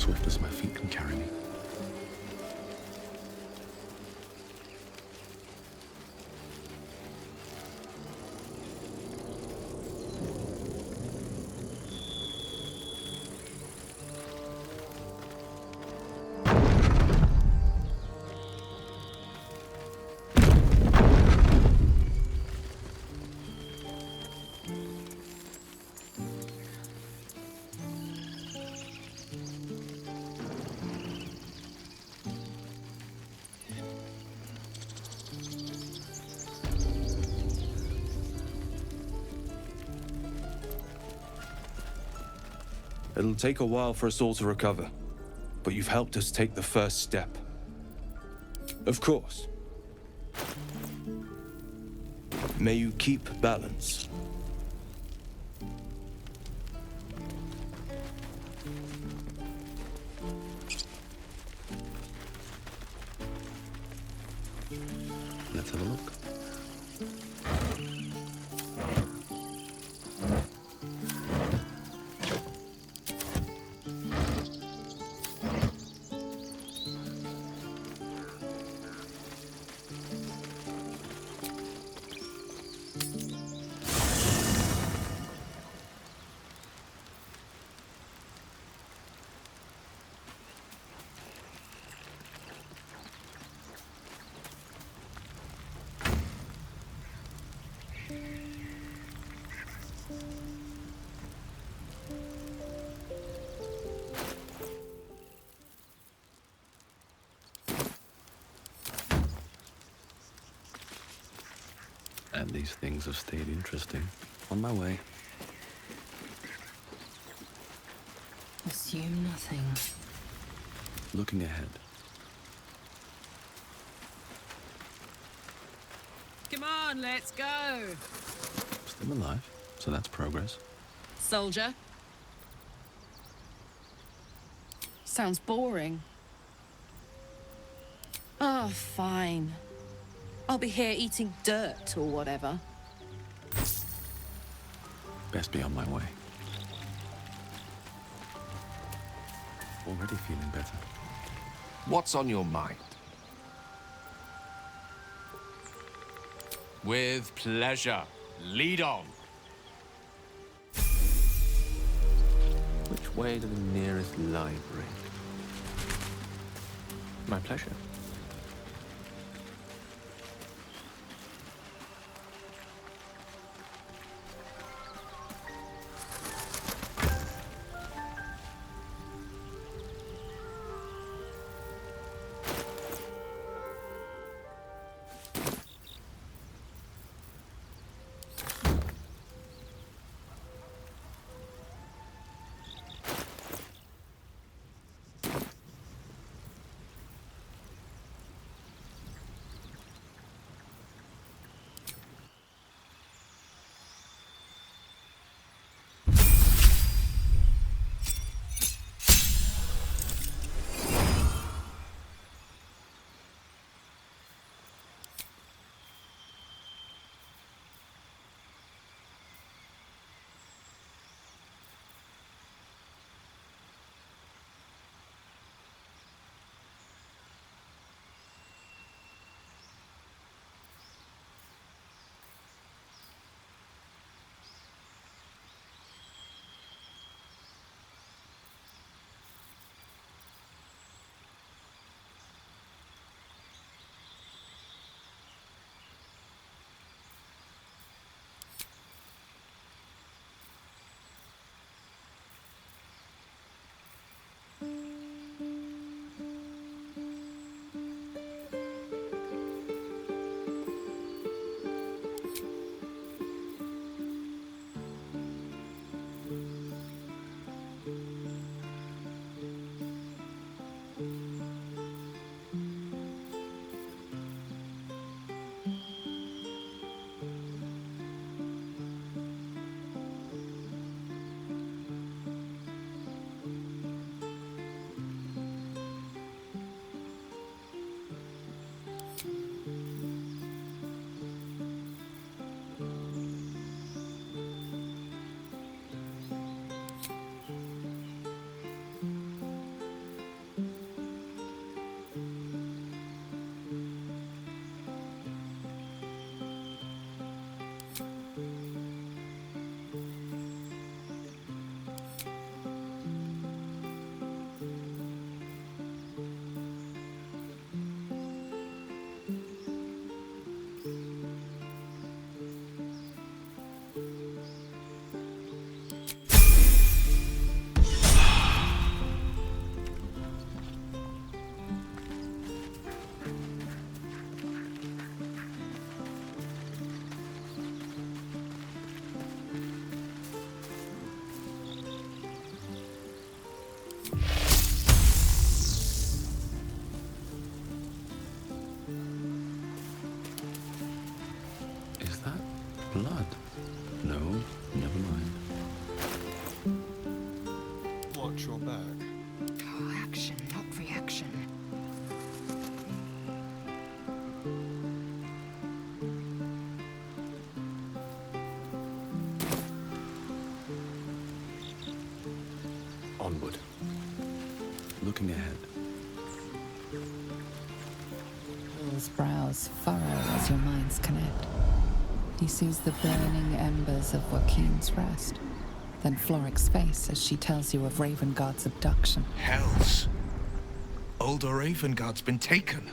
swift as my feet can carry me. It'll take a while for us all to recover, but you've helped us take the first step. Of course. May you keep balance. Let's have a look. And these things have stayed interesting. On my way. Assume nothing. Looking ahead. Come on, let's go. Still alive, so that's progress. Soldier. Sounds boring. Oh, fine. I'll be here eating dirt or whatever. Best be on my way. Already feeling better. What's on your mind? With pleasure. Lead on. Which way to the nearest library? My pleasure. Watch your back. Oh, action, not reaction. Onward. Looking ahead. Will's brows furrow as your minds connect. He sees the burning embers of Joaquin's rest, then Floric's face as she tells you of Ravengard's abduction. Hells! Older Ravengard's been taken.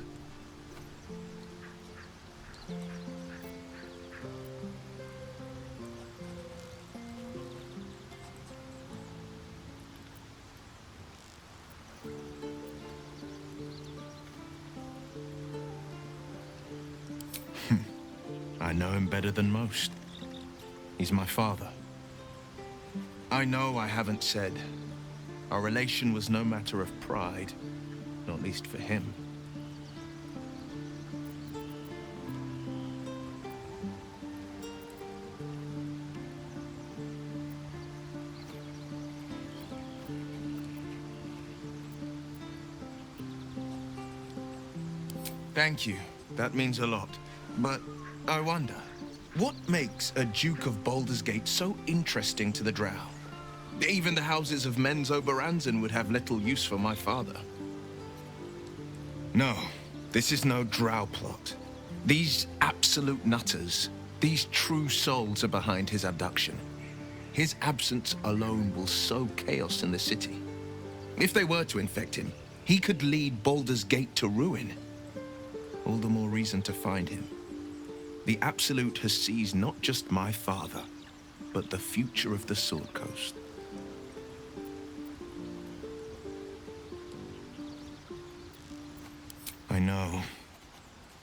I know him better than most. He's my father. I know I haven't said. Our relation was no matter of pride, not least for him. Thank you. That means a lot. But I wonder, what makes a Duke of Baldur's Gate so interesting to the Drow? Even the houses of Men's Oberanzen would have little use for my father. No, this is no Drow plot. These absolute nutters, these true souls are behind his abduction. His absence alone will sow chaos in the city. If they were to infect him, he could lead Baldur's Gate to ruin. All the more reason to find him. The Absolute has seized not just my father, but the future of the Sword Coast. I know,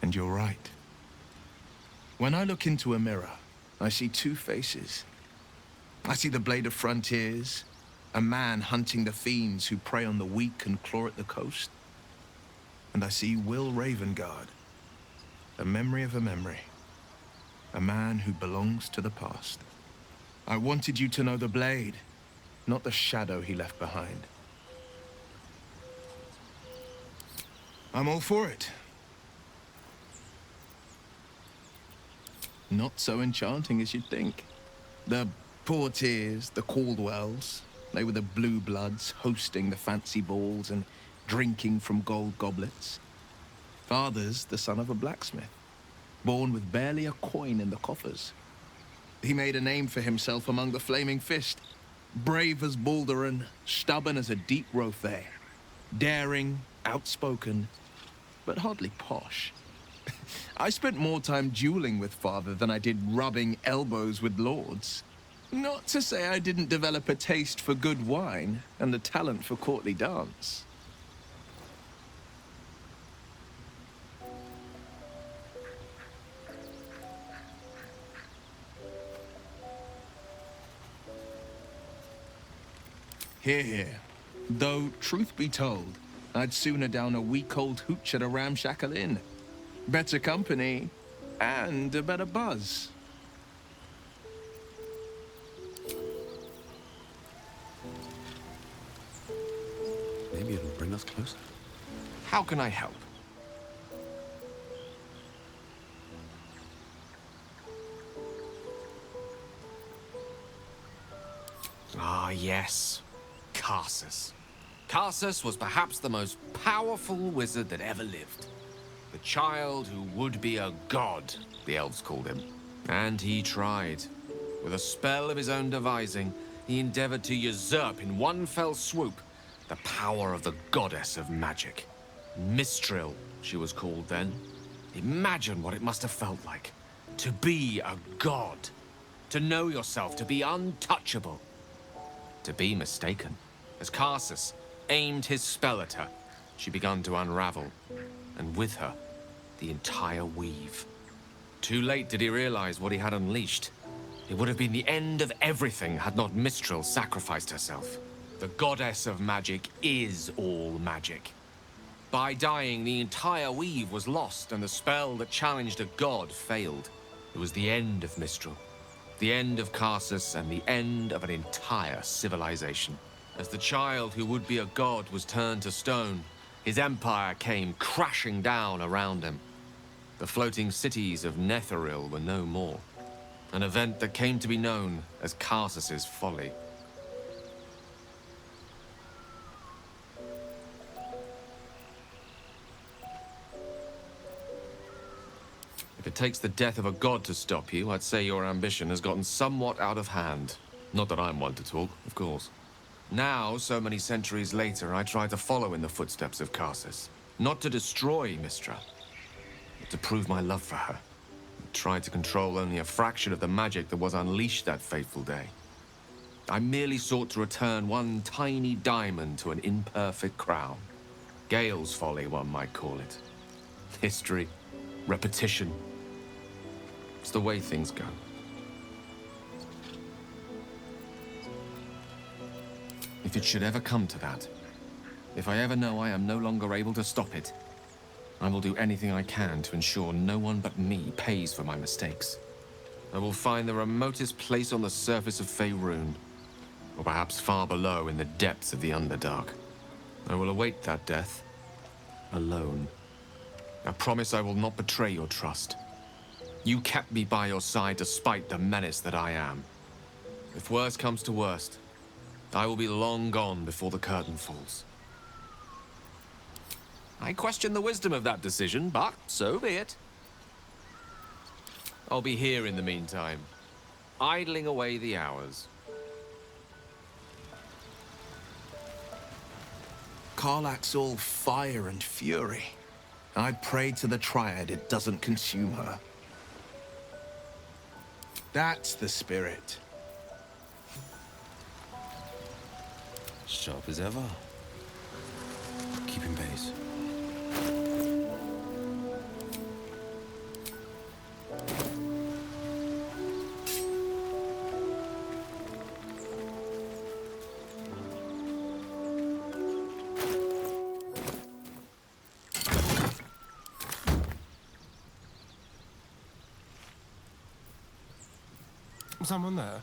and you're right. When I look into a mirror, I see two faces. I see the Blade of Frontiers, a man hunting the fiends who prey on the weak and claw at the coast. And I see Wyll Ravengard, a memory of a memory. A man who belongs to the past. I wanted you to know the Blade, not the shadow he left behind. I'm all for it. Not so enchanting as you'd think. The Portiers, the Caldwells, they were the blue bloods hosting the fancy balls and drinking from gold goblets. Father's the son of a blacksmith, born with barely a coin in the coffers. He made a name for himself among the Flaming Fist. Brave as Baldurin, stubborn as a deep Rothay. Daring, outspoken, but hardly posh. I spent more time dueling with father than I did rubbing elbows with lords. Not to say I didn't develop a taste for good wine and a talent for courtly dance. Hear, hear. Though, truth be told, I'd sooner down a week-old hooch at a ramshackle inn. Better company, and a better buzz. Maybe it'll bring us closer. How can I help? Ah, yes. Karsus. Karsus was perhaps the most powerful wizard that ever lived. The child who would be a god, the elves called him. And he tried. With a spell of his own devising, he endeavored to usurp in one fell swoop the power of the goddess of magic. Mistral, she was called then. Imagine what it must have felt like. To be a god. To know yourself, to be untouchable. To be mistaken. As Karsus aimed his spell at her, she began to unravel, and with her, the entire weave. Too late did he realize what he had unleashed. It would have been the end of everything had not Mistral sacrificed herself. The goddess of magic is all magic. By dying, the entire weave was lost, and the spell that challenged a god failed. It was the end of Mistral, the end of Karsus, and the end of an entire civilization. As the child who would be a god was turned to stone, his empire came crashing down around him. The floating cities of Netheril were no more. An event that came to be known as Karsus's folly. If it takes the death of a god to stop you, I'd say your ambition has gotten somewhat out of hand. Not that I'm one to talk, of course. Now, so many centuries later, I try to follow in the footsteps of Karsus. Not to destroy Mystra, but to prove my love for her. I tried to control only a fraction of the magic that was unleashed that fateful day. I merely sought to return one tiny diamond to an imperfect crown. Gale's folly, one might call it. History, repetition. It's the way things go. If it should ever come to that, if I ever know I am no longer able to stop it, I will do anything I can to ensure no one but me pays for my mistakes. I will find the remotest place on the surface of Faerun, or perhaps far below in the depths of the Underdark. I will await that death, alone. I promise I will not betray your trust. You kept me by your side despite the menace that I am. If worst comes to worst, I will be long gone before the curtain falls. I question the wisdom of that decision, but so be it. I'll be here in the meantime, idling away the hours. Karlach's all fire and fury. I pray to the Triad it doesn't consume her. That's the spirit. Sharp as ever. Keeping pace. Someone there?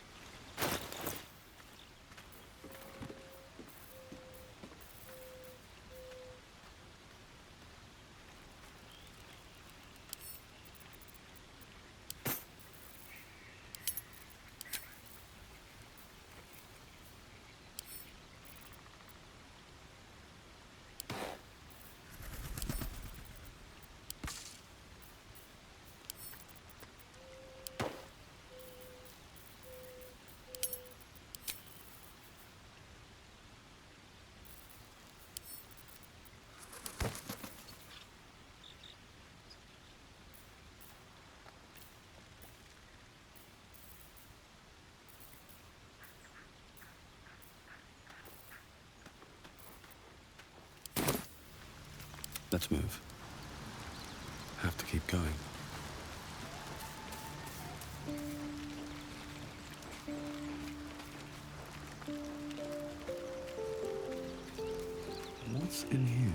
Let's move. Have to keep going. What's in here?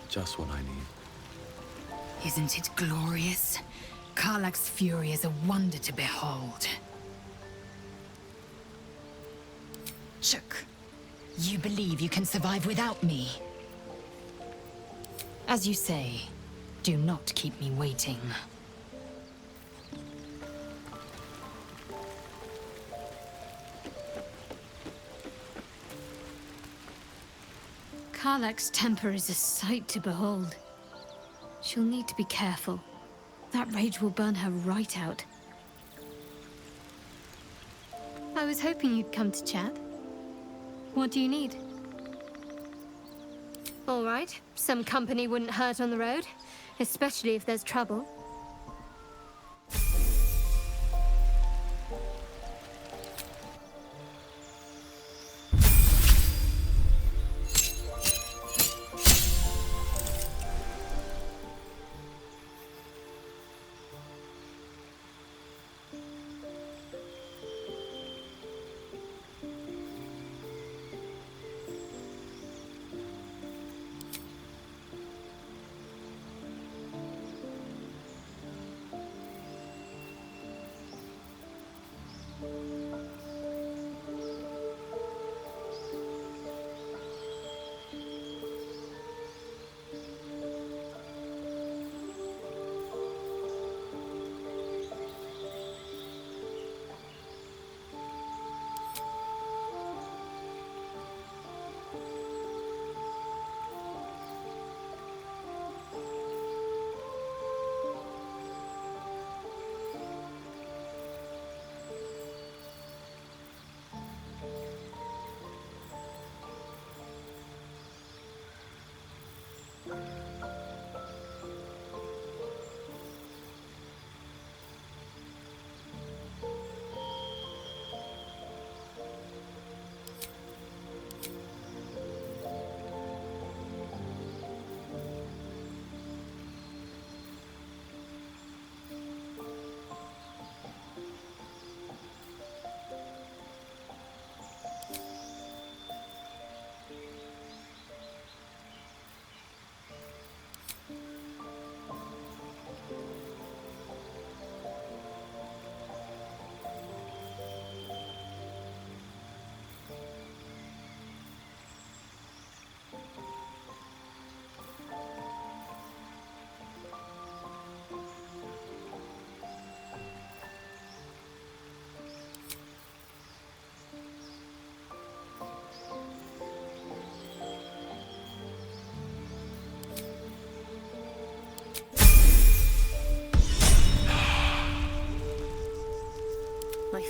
Just what I need. Isn't it glorious? Karlach's fury is a wonder to behold. Chook, you believe you can survive without me? As you say, do not keep me waiting. Karlach's temper is a sight to behold. She'll need to be careful. That rage will burn her right out. I was hoping you'd come to chat. What do you need? All right, some company wouldn't hurt on the road, especially if there's trouble.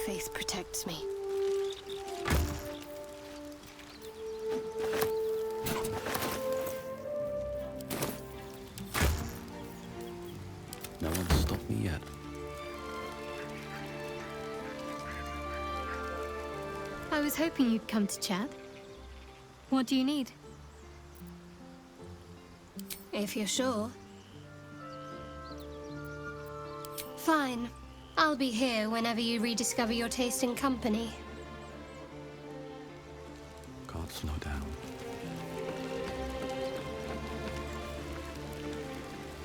faith protects me. No one's stopped me yet. I was hoping you'd come to chat. What do you need? If you're sure. Fine. I'll be here whenever you rediscover your taste in company. Can't slow down.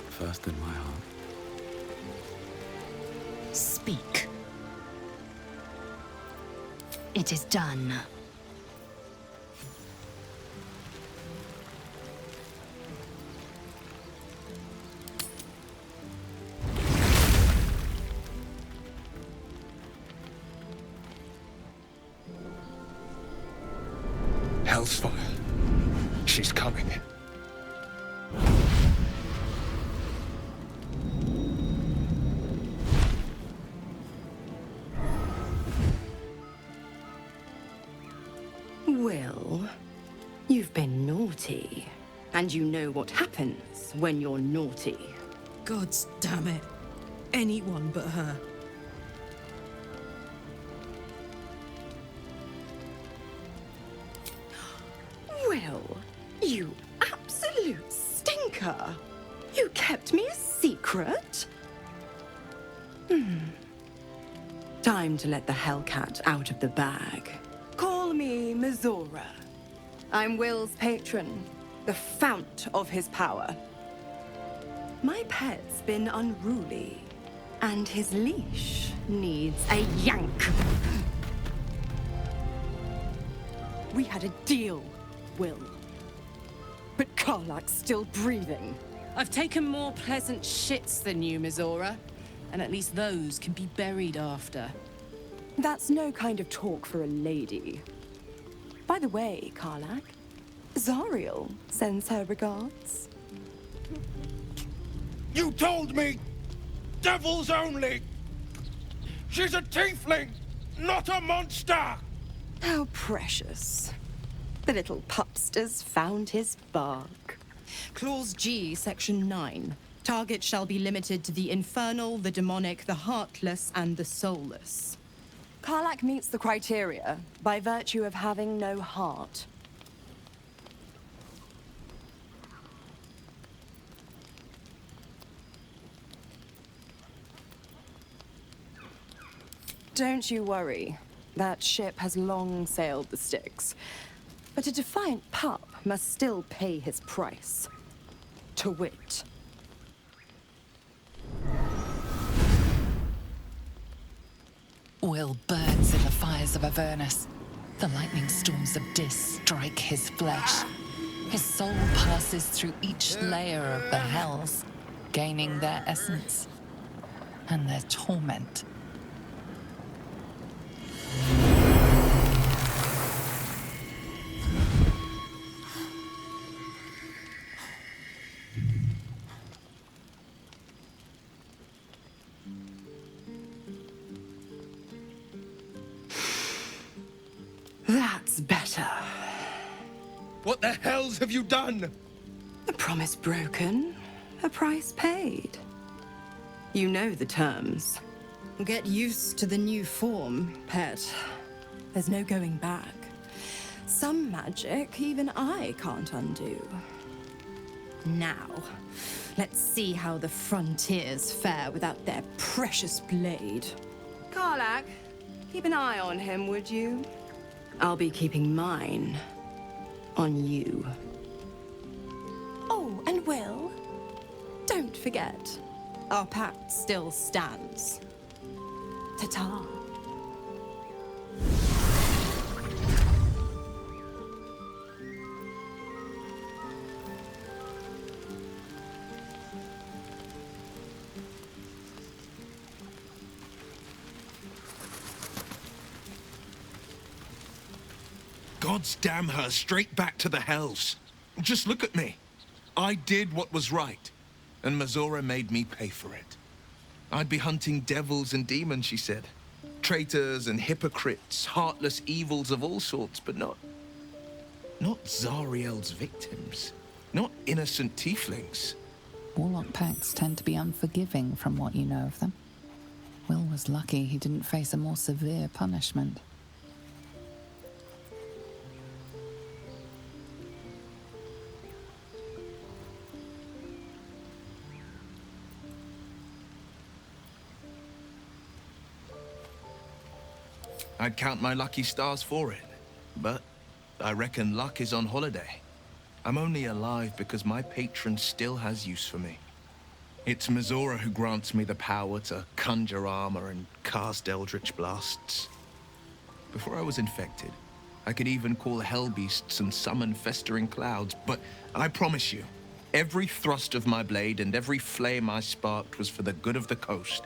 First in my heart. Speak. It is done. Hellsfire. She's coming. Wyll, you've been naughty. And you know what happens when you're naughty. Gods damn it. Anyone but her. Wyll, you absolute stinker. You kept me a secret? Time to let the Hellcat out of the bag. Call me Mizora. I'm Wyll's patron, the fount of his power. My pet's been unruly, and his leash needs a yank. We had a deal, Wyll. But Karlach's still breathing. I've taken more pleasant shits than you, Mizora. And at least those can be buried after. That's no kind of talk for a lady. By the way, Karlach, Zariel sends her regards. You told me! Devils only! She's a tiefling, not a monster! How precious. The little pupster's found his bark. Clause G, Section 9. Target shall be limited to the infernal, the demonic, the heartless, and the soulless. Karlach meets the criteria by virtue of having no heart. Don't you worry. That ship has long sailed the Styx. But a defiant pup must still pay his price. To wit. Wyll burns in the fires of Avernus. The lightning storms of Dis strike his flesh. His soul passes through each layer of the hells, gaining their essence and their torment. That's better. What the hells have you done? A promise broken, a price paid. You know the terms. Get used to the new form, pet. There's no going back. Some magic even I can't undo. Now, let's see how the frontiers fare without their precious blade. Karlach, keep an eye on him, would you? I'll be keeping mine on you. Oh, and Wyll, don't forget, Our pact still stands. ta-ta. Gods damn her, straight back to the hells. Just look at me. I did what was right, and Mizora made me pay for it. I'd be hunting devils and demons, she said. Traitors and hypocrites, heartless evils of all sorts, but not Zariel's victims. Not innocent tieflings. Warlock pacts tend to be unforgiving from what you know of them. Wyll was lucky he didn't face a more severe punishment. I'd count my lucky stars for it, but I reckon luck is on holiday. I'm only alive because my patron still has use for me. It's Mizora who grants me the power to conjure armor and cast eldritch blasts. Before I was infected, I could even call hell beasts and summon festering clouds, but I promise you, every thrust of my blade and every flame I sparked was for the good of the coast.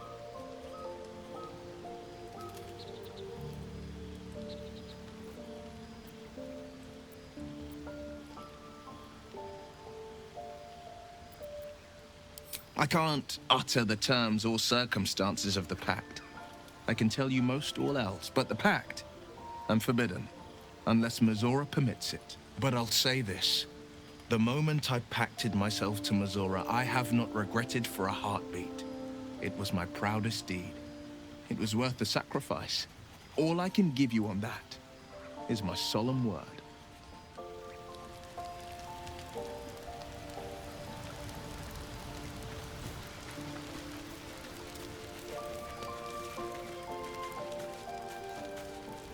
I can't utter the terms or circumstances of the pact. I can tell you most all else, but the pact, I'm forbidden, unless Mizora permits it. But I'll say this. The moment I pacted myself to Mizora, I have not regretted for a heartbeat. It was my proudest deed. It was worth the sacrifice. All I can give you on that is my solemn word.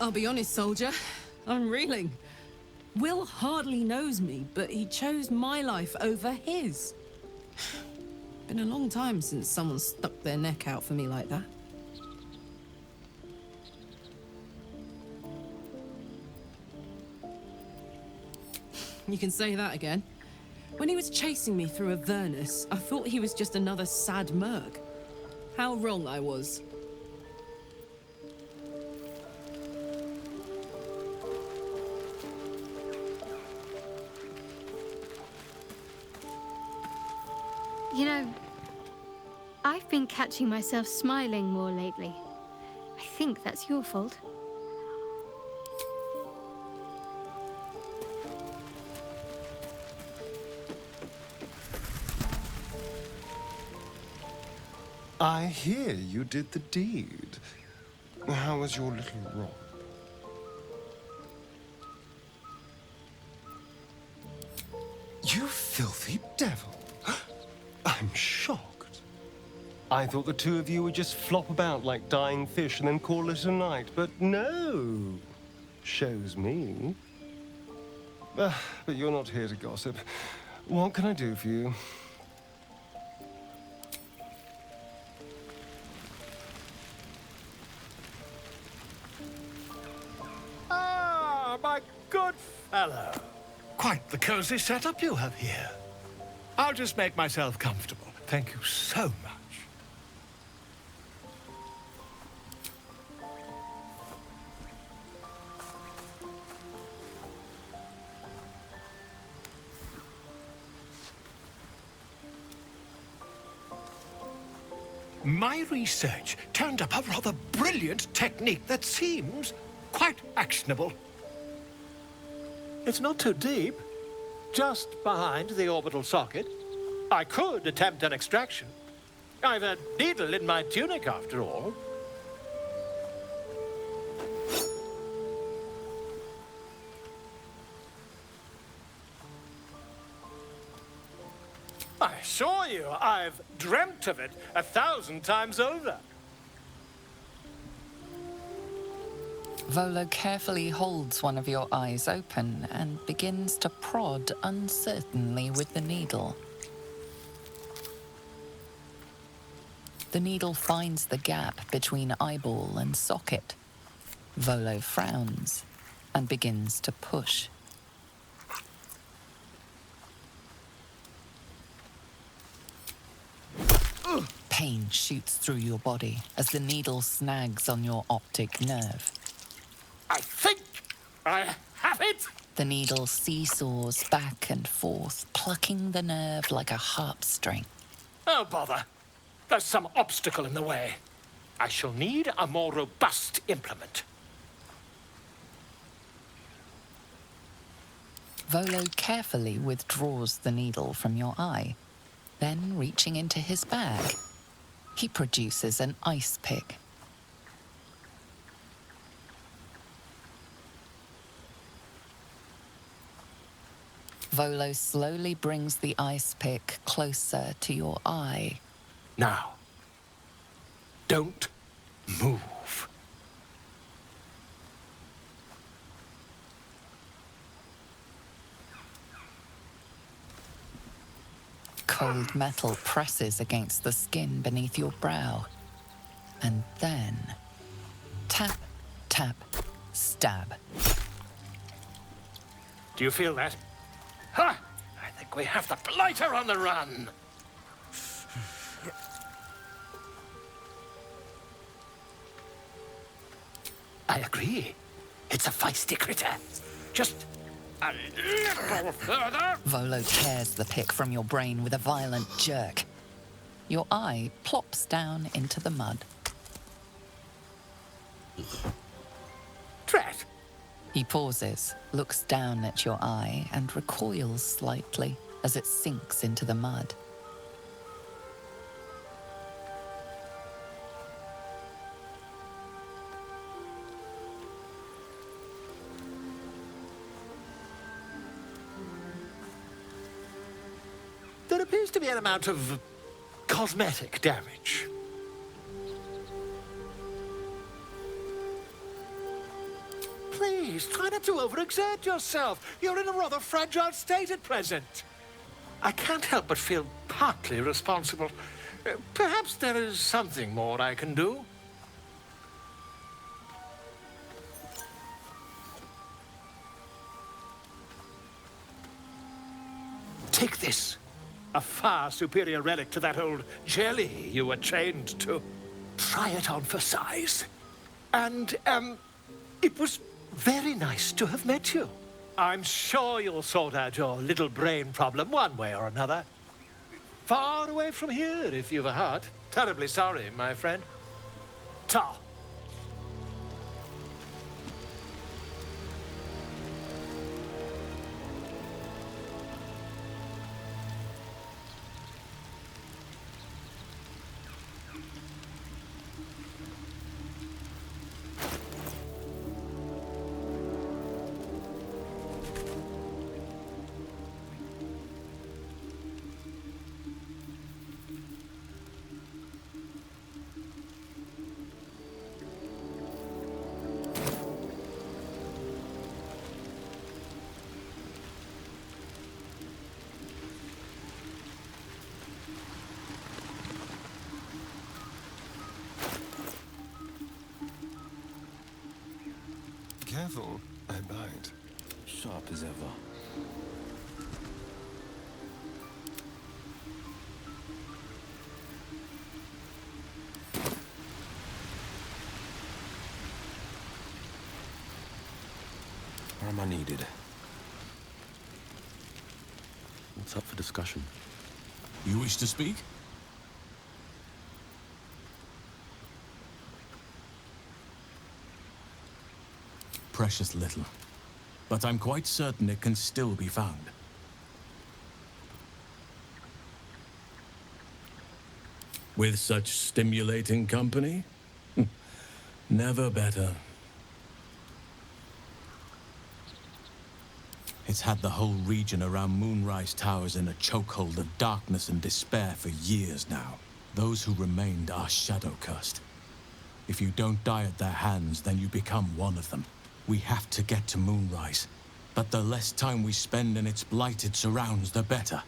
I'll be honest, soldier. I'm reeling. Wyll hardly knows me, but he chose my life over his. Been a long time since someone stuck their neck out for me like that. You can say that again. When he was chasing me through Avernus, I thought he was just another sad merc. How wrong I was. You know, I've been catching myself smiling more lately. I think that's your fault. I hear you did the deed. How was your little romp? You filthy devil! I'm shocked. I thought the two of you would just flop about like dying fish and then call it a night, but no. Shows me. But you're not here to gossip. What can I do for you? Ah, my good fellow. Quite the cozy setup you have here. I'll just make myself comfortable. Thank you so much. My research turned up a rather brilliant technique that seems quite actionable. It's not too deep. Just behind the orbital socket. I could attempt an extraction. I've a needle in my tunic, after all. I assure you, I've dreamt of it 1,000 times over. Volo carefully holds one of your eyes open and begins to prod uncertainly with the needle. The needle finds the gap between eyeball and socket. Volo frowns and begins to push. Pain shoots through your body as the needle snags on your optic nerve. I think I have it! The needle seesaws back and forth, plucking the nerve like a harp string. Oh, bother. There's some obstacle in the way. I shall need a more robust implement. Volo carefully withdraws the needle from your eye. Then, reaching into his bag, he produces an ice pick. Volo slowly brings the ice pick closer to your eye. Now, don't move. Cold metal presses against the skin beneath your brow. And then, tap, tap, stab. Do you feel that? Ha! I think we have the blighter on the run. I agree. It's a feisty critter. Just a little further. Volo tears the pick from your brain with a violent jerk. Your eye plops down into the mud. Drat! He pauses, looks down at your eye, and recoils slightly as it sinks into the mud. There appears to be an amount of cosmetic damage. Please, try not to overexert yourself. You're in a rather fragile state at present. I can't help but feel partly responsible. Perhaps there is something more I can do. Take this. A far superior relic to that old jelly you were chained to. Try it on for size. And, it was very nice to have met you. I'm sure you'll sort out your little brain problem one way or another. Far away from here, if you've a heart. Terribly sorry, my friend. Ta. Careful, I bite. Sharp as ever. Where am I needed? What's up for discussion? You wish to speak? Precious little. But I'm quite certain it can still be found. With such stimulating company? Never better. It's had the whole region around Moonrise Towers in a chokehold of darkness and despair for years now. Those who remained are shadow-cursed. If you don't die at their hands, then you become one of them. We have to get to Moonrise, but the less time we spend in its blighted surrounds, the better.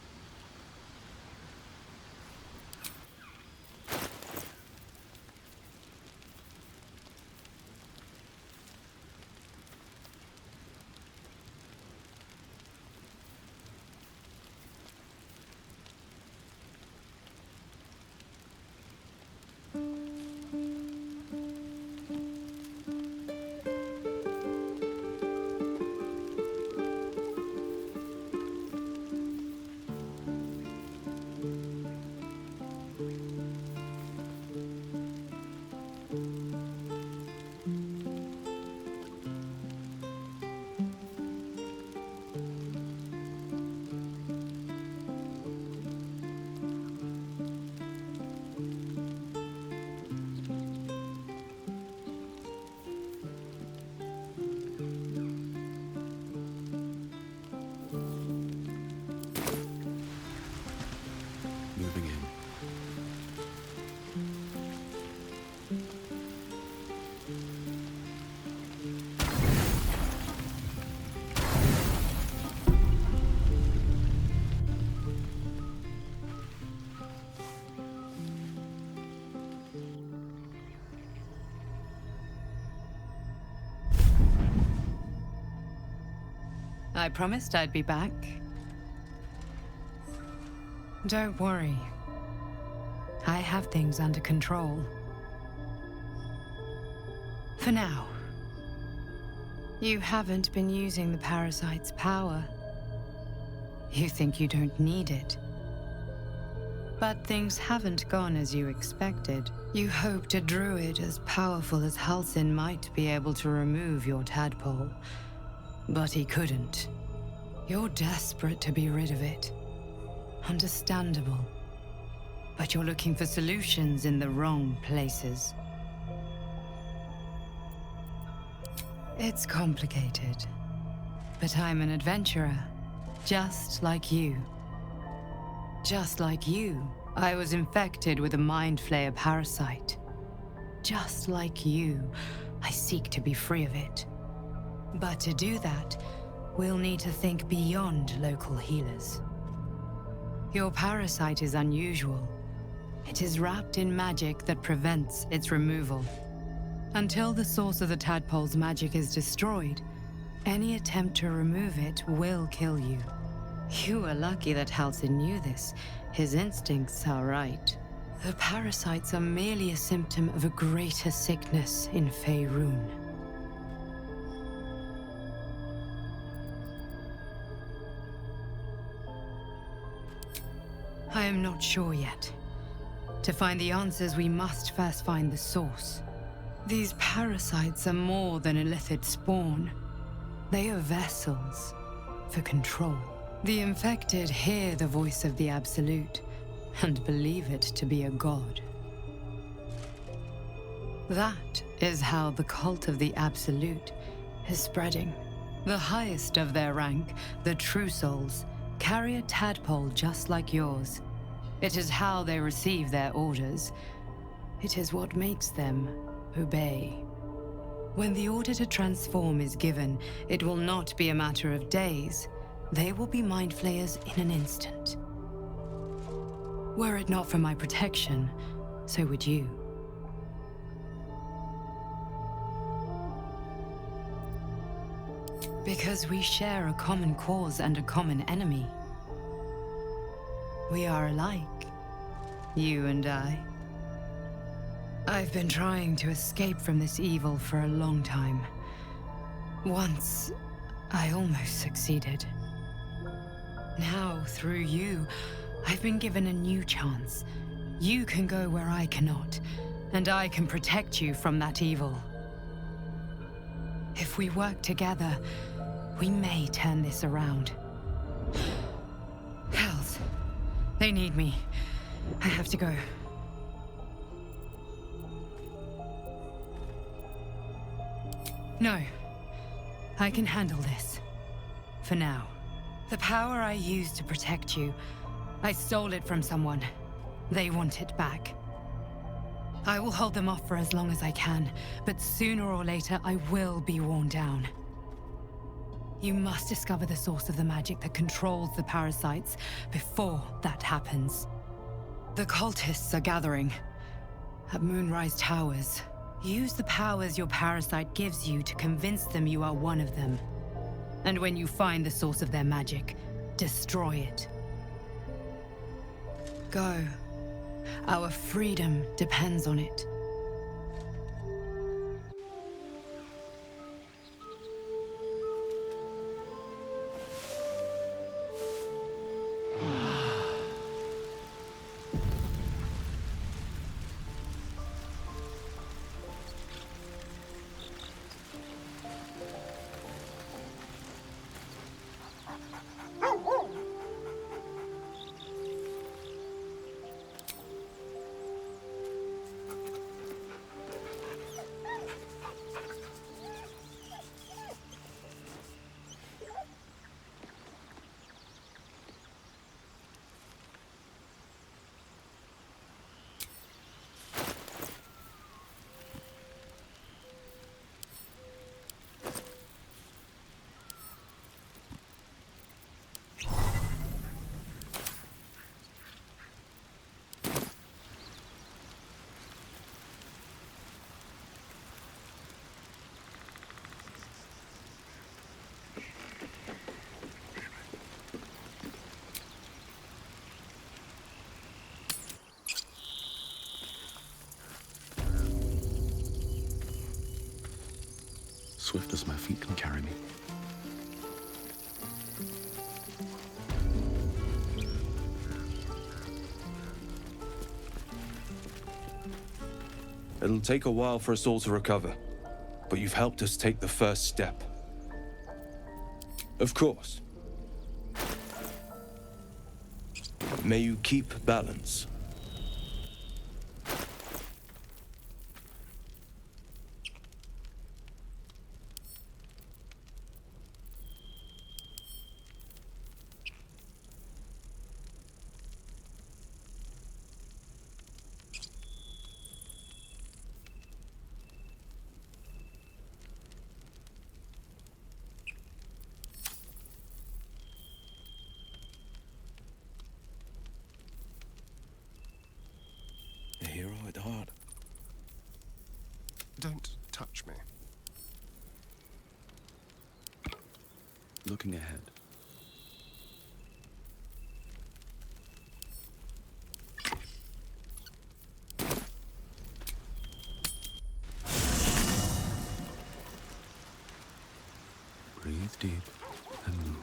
I promised I'd be back. Don't worry. I have things under control. For now. You haven't been using the parasite's power. You think you don't need it. But things haven't gone as you expected. You hoped a druid as powerful as Halsin might be able to remove your tadpole. But he couldn't. You're desperate to be rid of it. Understandable. But you're looking for solutions in the wrong places. It's complicated. But I'm an adventurer, just like you. Just like you, I was infected with a Mind Flayer parasite. Just like you, I seek to be free of it. But to do that, we'll need to think beyond local healers. Your parasite is unusual. It is wrapped in magic that prevents its removal. Until the source of the tadpole's magic is destroyed, any attempt to remove it will kill you. You were lucky that Halsin knew this. His instincts are right. The parasites are merely a symptom of a greater sickness in Faerun. I am not sure yet. To find the answers, we must first find the source. These parasites are more than illithid spawn. They are vessels for control. The infected hear the voice of the Absolute and believe it to be a god. That is how the cult of the Absolute is spreading. The highest of their rank, the True Souls, carry a tadpole just like yours. It is how they receive their orders. It is what makes them obey. When the order to transform is given, it will not be a matter of days. They will be Mind Flayers in an instant. Were it not for my protection, so would you. Because we share a common cause and a common enemy. We are alike, you and I. I've been trying to escape from this evil for a long time. Once, I almost succeeded. Now, through you, I've been given a new chance. You can go where I cannot, and I can protect you from that evil. If we work together, we may turn this around. Hells, they need me. I have to go. No, I can handle this. For now. The power I used to protect you, I stole it from someone. They want it back. I will hold them off for as long as I can, but sooner or later I will be worn down. You must discover the source of the magic that controls the parasites before that happens. The cultists are gathering at Moonrise Towers. Use the powers your parasite gives you to convince them you are one of them. And when you find the source of their magic, destroy it. Go. Our freedom depends on it. swift as my feet can carry me. It'll take a while for us all to recover, but you've helped us take the first step. Of course. May you keep balance. A hero at heart. Don't touch me. Looking ahead. Breathe deep and move.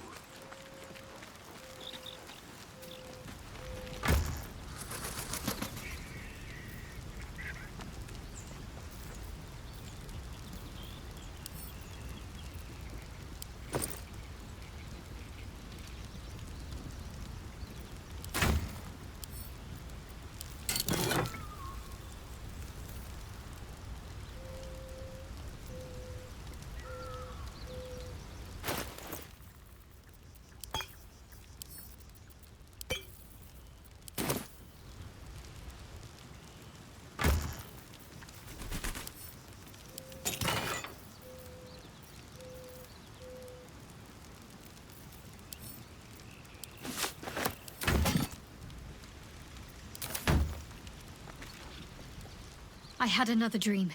I had another dream.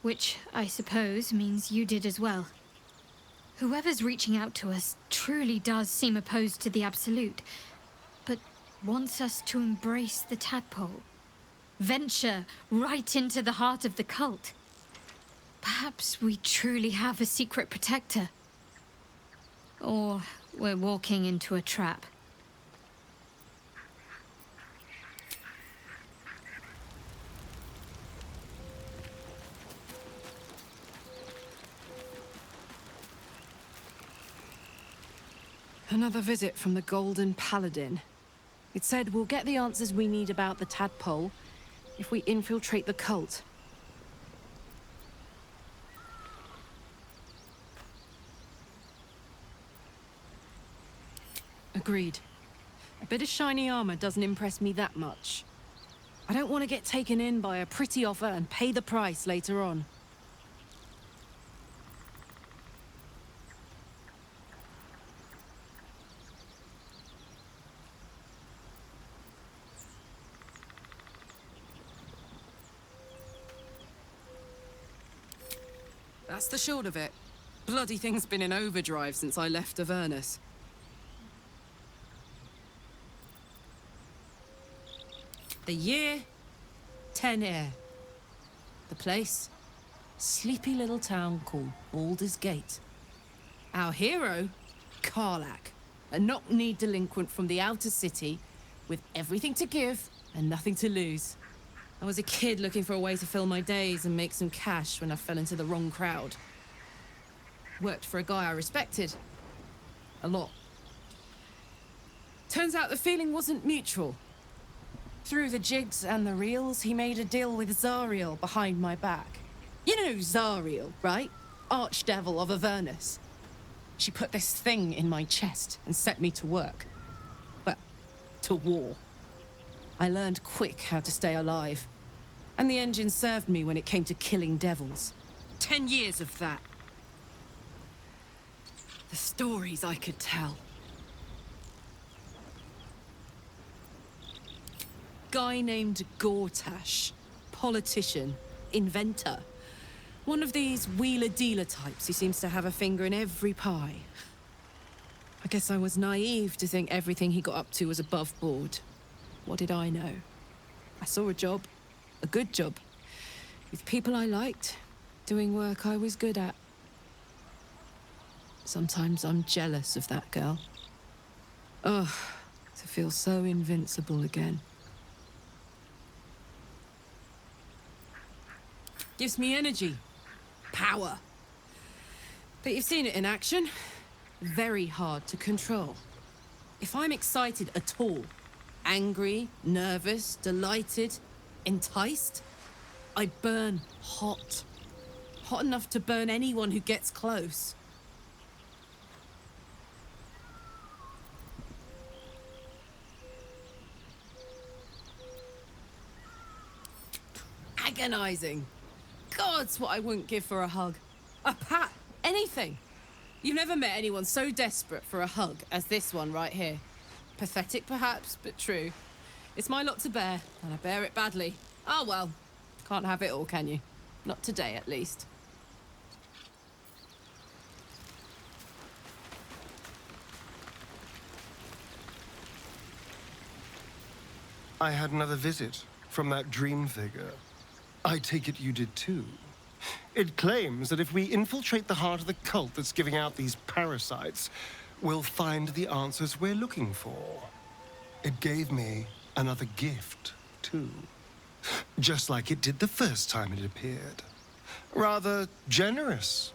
Which, I suppose, means you did as well. Whoever's reaching out to us truly does seem opposed to the Absolute, but wants us to embrace the tadpole. Venture right into the heart of the cult. Perhaps we truly have a secret protector. Or we're walking into a trap. Another visit from the Golden Paladin. It said we'll get the answers we need about the tadpole if we infiltrate the cult. Agreed. A bit of shiny armor doesn't impress me that much. I don't want to get taken in by a pretty offer and pay the price later on. That's the short of it. Bloody thing's been in overdrive since I left Avernus. The year, 10 air. The place, sleepy little town called Baldur's Gate. Our hero, Karlach, a knock-kneed delinquent from the outer city with everything to give and nothing to lose. I was a kid looking for a way to fill my days and make some cash when I fell into the wrong crowd. Worked for a guy I respected. A lot. Turns out the feeling wasn't mutual. Through the jigs and the reels, he made a deal with Zariel behind my back. You know Zariel, right? Archdevil of Avernus. She put this thing in my chest and set me to work. Well, to war. I learned quick how to stay alive. And the engine served me when it came to killing devils. 10 years of that. The stories I could tell. Guy named Gortash. Politician. Inventor. One of these wheeler-dealer types who seems to have a finger in every pie. I guess I was naive to think everything he got up to was above board. What did I know? I saw a job. A good job. With people I liked. Doing work I was good at. Sometimes I'm jealous of that girl. Ugh, to feel so invincible again. Gives me energy. Power. But you've seen it in action. Very hard to control. If I'm excited at all, angry, nervous, delighted, enticed, I burn hot. Hot enough to burn anyone who gets close. Agonizing. God's what I wouldn't give for a hug. A pat. Anything. You've never met anyone so desperate for a hug as this one right here. Pathetic perhaps, but true. It's my lot to bear, and I bear it badly. Ah well, can't have it all, can you? Not today, at least. I had another visit from that dream figure. I take it you did too. It claims that if we infiltrate the heart of the cult that's giving out these parasites, we'll find the answers we're looking for. It gave me another gift, too. Just like it did the first time it appeared. Rather generous,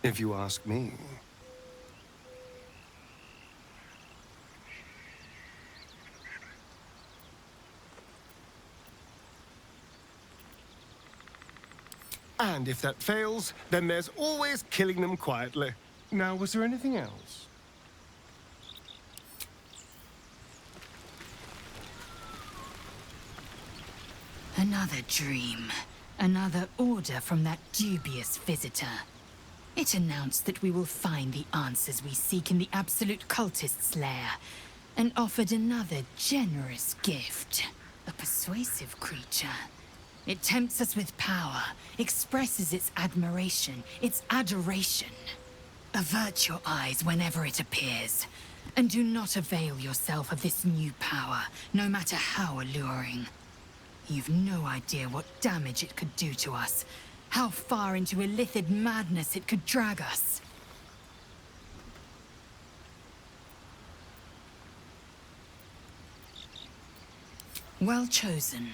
if you ask me. And if that fails, then there's always killing them quietly. Now, was there anything else? Another dream. Another order from that dubious visitor. It announced that we will find the answers we seek in the Absolute Cultist's lair, and offered another generous gift. A persuasive creature. It tempts us with power, expresses its admiration, its adoration. Avert your eyes whenever it appears, and do not avail yourself of this new power, no matter how alluring. You've no idea what damage it could do to us, how far into illithid madness it could drag us. Well chosen.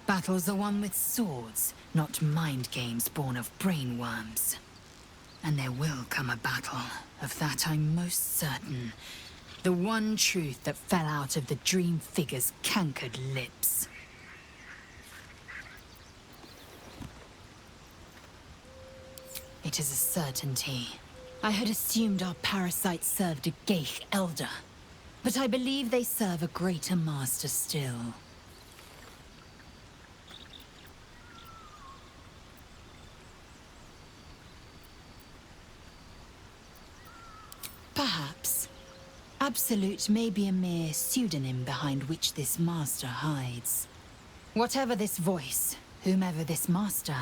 Battles are won with swords, not mind games born of brainworms. And there will come a battle, of that I'm most certain. The one truth that fell out of the dream figure's cankered lips. It is a certainty. I had assumed our parasites served a Ghaik elder, but I believe they serve a greater master still. Perhaps. Absolute may be a mere pseudonym behind which this master hides. Whatever this voice, whomever this master,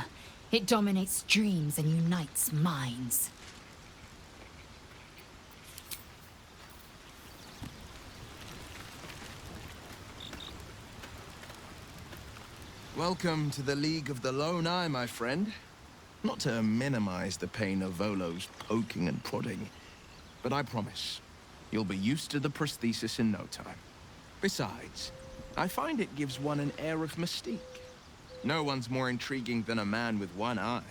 it dominates dreams and unites minds. Welcome to the League of the Lone Eye, my friend. Not to minimize the pain of Volo's poking and prodding, but I promise, you'll be used to the prosthesis in no time. Besides, I find it gives one an air of mystique. No one's more intriguing than a man with one eye.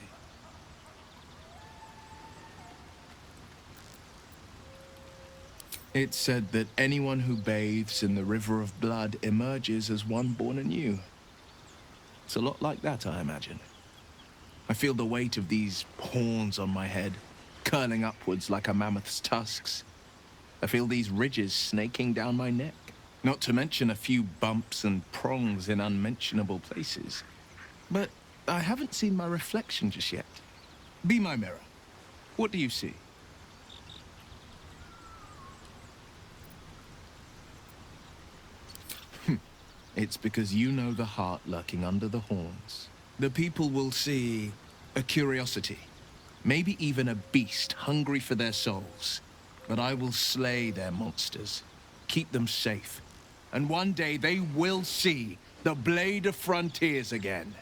It's said that anyone who bathes in the river of blood emerges as one born anew. It's a lot like that, I imagine. I feel the weight of these horns on my head, curling upwards like a mammoth's tusks. I feel these ridges snaking down my neck, not to mention a few bumps and prongs in unmentionable places. But I haven't seen my reflection just yet. Be my mirror. What do you see? It's because you know the heart lurking under the horns. The people will see a curiosity, maybe even a beast hungry for their souls. But I will slay their monsters, keep them safe, and one day they will see the Blade of Frontiers again.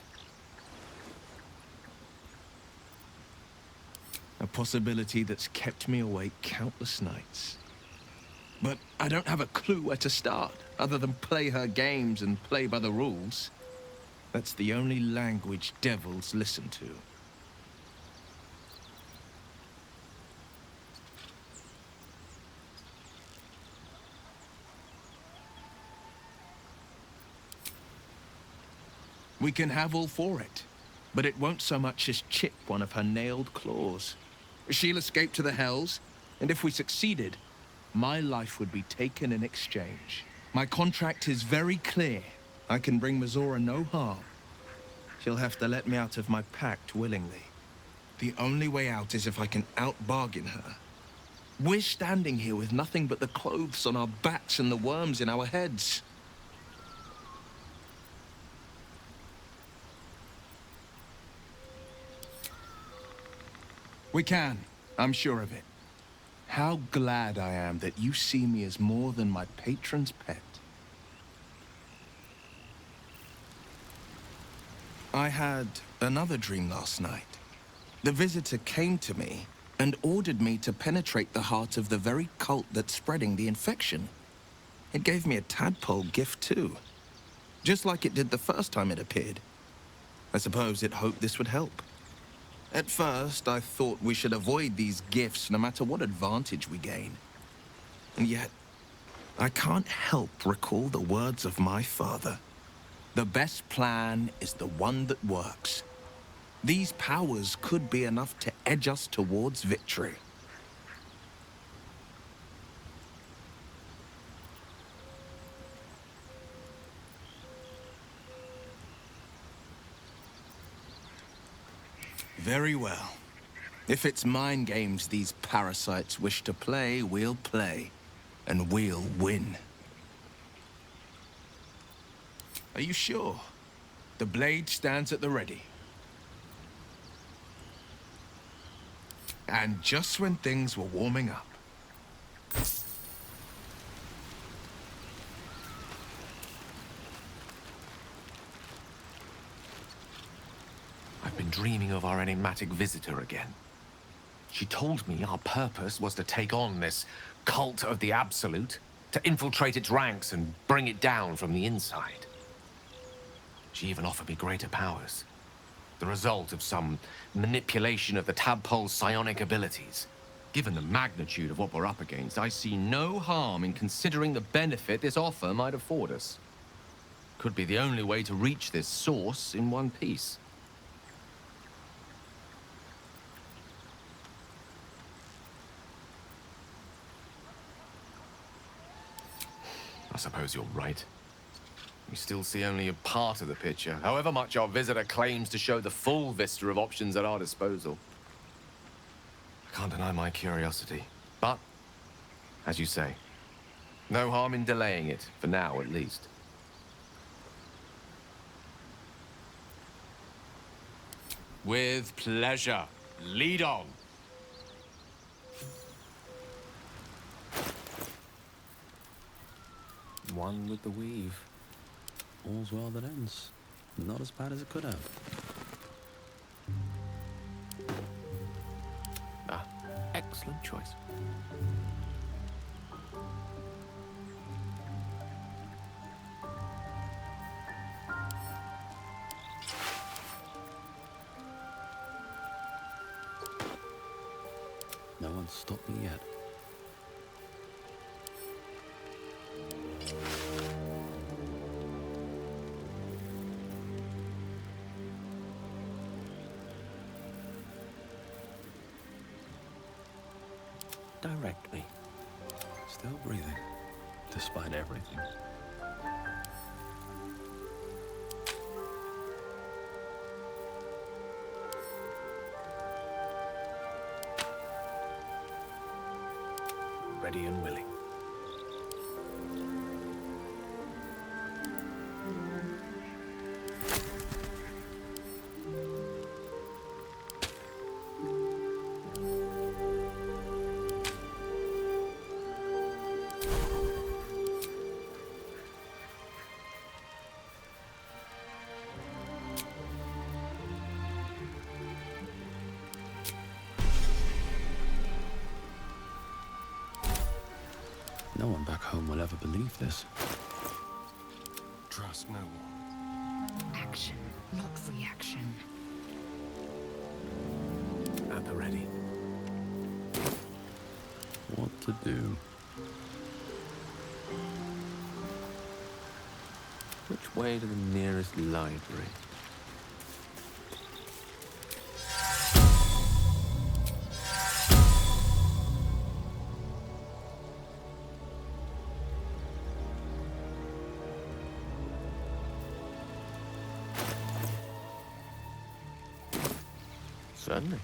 A possibility that's kept me awake countless nights. But I don't have a clue where to start, other than play her games and play by the rules. That's the only language devils listen to. We can have all for it, but it won't so much as chip one of her nailed claws. She'll escape to the Hells, and if we succeeded, my life would be taken in exchange. My contract is very clear. I can bring Mizora no harm. She'll have to let me out of my pact willingly. The only way out is if I can out-bargain her. We're standing here with nothing but the clothes on our backs and the worms in our heads. We can. I'm sure of it. How glad I am that you see me as more than my patron's pet. I had another dream last night. The visitor came to me and ordered me to penetrate the heart of the very cult that's spreading the infection. It gave me a tadpole gift too, just like it did the first time it appeared. I suppose it hoped this would help. At first, I thought we should avoid these gifts no matter what advantage we gain. And yet, I can't help recall the words of my father. The best plan is the one that works. These powers could be enough to edge us towards victory. Very well. If it's mind games these parasites wish to play, we'll play. And we'll win. Are you sure? The blade stands at the ready. And just when things were warming up. I've been dreaming of our enigmatic visitor again. She told me our purpose was to take on this cult of the Absolute, to infiltrate its ranks and bring it down from the inside. She even offered me greater powers, the result of some manipulation of the tadpole's psionic abilities. Given the magnitude of what we're up against, I see no harm in considering the benefit this offer might afford us. Could be the only way to reach this source in one piece. I suppose you're right. We still see only a part of the picture, however much our visitor claims to show the full vista of options at our disposal. I can't deny my curiosity, but, as you say, no harm in delaying it, for now at least. With pleasure. Lead on. One with the weave. All's well that ends. Not as bad as it could have. Ah, excellent choice. No one's stopped me yet. Direct me. Still breathing, despite everything. Ready and willing. No one back home will ever believe this. Trust no one. Action, not reaction. At the ready. What to do? Which way to the nearest library? Certainly.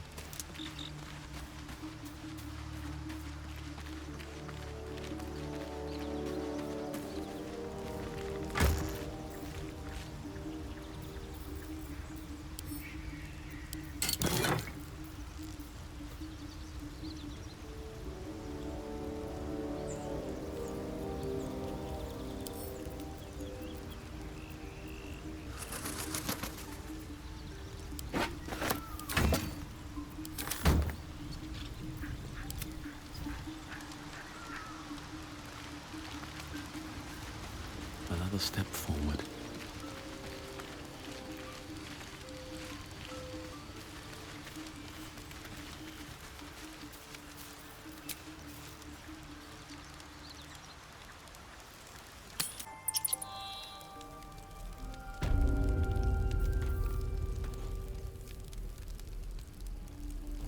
Another step forward.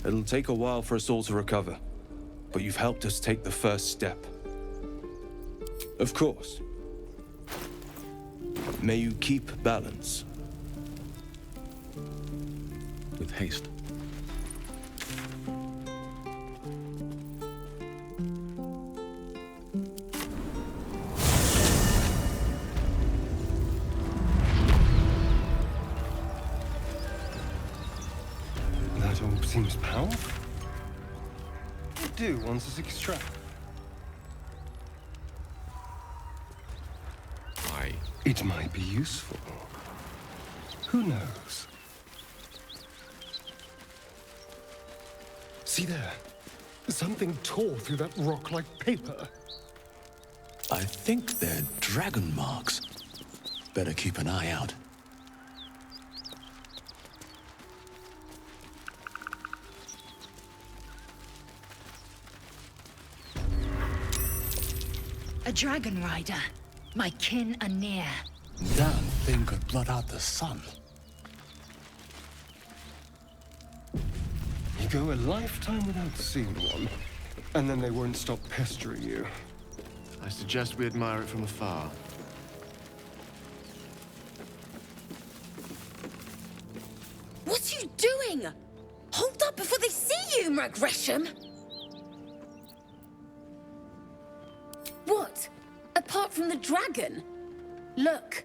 It'll take a while for us all to recover, but you've helped us take the first step. Of course. May you keep balance. With haste. That orb seems powerful. What do once it's extracted? It might be useful. Who knows? See there. Something tore through that rock like paper. I think they're dragon marks. Better keep an eye out. A dragon rider. My kin are near. Damn thing could blot out the sun. You go a lifetime without seeing one, and then they won't stop pestering you. I suggest we admire it from afar. What are you doing? Hold up before they see you, Gresham! What? Apart from the dragon? Look.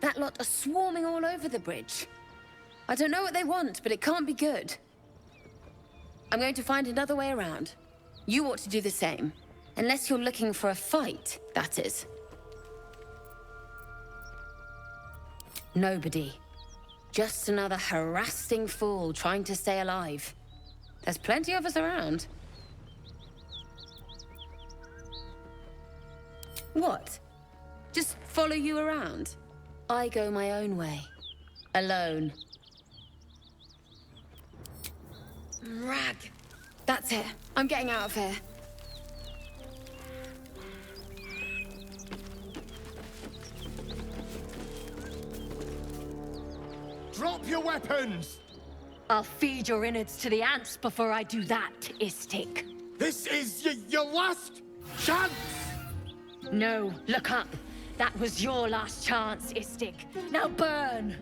That lot are swarming all over the bridge. I don't know what they want, but it can't be good. I'm going to find another way around. You ought to do the same. Unless you're looking for a fight, that is. Nobody. Just another harassing fool trying to stay alive. There's plenty of us around. What? Just follow you around? I go my own way. Alone. Rag. That's it. I'm getting out of here. Drop your weapons! I'll feed your innards to the ants before I do that, Istik. This is your last chance! No, look up. That was your last chance, Istik. Now burn!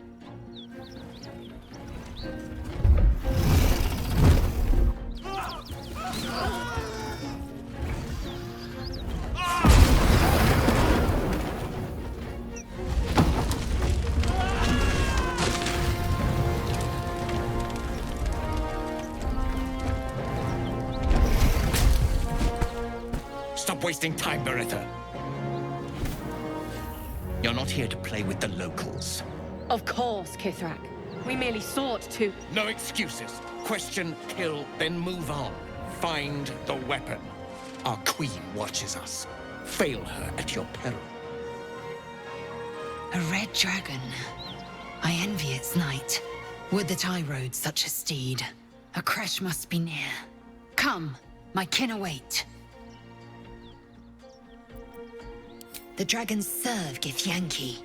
Stop wasting time, Beretta. You're not here to play with the locals. Of course, Kith'rak. We merely sought to... No excuses. Question, kill, then move on. Find the weapon. Our queen watches us. Fail her at your peril. A red dragon. I envy its knight. Would that I rode such a steed. A crash must be near. Come, my kin await. The dragons serve Githyanki.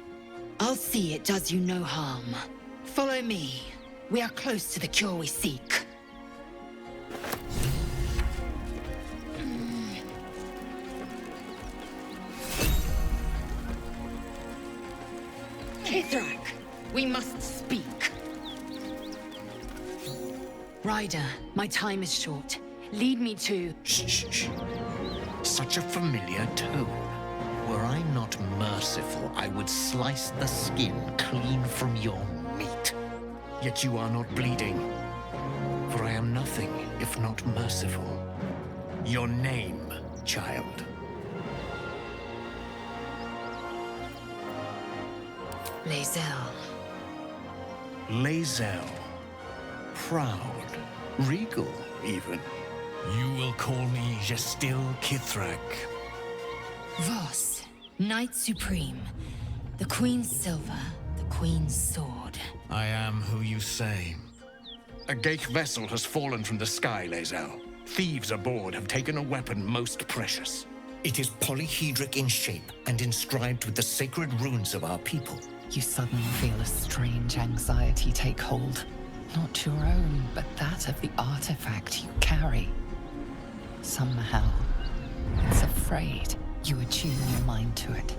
I'll see it does you no harm. Follow me. We are close to the cure we seek. Kith'rak, we must speak. Ryder, my time is short. Lead me to... Shh. Such a familiar tone. Were I not merciful, I would slice the skin clean from your meat. Yet you are not bleeding. For I am nothing if not merciful. Your name, child. Lae'zel. Lae'zel. Proud. Regal, even. You will call me Gestil Kith'rak. Voss, Knight Supreme. The Queen's silver, the Queen's sword. I am who you say. A Ghaik vessel has fallen from the sky, Lae'zel. Thieves aboard have taken a weapon most precious. It is polyhedric in shape and inscribed with the sacred runes of our people. You suddenly feel a strange anxiety take hold. Not your own, but that of the artifact you carry. Somehow, it's afraid. You attune your mind to it.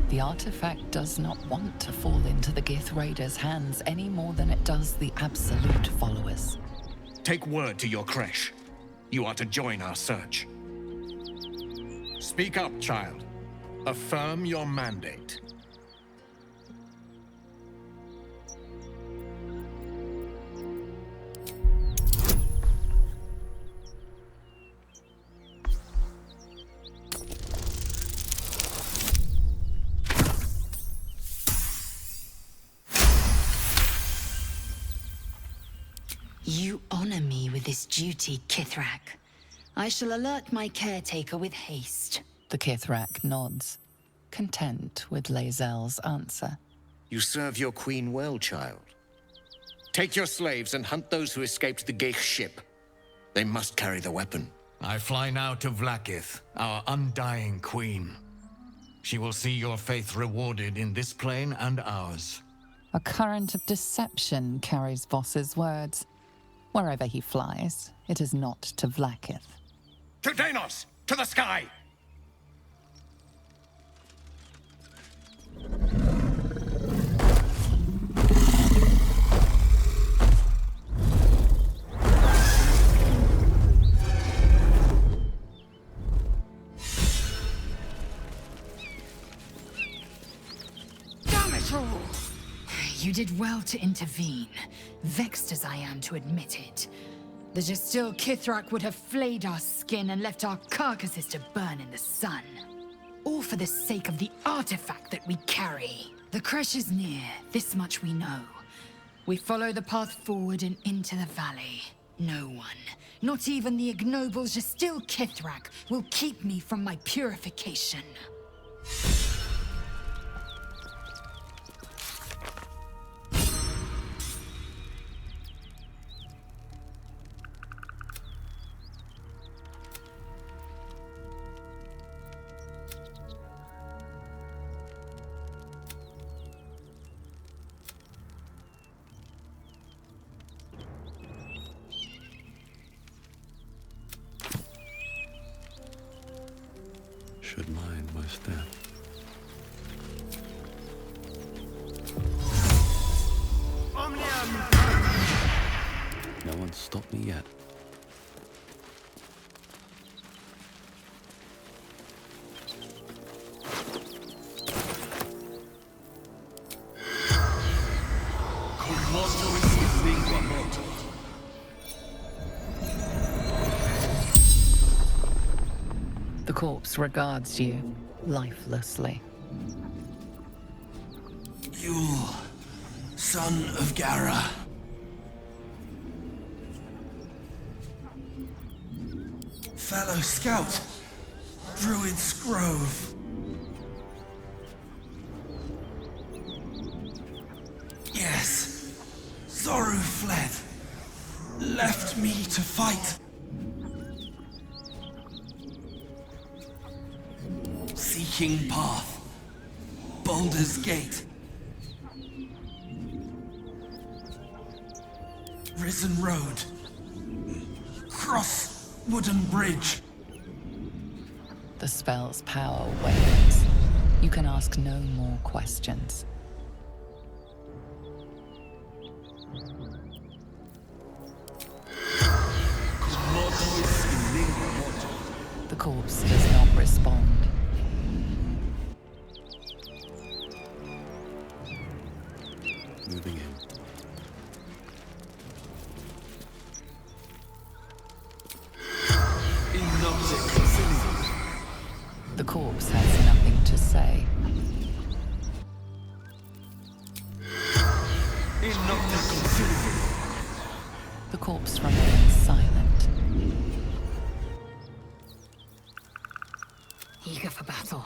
The artifact does not want to fall into the Gith Raiders' hands any more than it does the Absolute followers. Take word to your creche. You are to join our search. Speak up, child. Affirm your mandate. You honor me with this duty, Kith'rak. I shall alert my caretaker with haste. The Kith'rak nods, content with Lae'zel's answer. You serve your queen well, child. Take your slaves and hunt those who escaped the Ghaik ship. They must carry the weapon. I fly now to Vlaakith, our undying queen. She will see your faith rewarded in this plane and ours. A current of deception carries Voss's words. Wherever he flies, it is not to Vlaakith. To Danos! To the sky! Damn it all! You did well to intervene, vexed as I am to admit it. The Gestil Kith'rak would have flayed our skin and left our carcasses to burn in the sun. All for the sake of the artifact that we carry. The creche is near, this much we know. We follow the path forward and into the valley. No one, not even the ignoble Gestil Kith'rak, will keep me from my purification. Should mind my step. No one's stopped me yet. The corpse regards you, lifelessly. Yul, son of Gara. Fellow scout, Druid's Grove. Yes, Zoru fled. Left me to fight. Seeking Path. Baldur's Gate. Risen Road. Cross Wooden Bridge. The spell's power wanes. You can ask no more questions. The corpse does not respond. Moving in. The corpse has nothing to say. The corpse remains silent. Eager for battle.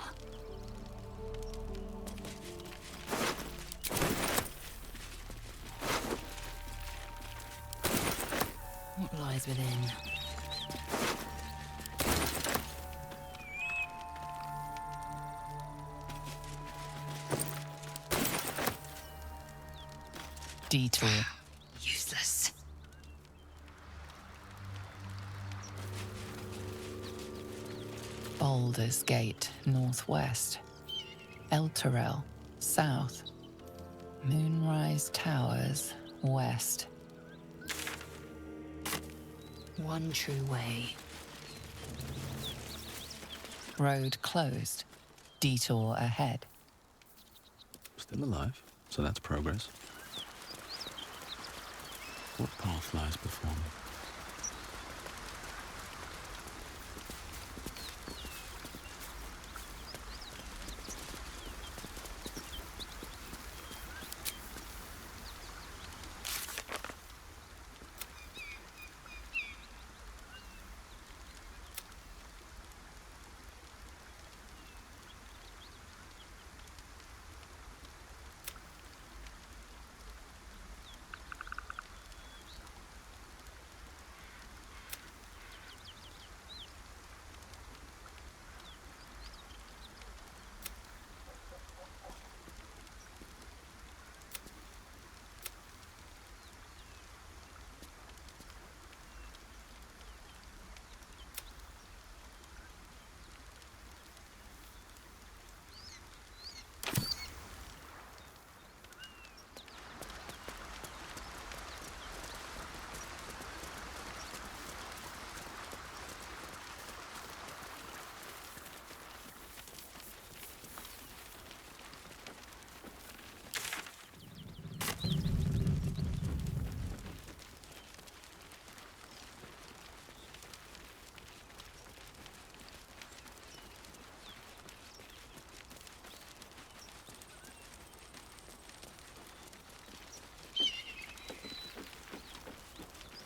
What lies within? Detour. Useless. Baldur's Gate, northwest. Elturel, south. Moonrise Towers, west. One true way. Road closed. Detour ahead. Still alive, so that's progress. What path lies before me?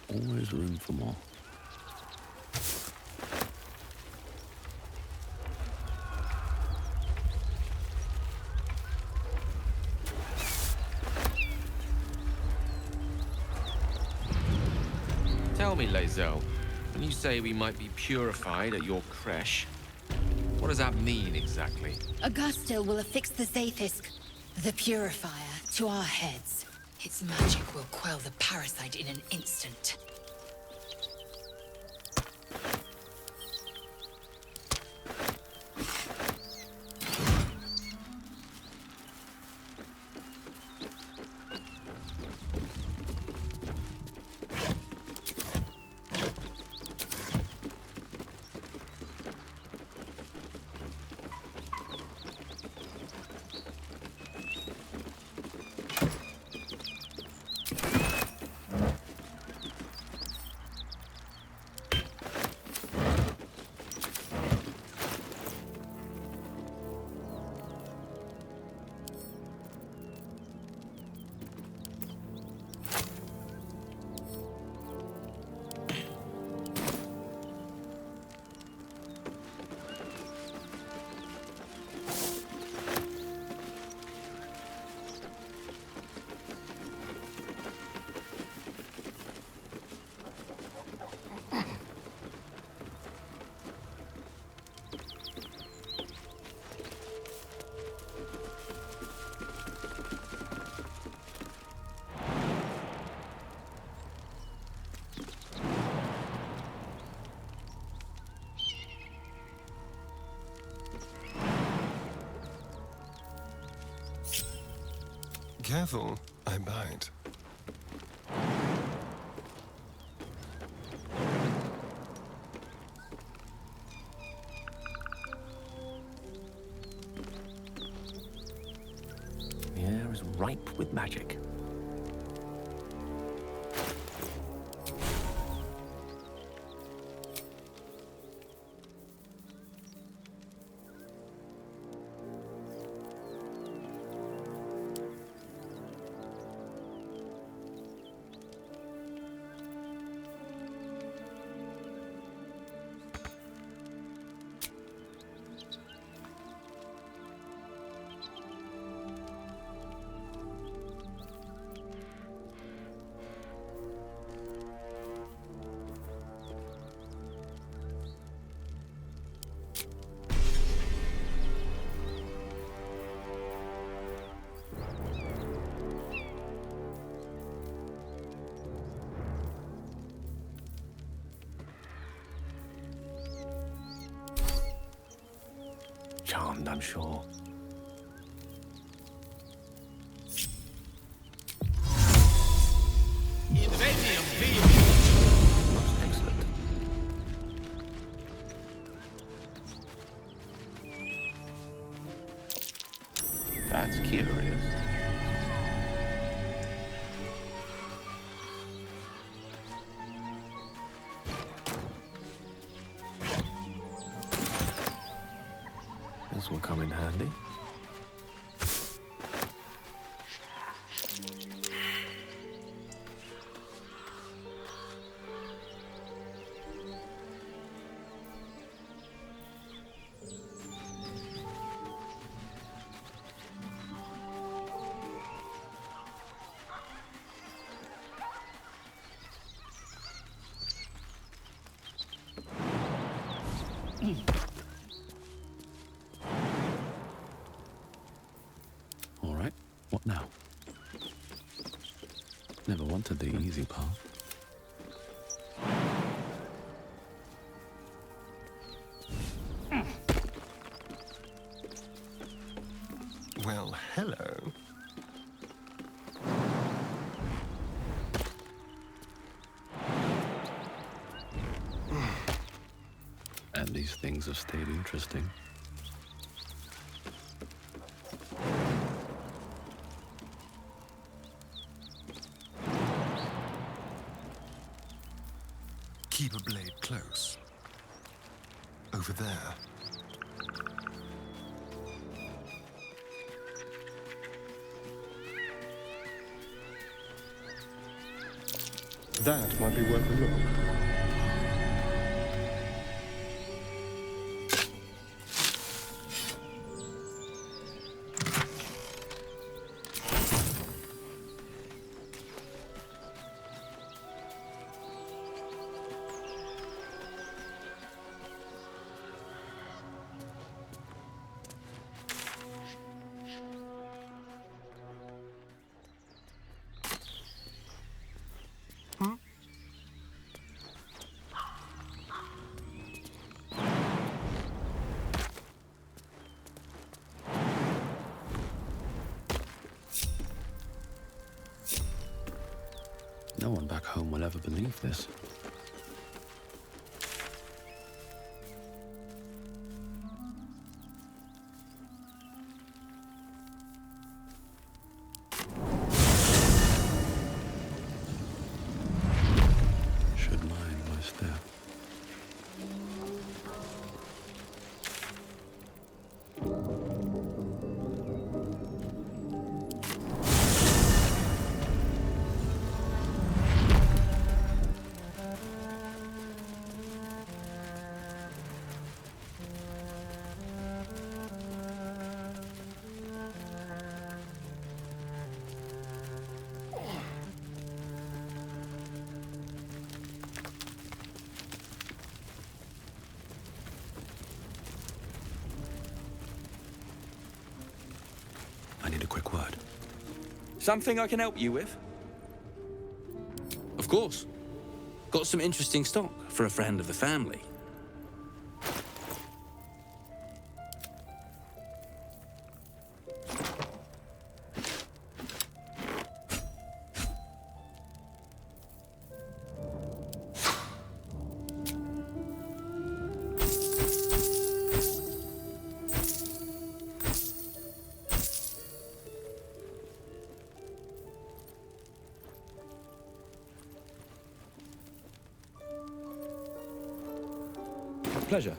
Always room for more. Tell me, Lae'zel, when you say we might be purified at your creche, what does that mean exactly? Augustil will affix the Zaithisk, the Purifier, to our heads. Its magic will quell the parasite in an instant. Careful, I bite. The air is ripe with magic. Charmed, I'm sure. Most excellent. That's curious. This will come in handy. All right, what now? Never wanted the easy path. Well, hello. And these things have stayed interesting. Keep a blade close. Over there. That might be worth a look. No one back home will ever believe this. Should mind my step. I need a quick word. Something I can help you with? Of course. Got some interesting stock for a friend of the family. Pleasure.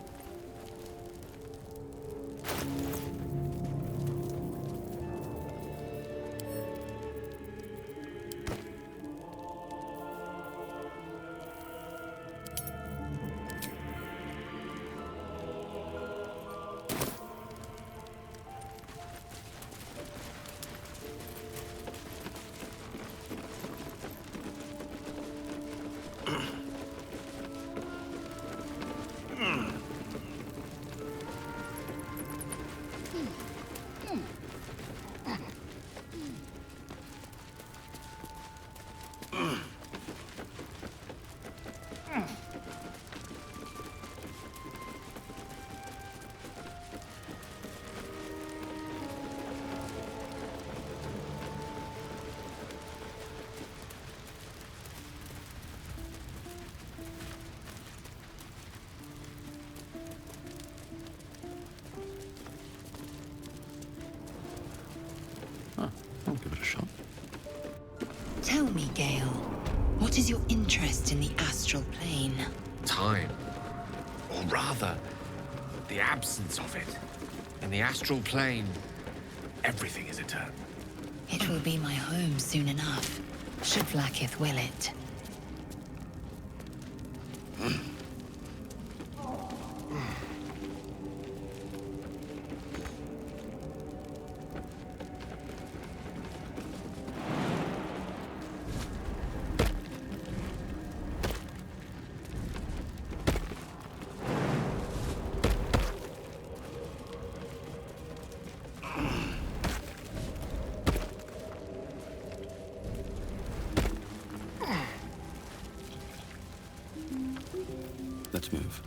I'll give it a shot. Tell me, Gale, what is your interest in the astral plane? Time. Or rather, the absence of it. In the astral plane, everything is eternal. It will be my home soon enough, should Vlaakith will it. Let's move.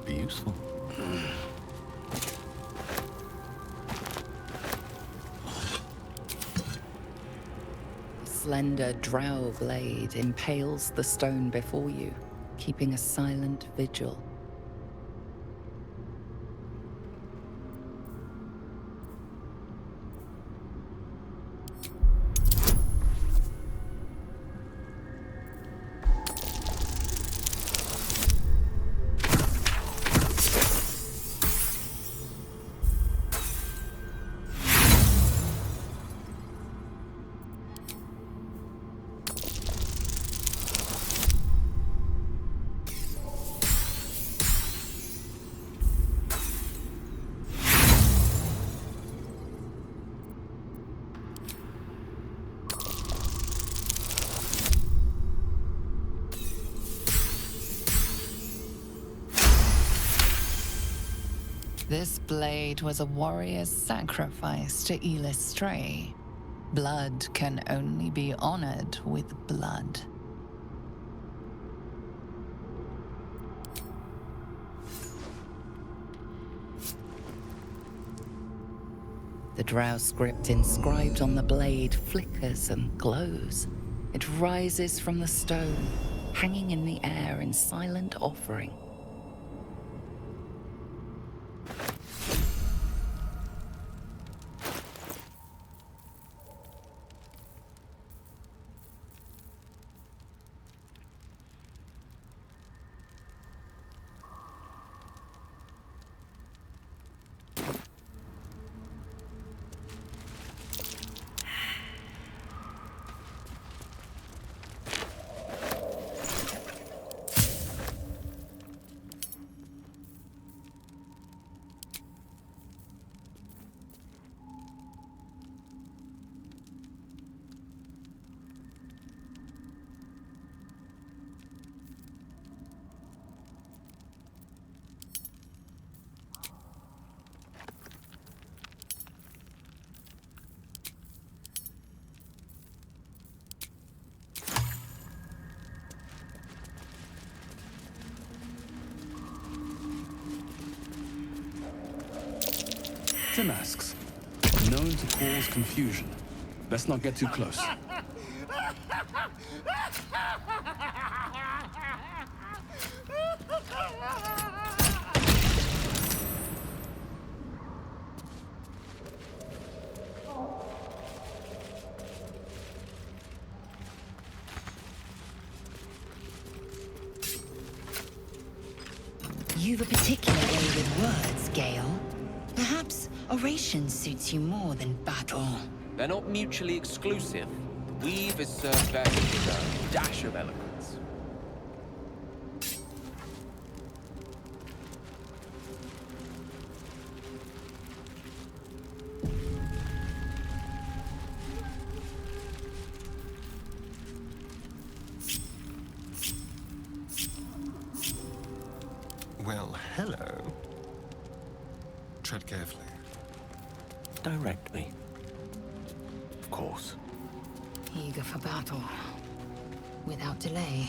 Useful. A slender drow blade impales the stone before you, keeping a silent vigil. This blade was a warrior's sacrifice to Elis Stray. Blood can only be honored with blood. The drow script inscribed on the blade flickers and glows. It rises from the stone, hanging in the air in silent offering. Captain asks. Known to cause confusion. Let's not get too close. You've a particular way with words, Gale. Perhaps oration suits you more than battle. They're not mutually exclusive. The weave is served best with a dash of eloquence. Well, hello. Tread carefully. Direct me. Of course. Eager for battle. Without delay.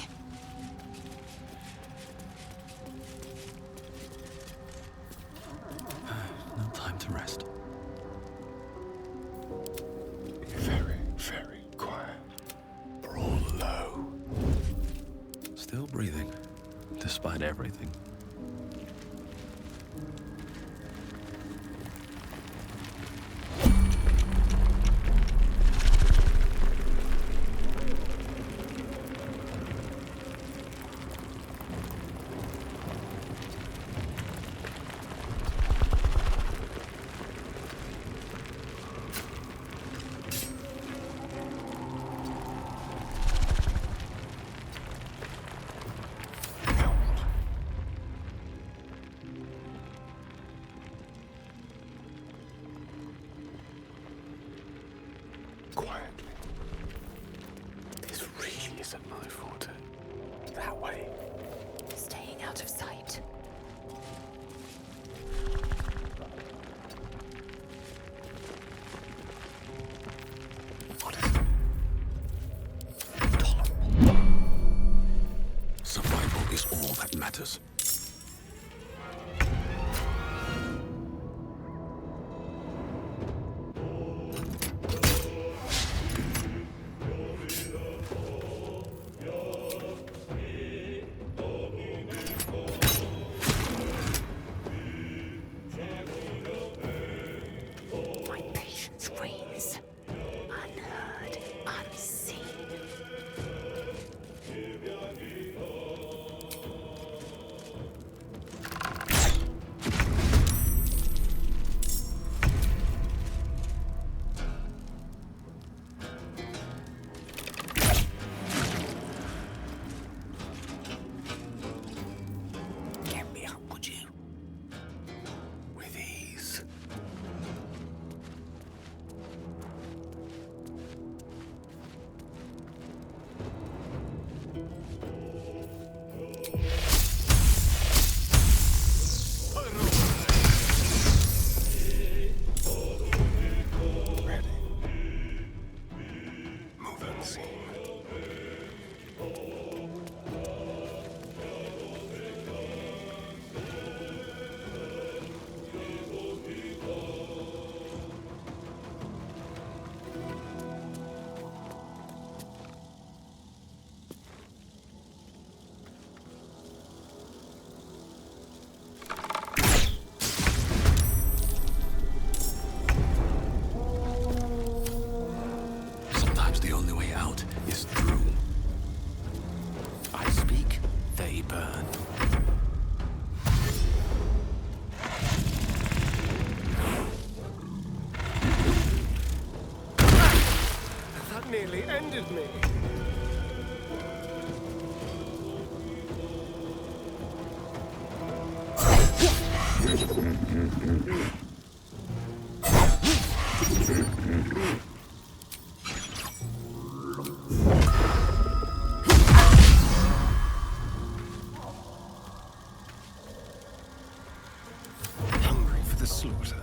No time to rest. Very, very quiet. Brawl low. Still breathing, despite everything. Quietly. This really isn't my forte. That way. Staying out of sight. What is it? Survival is all that matters. My patience wanes. Unheard, unseen. Get me up, would you? With ease. Ready. Move unseen. Sometimes the only way out is through. I speak, they burn. That nearly ended me. Hungry for the slaughter.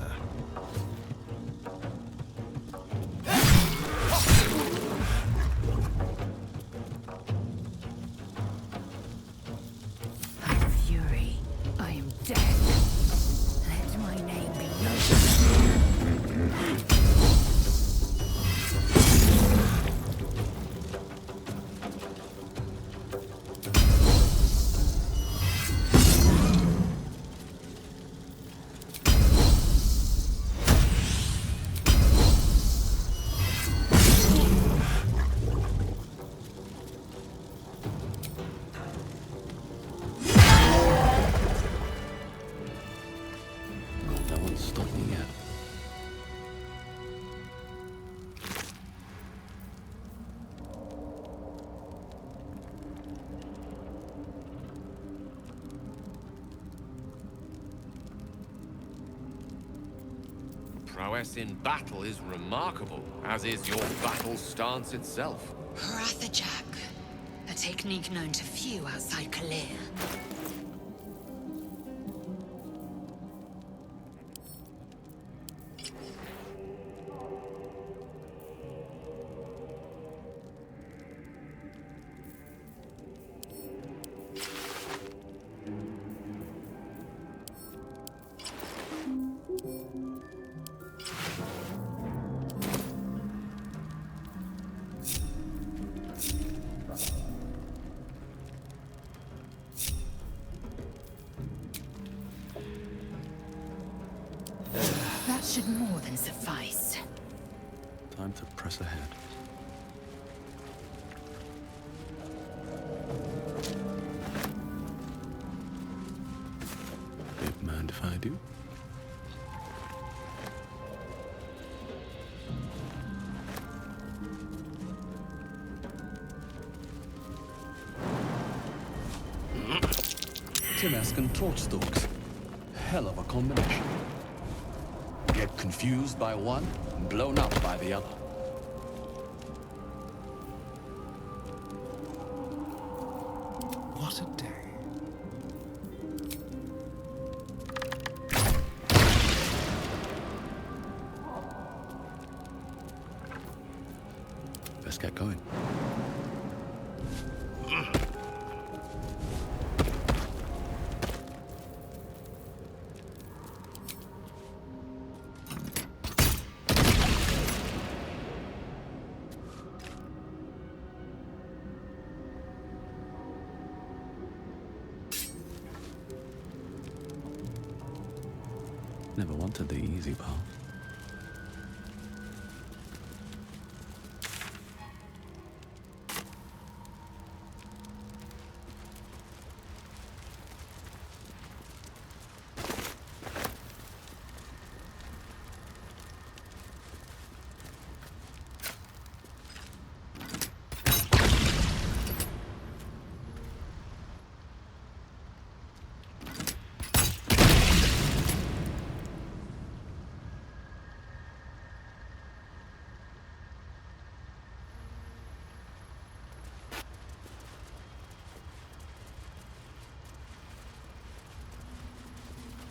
Fury, I am dead. Let my name be known. stop me yet. Prowess in battle is remarkable, as is your battle stance itself. Rathajak, a technique known to few outside Kalir. That should more than suffice. Time to press ahead. Don't mind if I do. Timesk and Torchstalks. Hell of a combination. Get confused by one, blown up by the other. What a day. Let's get going. Never wanted the easy path.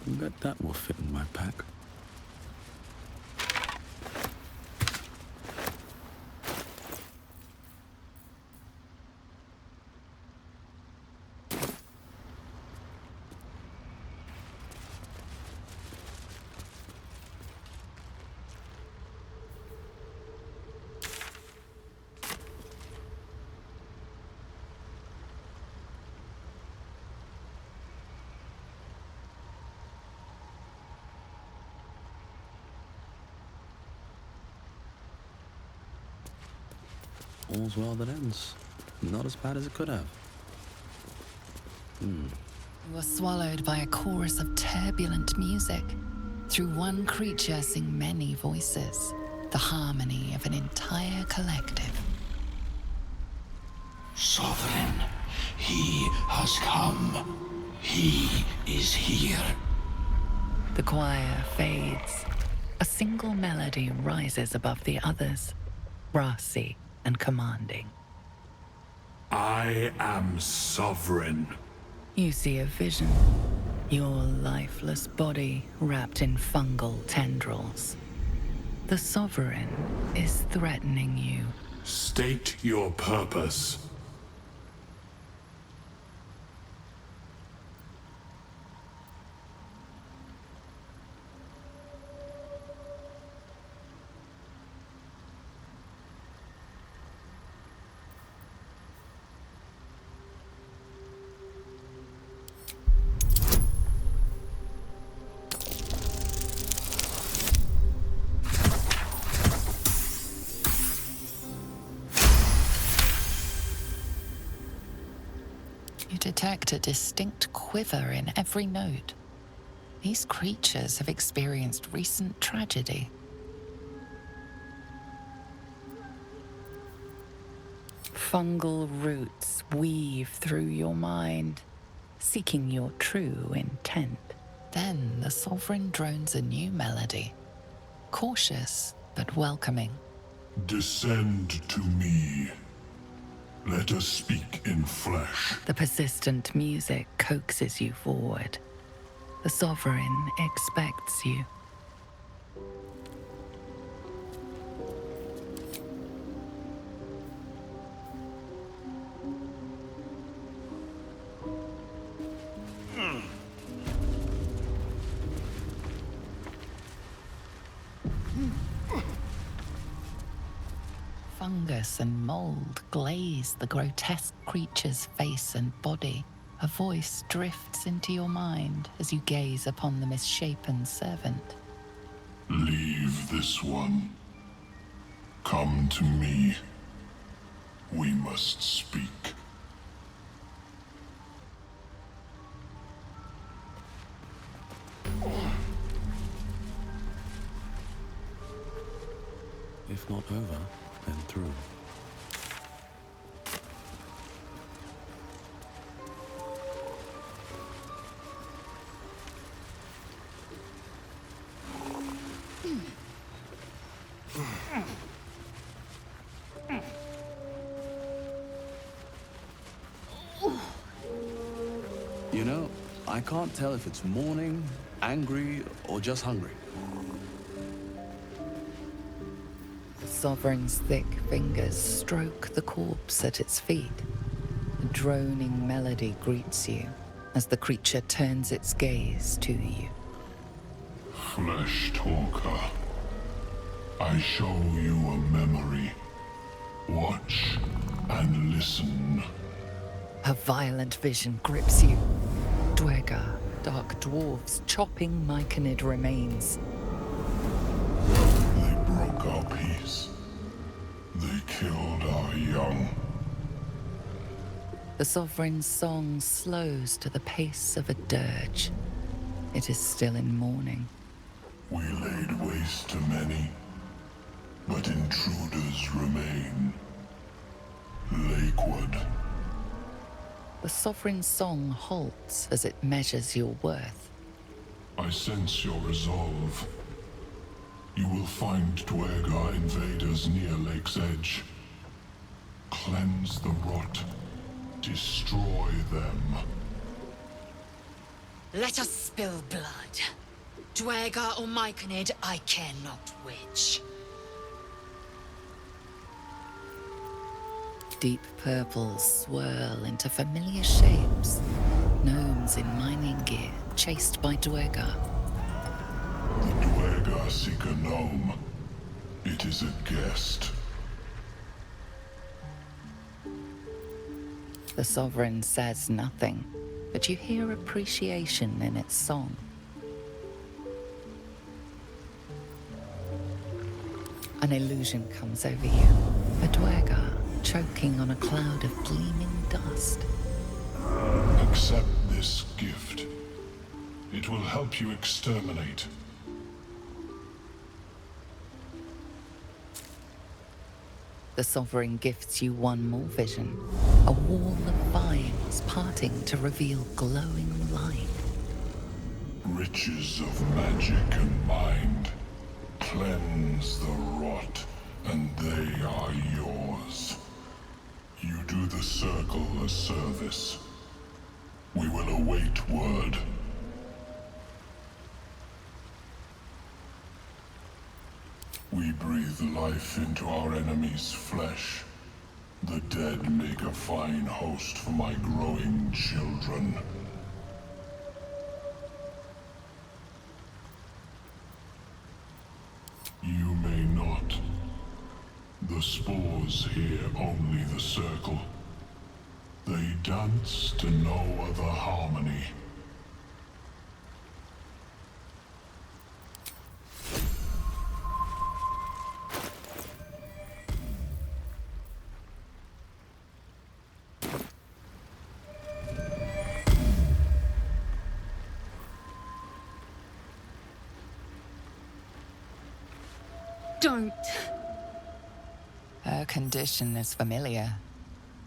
Bet that will fit in my pack. All's well that ends. Not as bad as it could have. You were swallowed by a chorus of turbulent music. Through one creature sing many voices. The harmony of an entire collective. Sovereign, he has come. He is here. The choir fades. A single melody rises above the others, brassy and commanding. I am sovereign. You see a vision. Your lifeless body wrapped in fungal tendrils. The Sovereign is threatening you. State your purpose. You detect a distinct quiver in every note. These creatures have experienced recent tragedy. Fungal roots weave through your mind, seeking your true intent. Then the Sovereign drones a new melody, cautious but welcoming. Descend to me. Let us speak in flesh. The persistent music coaxes you forward. The Sovereign expects you. Fungus and mold glaze the grotesque creature's face and body. A voice drifts into your mind as you gaze upon the misshapen servant. Leave this one. Come to me. We must speak. If not over, then through. You know, I can't tell if it's mourning, angry, or just hungry. The Sovereign's thick fingers stroke the corpse at its feet. A droning melody greets you as the creature turns its gaze to you. Flesh talker. I show you a memory. Watch and listen. A violent vision grips you. Duergar, dark dwarves chopping Myconid remains. They broke our peace. They killed our young. The Sovereign's song slows to the pace of a dirge. It is still in mourning. We laid waste to many, but intruders remain. Lakewood. The Sovereign's song halts as it measures your worth. I sense your resolve. You will find Duergar invaders near Lake's Edge. Cleanse the rot. Destroy them. Let us spill blood. Duergar or Myconid, I care not which. Deep purples swirl into familiar shapes. Gnomes in mining gear, chased by Duergar. The Duergar seek a gnome. It is a guest. The Sovereign says nothing, but you hear appreciation in its song. An illusion comes over you. A Duergar choking on a cloud of gleaming dust. Accept this gift. It will help you exterminate. The Sovereign gifts you one more vision. A wall of vines parting to reveal glowing light. Riches of magic and mind. Cleanse the rot, and they are yours. You do the Circle a service. We will await word. We breathe life into our enemy's flesh. The dead make a fine host for my growing children. You may not. The spores hear only the circle. They dance to no other harmony. Don't. Her condition is familiar.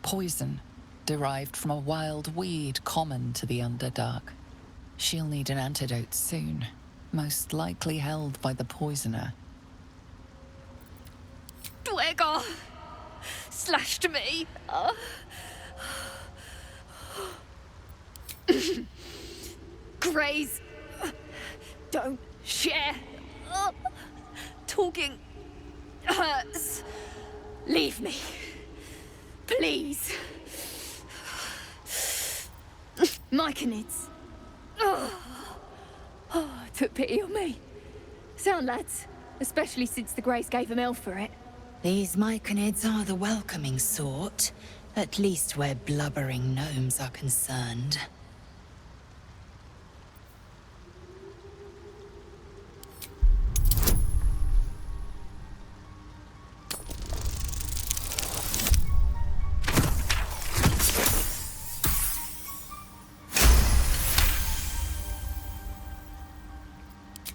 Poison, derived from a wild weed common to the Underdark. She'll need an antidote soon, most likely held by the poisoner. Duergar slashed me. Greys don't share. Talking hurts. Leave me. Please. Myconids. Took pity on me. Sound lads, especially since the Greys gave him hell for it. These Myconids are the welcoming sort, at least where blubbering gnomes are concerned.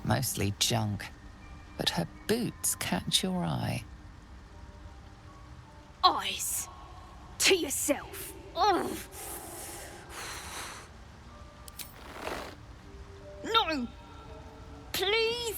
Mostly junk, but her boots catch your eye. Eyes to yourself. Ugh. No! Please!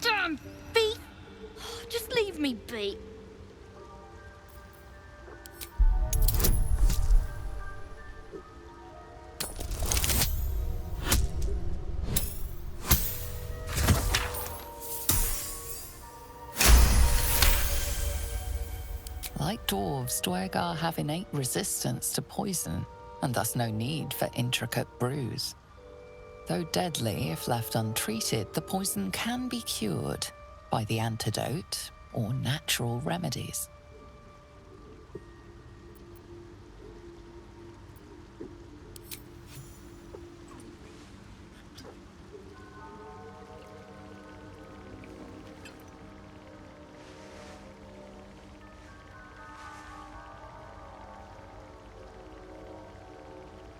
Damn thief! Just leave me be. Like dwarves, Duergar have innate resistance to poison, and thus no need for intricate brews. Though deadly if left untreated, the poison can be cured by the antidote or natural remedies.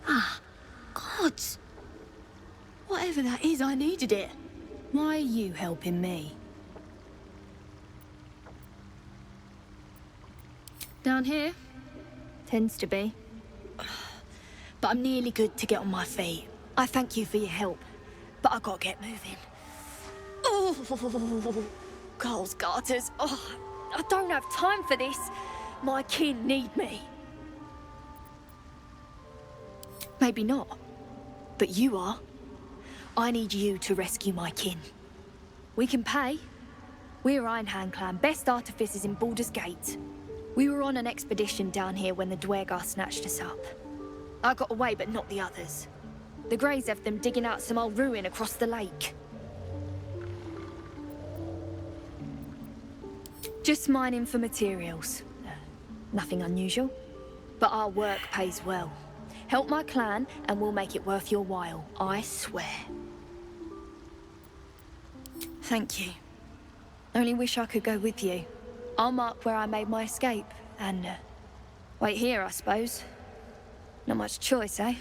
Ah, gods! Whatever that is, I needed it. Why are you helping me? Down here? Tends to be. But I'm nearly good to get on my feet. I thank you for your help, but I gotta get moving. Oh, Carl's garters. Oh, I don't have time for this. My kin need me. Maybe not, but you are. I need you to rescue my kin. We can pay. We're Ironhand Clan, best artificers in Baldur's Gate. We were on an expedition down here when the Duergar snatched us up. I got away, but not the others. The Greys have them digging out some old ruin across the lake. Just mining for materials. Nothing unusual. But our work pays well. Help my clan, and we'll make it worth your while, I swear. Thank you. Only wish I could go with you. I'll mark where I made my escape, and wait here, I suppose. Not much choice, eh?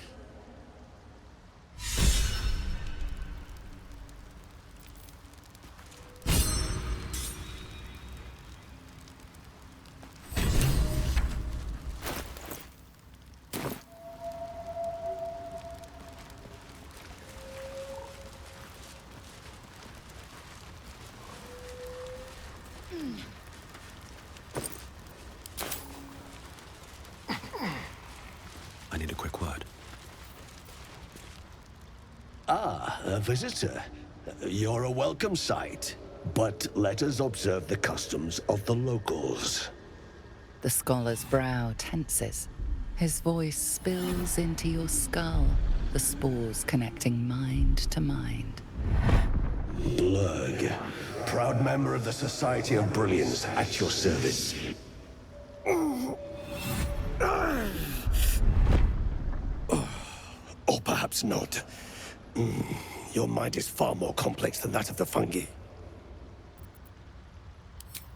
I need a quick word. Ah, a visitor. You're a welcome sight. But let us observe the customs of the locals. The scholar's brow tenses. His voice spills into your skull, the spores connecting mind to mind. Blurg, proud member of the Society of Brilliance, at your service. Or perhaps not. Your mind is far more complex than that of the fungi.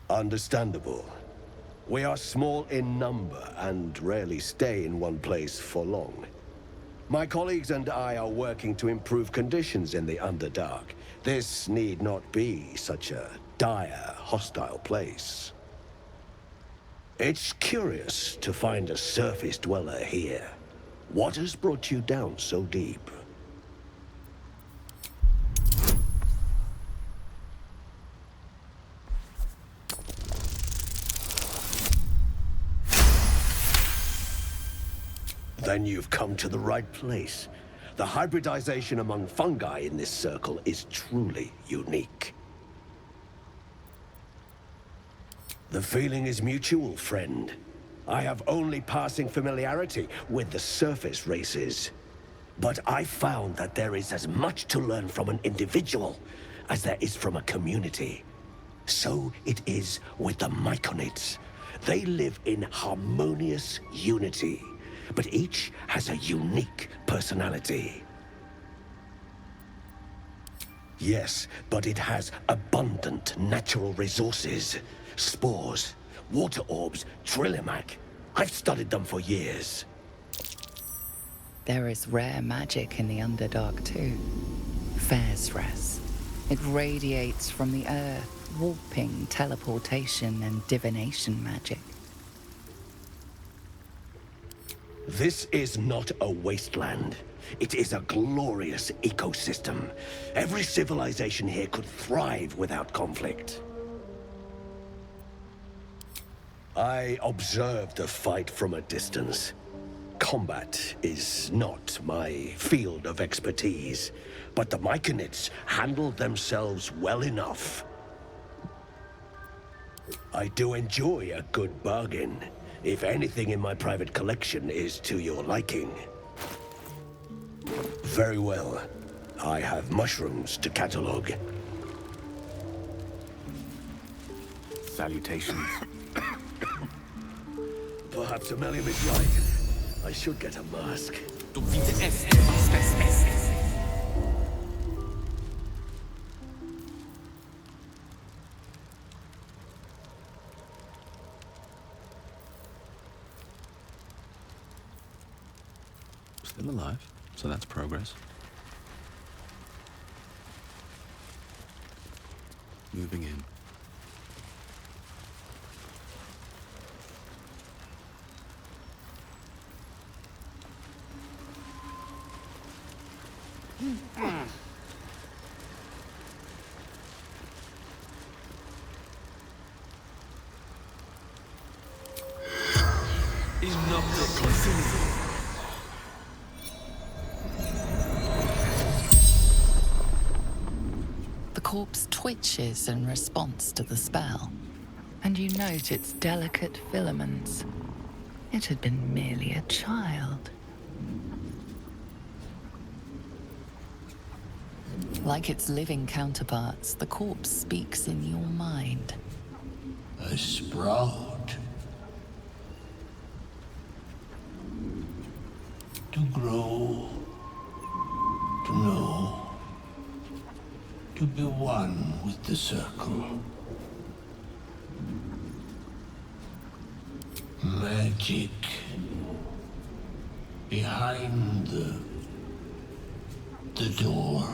Understandable. We are small in number and rarely stay in one place for long. My colleagues and I are working to improve conditions in the Underdark. This need not be such a dire, hostile place. It's curious to find a surface dweller here. What has brought you down so deep? Then you've come to the right place. The hybridization among fungi in this circle is truly unique. The feeling is mutual, friend. I have only passing familiarity with the surface races. But I found that there is as much to learn from an individual as there is from a community. So it is with the Myconids. They live in harmonious unity, but each has a unique personality. Yes, but it has abundant natural resources. Spores, water orbs, Trillimac. I've studied them for years. There is rare magic in the Underdark too. Fairsres. It radiates from the earth, warping, teleportation, and divination magic. This is not a wasteland. It is a glorious ecosystem. Every civilization here could thrive without conflict. I observed the fight from a distance. Combat is not my field of expertise, but the Myconids handled themselves well enough. I do enjoy a good bargain, if anything in my private collection is to your liking. Very well. I have mushrooms to catalog. Salutations. Perhaps Amelia is right. I should get a mask. Still alive, so that's progress. Moving in. The corpse twitches in response to the spell, and you note its delicate filaments. It had been merely a child. Like its living counterparts, the corpse speaks in your mind. A sprout. To grow. To know. To be one with the circle. Magic. Behind the door.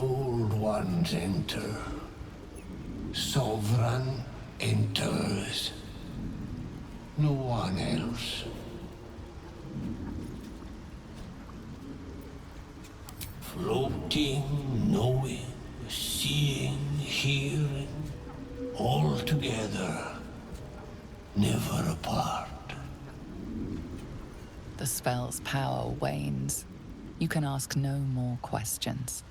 Old ones enter. Sovereign enters. No one else. Floating, knowing, seeing, hearing, all together, never apart. The spell's power wanes. You can ask no more questions.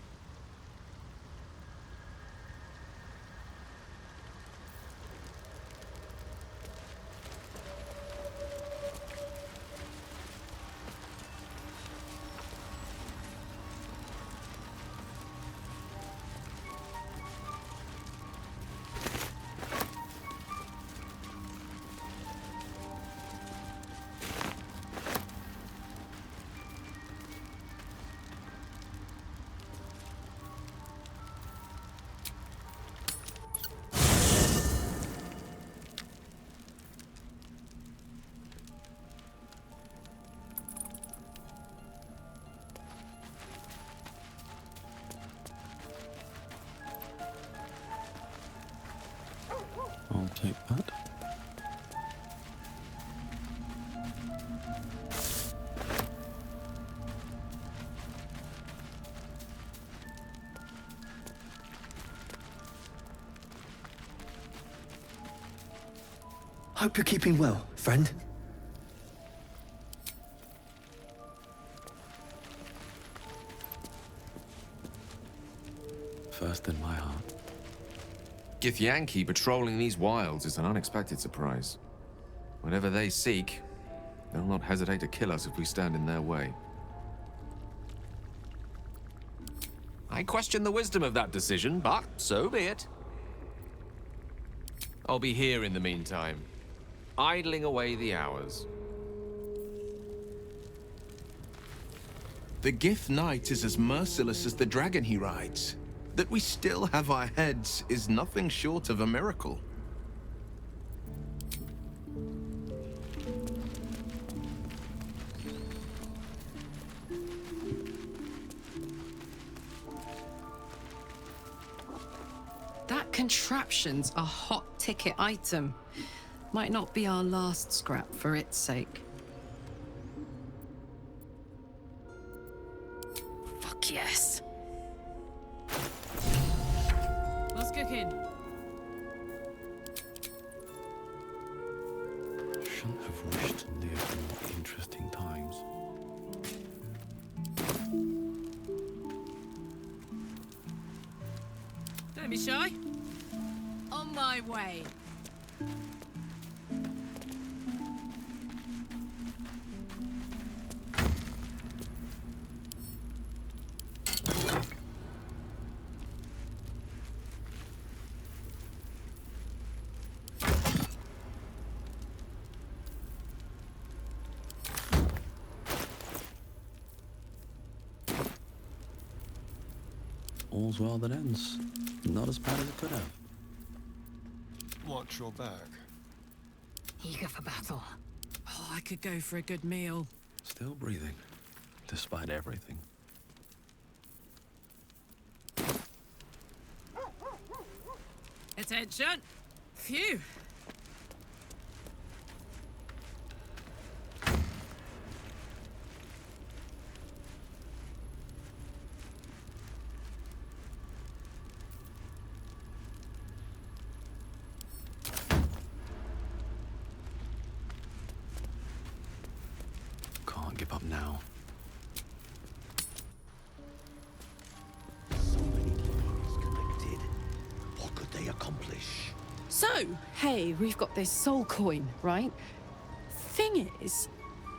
I'll take that. Hope you're keeping well, friend. First in my heart. Githyanki patrolling these wilds is an unexpected surprise. Whatever they seek, they'll not hesitate to kill us if we stand in their way. I question the wisdom of that decision, but so be it. I'll be here in the meantime, idling away the hours. The Gith Knight is as merciless as the dragon he rides. That we still have our heads is nothing short of a miracle. That contraption's a hot ticket item. Might not be our last scrap for its sake. Fuck yes. What's cooking? Shouldn't have wished to live in more interesting times. Don't be shy. On my way. All's well that ends. Not as bad as it could have. Watch your back. Eager for battle. Oh, I could go for a good meal. Still breathing, despite everything. Attention! Phew! Can't give up now. So many things connected. What could they accomplish? So, hey, we've got this soul coin, right? Thing is,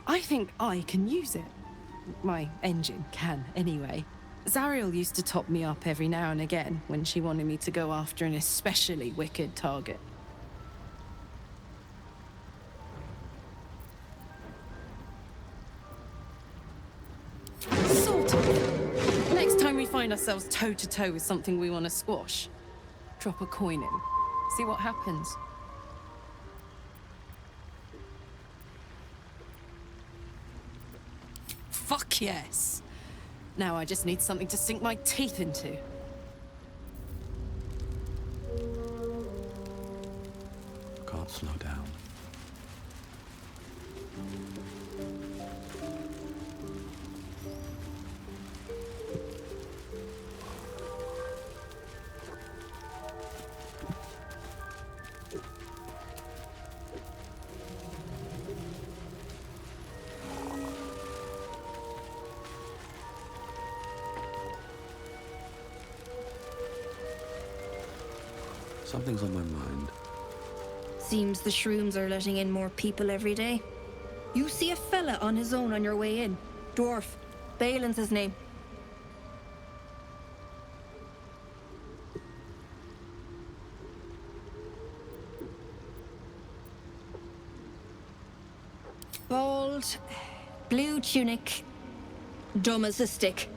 I think I can use it. My engine can, anyway. Zariel used to top me up every now and again when she wanted me to go after an especially wicked target. Sort of. Next time we find ourselves toe-to-toe with something we want to squash, drop a coin in. See what happens. Fuck yes! Now I just need something to sink my teeth into. Can't slow down. Something's on my mind. Seems the shrooms are letting in more people every day. You see a fella on his own on your way in. Dwarf. Balin's his name. Bald, blue tunic, dumb as a stick.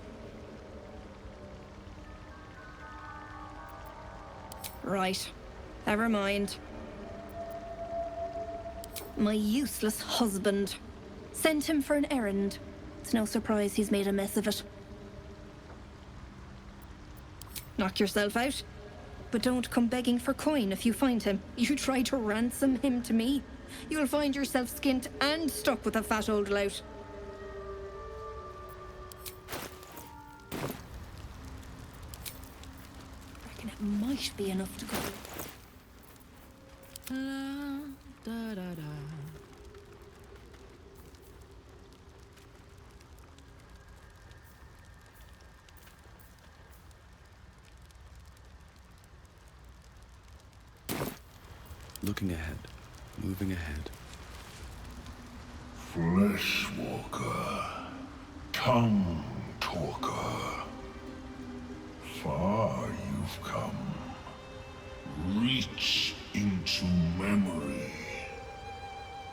Right. Never mind. My useless husband. Sent him for an errand. It's no surprise he's made a mess of it. Knock yourself out. But don't come begging for coin if you find him. You try to ransom him to me, you'll find yourself skint and stuck with a fat old lout. Reckon it might be enough to go. Da, da, da. Looking ahead, moving ahead. Fleshwalker, tongue talker. Far you've come. Reach into memory.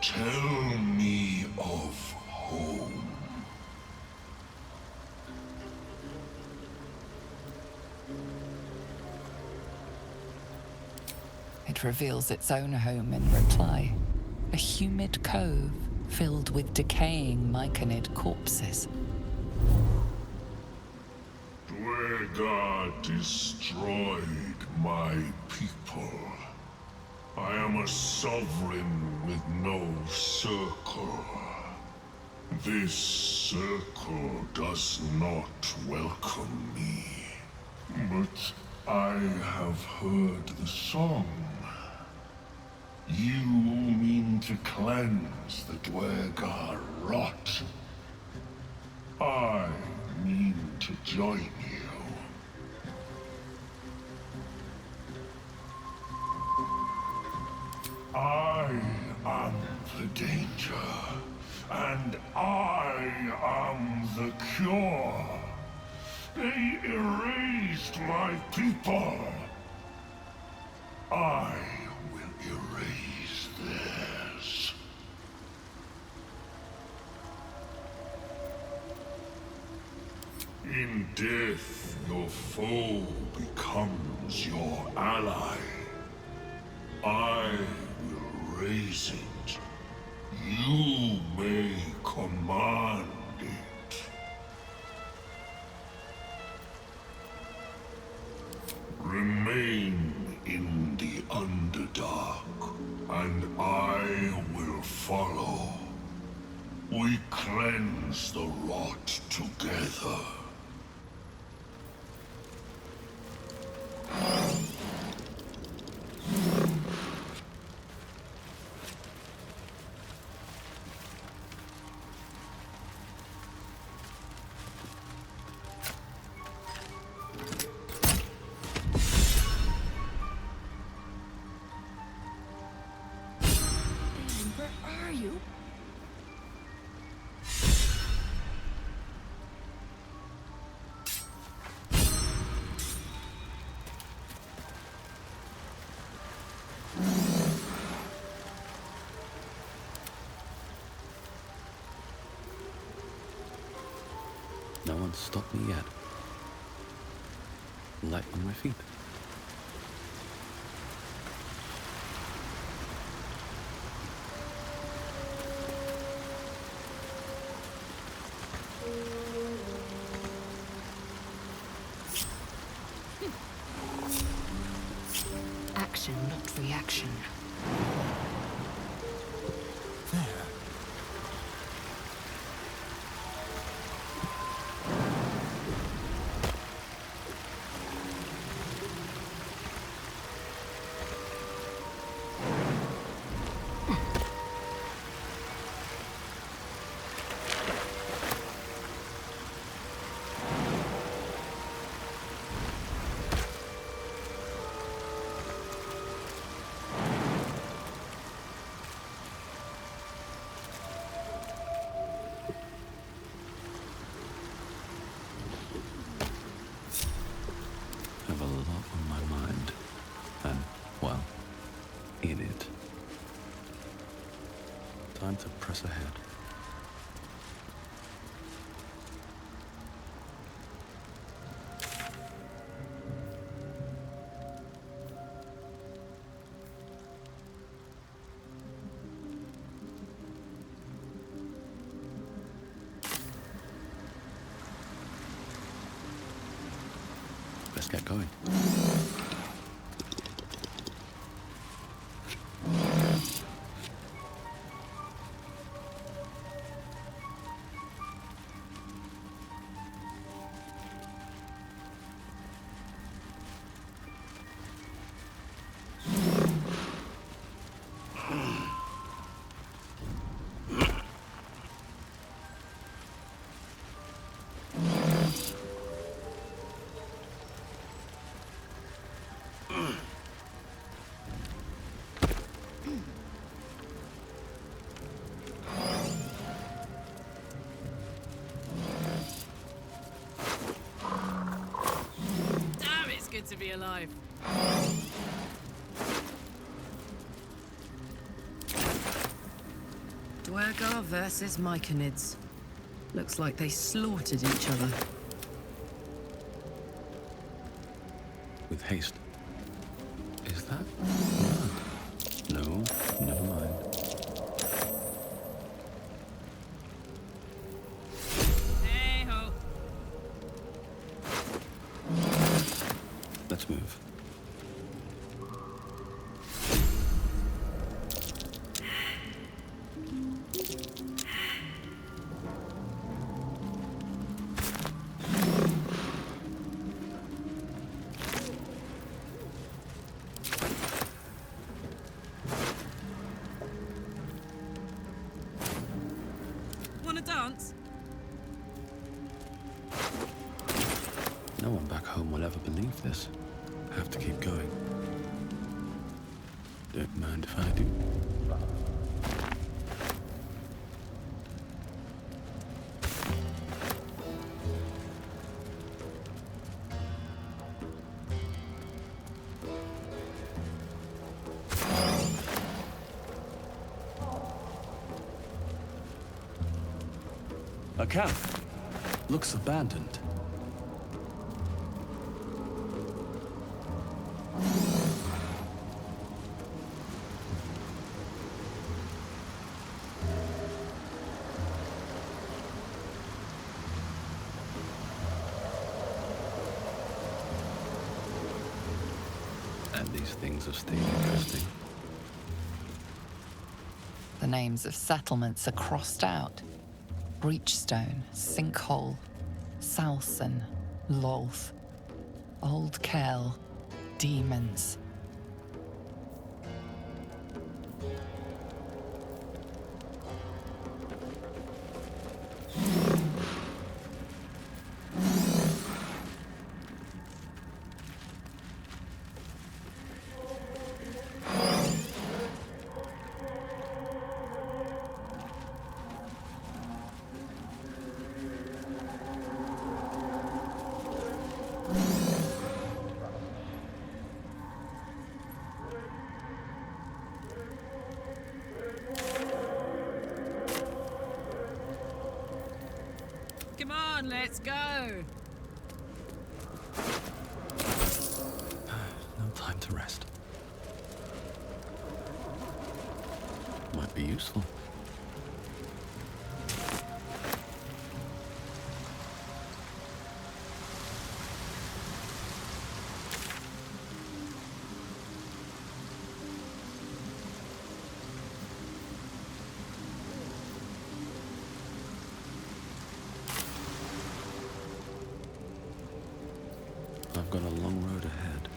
Tell me of home. It reveals its own home in reply. A humid cove filled with decaying Myconid corpses. Duergar destroyed my people. I am a sovereign with no circle. This circle does not welcome me. But I have heard the song. You mean to cleanse the Duergar rot. I mean to join you. I am the danger, and I am the cure. They erased my people. I will erase theirs. In death, your foe becomes your ally. I will raise it. You may command it. Remain in the Underdark, and I will follow. We cleanse the rot together. No one's stopped me yet. Light on my feet. Action, not reaction. Have a lot on my mind. And, well, in it. Time to press ahead. Let's get going. barely alive. Duergar versus Myconids. Looks like they slaughtered each other. With haste. Is that? No, never mind. Hey-ho. Let's move. Wanna dance? No one back home will ever believe this. Have to keep going. Don't mind if I do. A camp. Looks abandoned. And these things have stayed interesting. The names of settlements are crossed out. Breachstone, Sinkhole, Salson, Lolth, Old Gale, Demons. Come on, let's go. No time to rest. Might be useful. I've got a long road ahead.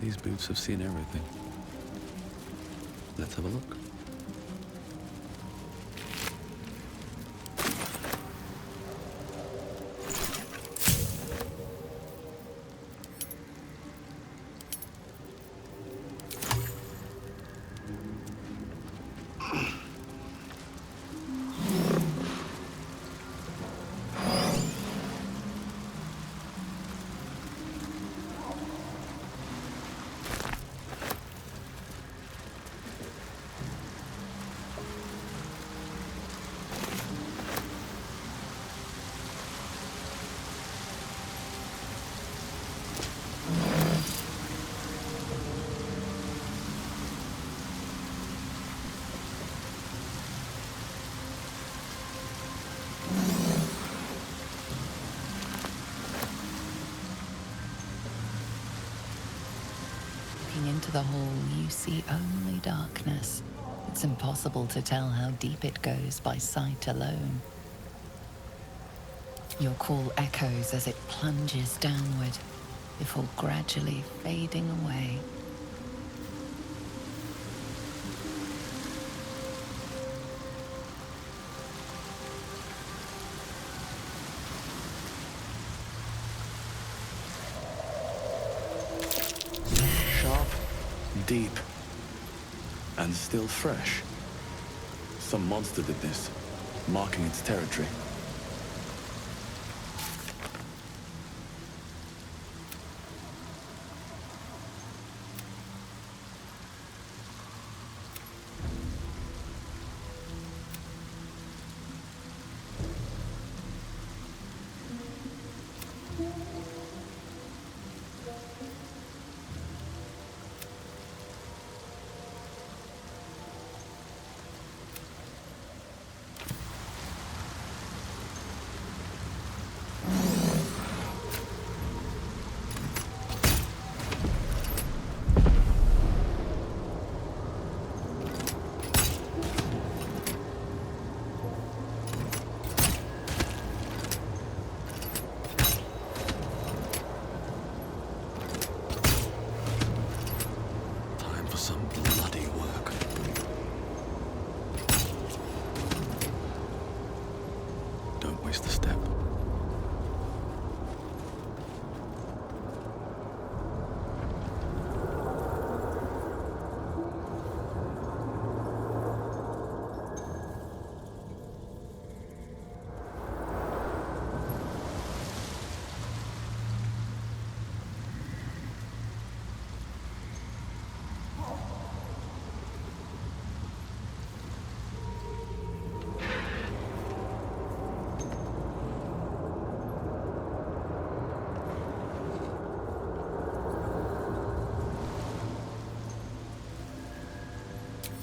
These boots have seen everything. Let's have a look. Into the hall, you see only darkness. It's impossible to tell how deep it goes by sight alone. Your call echoes as it plunges downward, before gradually fading away. Deep. And still fresh. Some monster did this, marking its territory. some bloody work. Don't waste a step.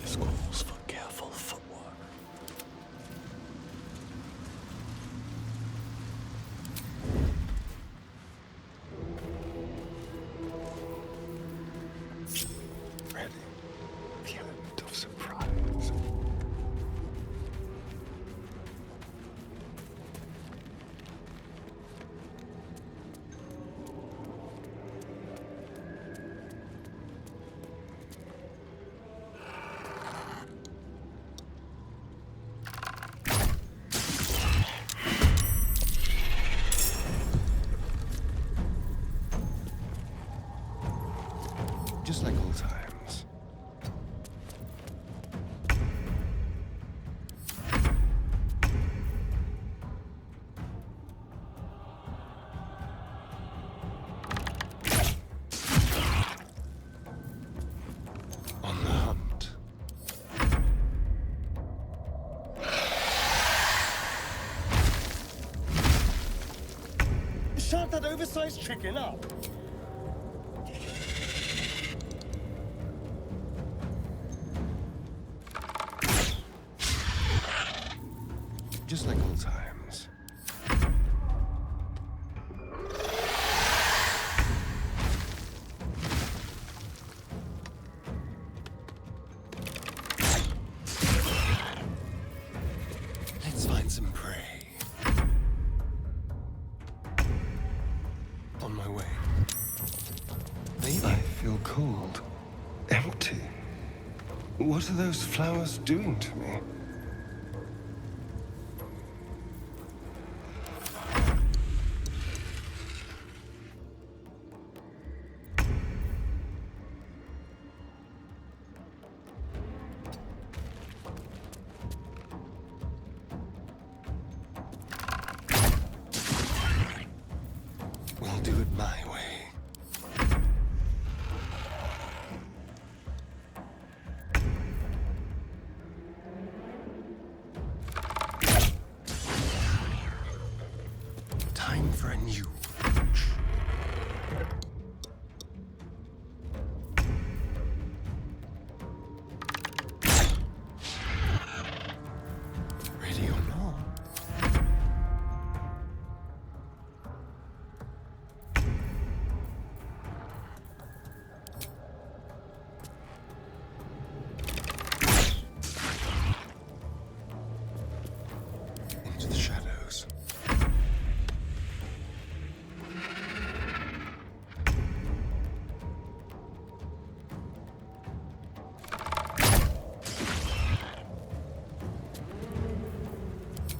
This calls for careful footwork. Really? The element of surprise. Just like old times. On the hunt. Shut that oversized chicken up! Just like old times. Let's find some prey. On my way. I feel cold. Empty. What are those flowers doing to me? We'll do it my way. Time for a new approach. Ready or not? Into the shadows.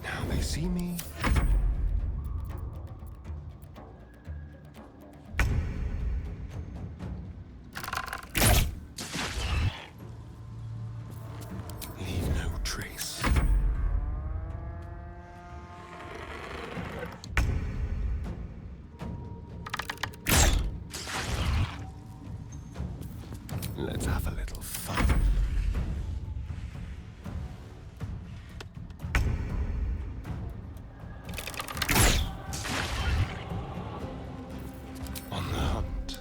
Now they see me. Leave no trace. Let's have a little fun. On the hunt.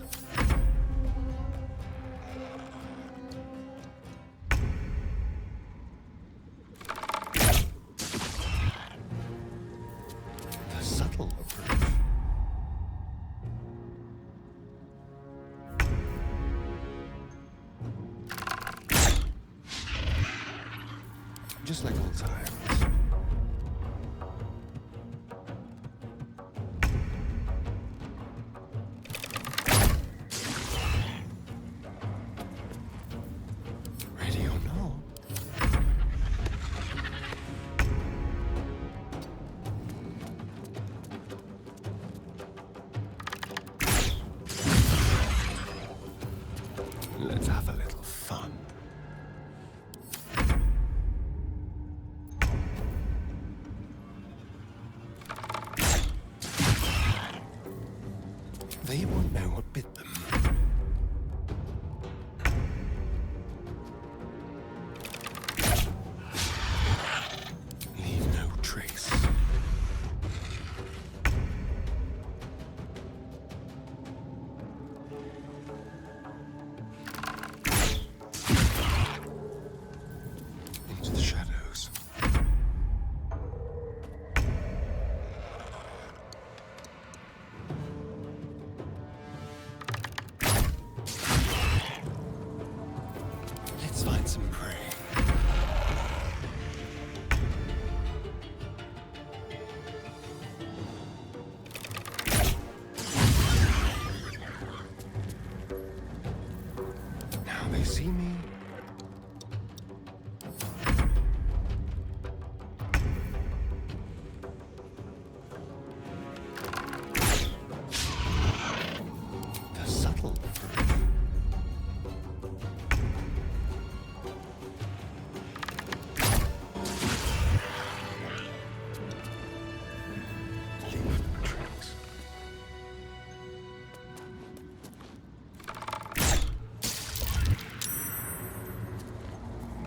The subtle approach. Just like old times. Let's have a little fun. They won't know what bit them. Leave no trace. Into the shadows. Let's find some prey. Now they see me. The subtle approach. Leave no tracks.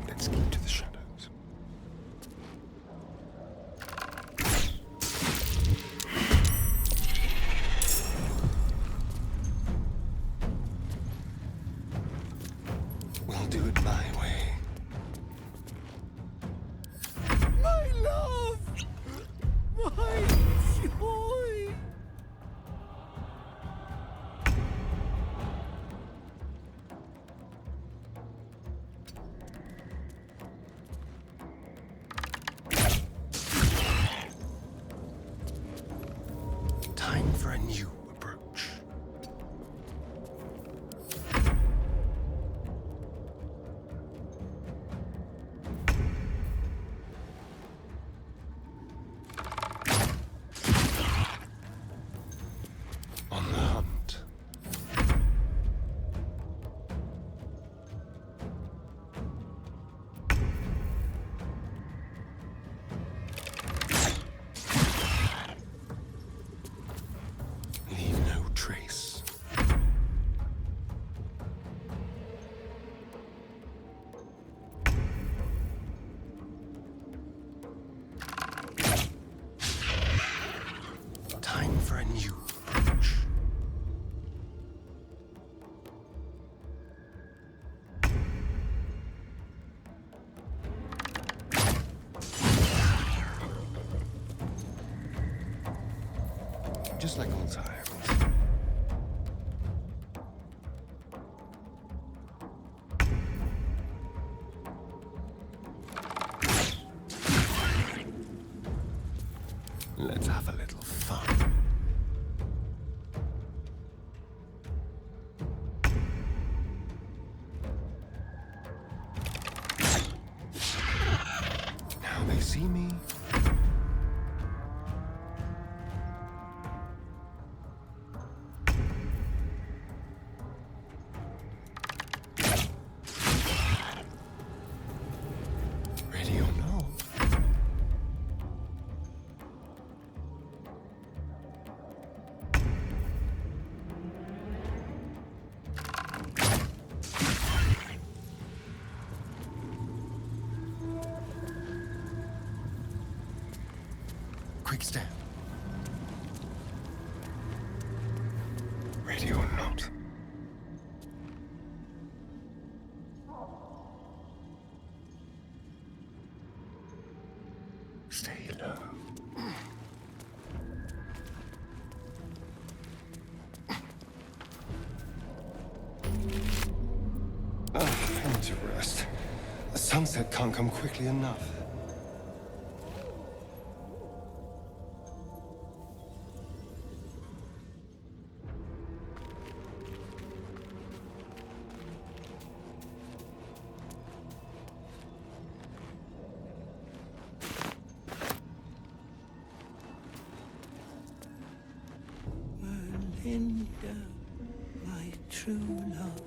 Let's keep to the shadows. We'll do it my way. My love! My joy! Time for a new approach. On the hunt. Leave no trace. Time for a new approach. Just like old times. Let's have a little fun. Now they see me. Ready or no? Quick step. Ready or not? Stay low. I need to rest. The sunset can't come quickly enough. Linda, my true love.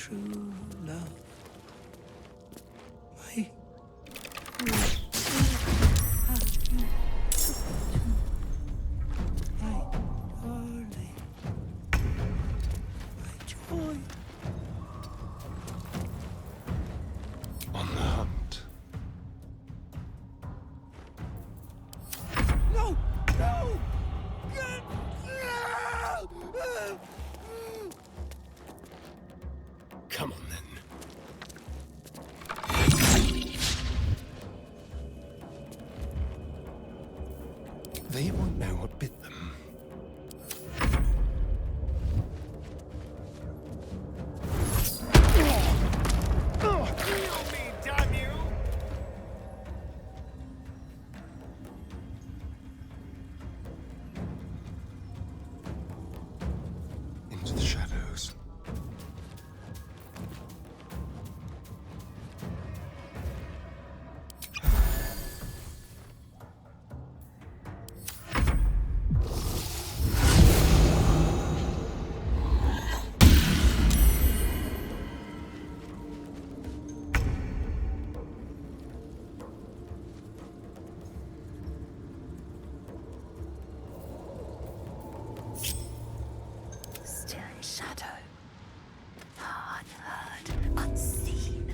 true love. My darling. My joy. On the hunt. No! No! Come on then. They won't know what bit them. Heal me, damn you! Into the shadows. Still in shadow. Unheard, unseen.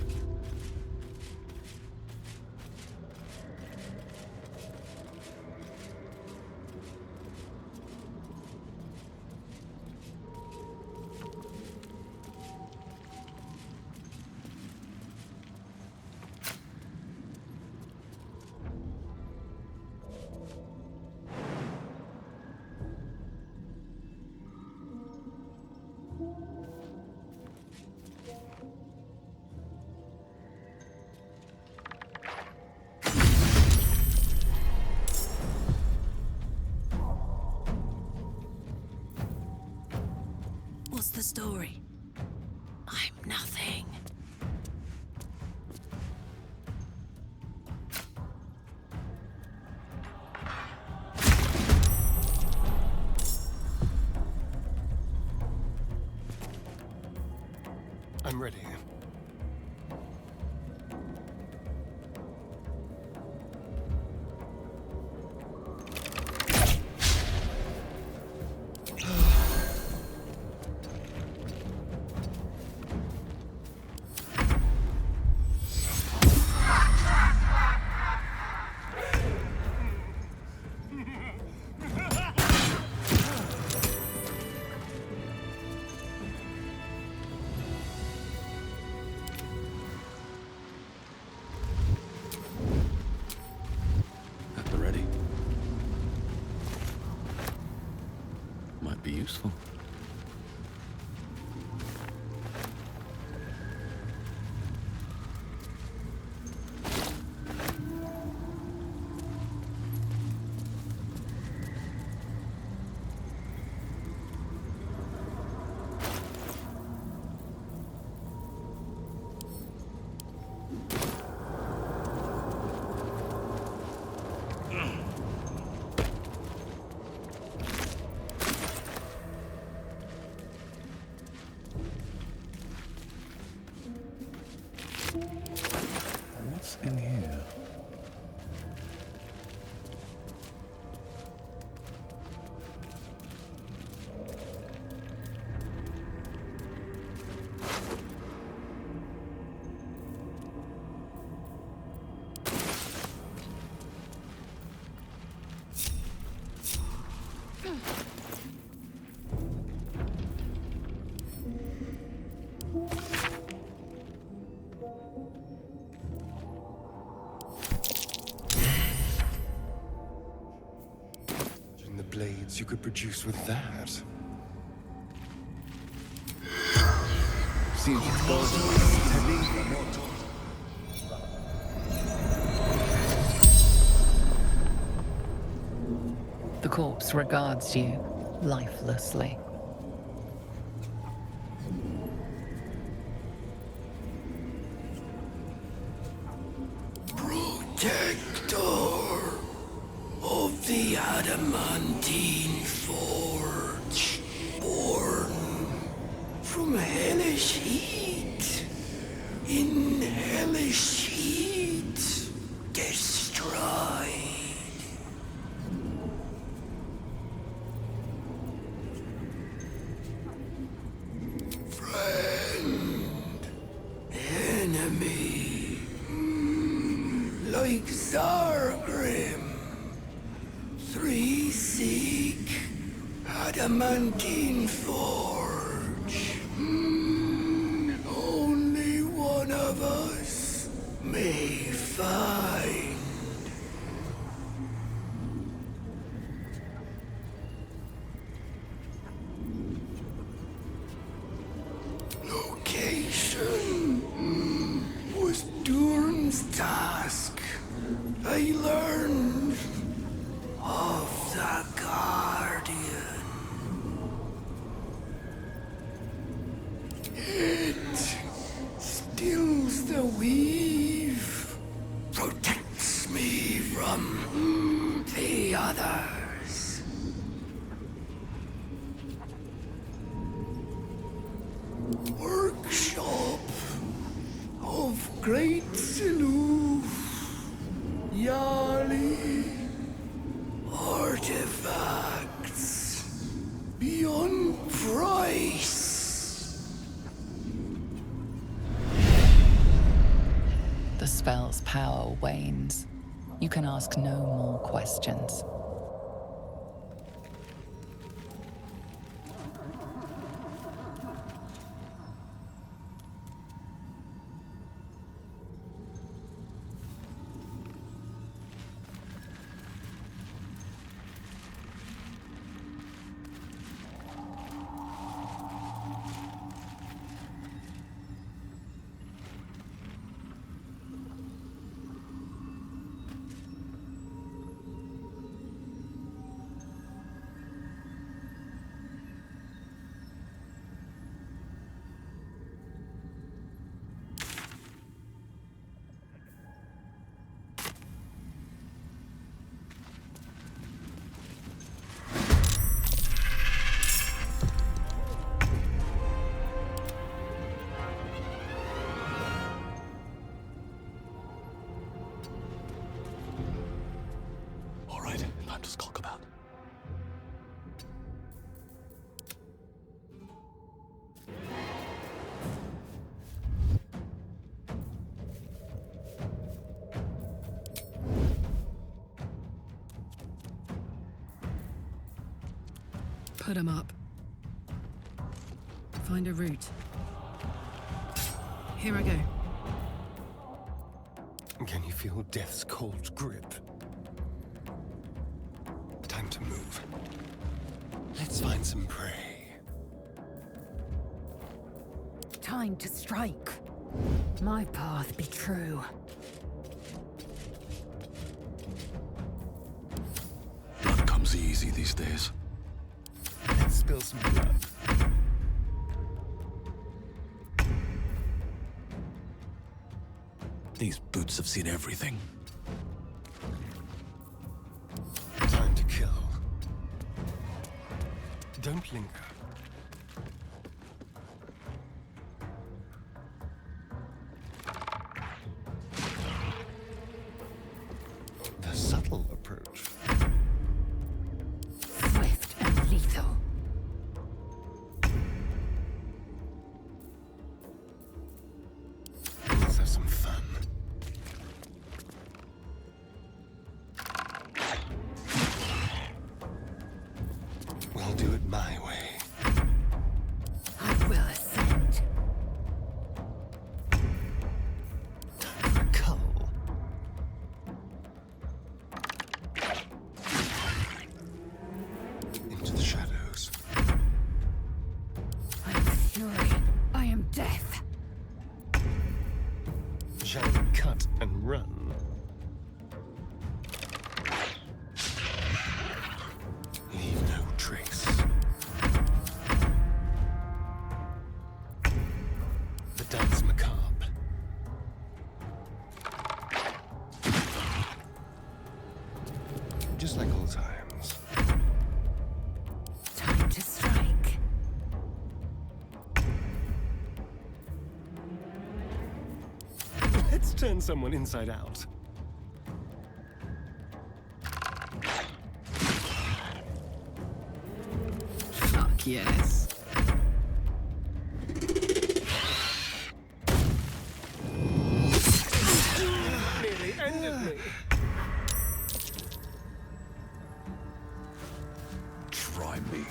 What's the story? I'm nothing. I'm ready. At the ready. Might be useful. What's in here? And the blades you could produce with that. Seems it's gone. The corpse regards you lifelessly. Protector of the adamantine forge, born from hellish heat. In hellish heat. Destroyed. Friend. Enemy. Like Zargrim. 3 seek. Adamantine forge. Only one of us may find. Location was Durham's task. I learned of the Guardian. It stills the weave, protects me from the others. Workshop of Great Silu, Yali, artifacts beyond price. The spell's power wanes. You can ask no more questions. Put 'em up. Find a route. Here I go. Can you feel death's cold grip? Time to move. Let's find some prey. Time to strike. My path be true. Blood comes easy these days. Let's spill some blood. These boots have seen everything. Time to kill. Don't linger. The subtle approach. Swift and lethal. Let's have some fun. We'll do it my way. I will ascend. Time for cull. Into the shadows. I am fury. I am death. Shall we cut and run? Leave no trace. The dance macabre. Just like old times. Time to strike. turn someone inside out. Fuck yes. Nearly ended me. Try me.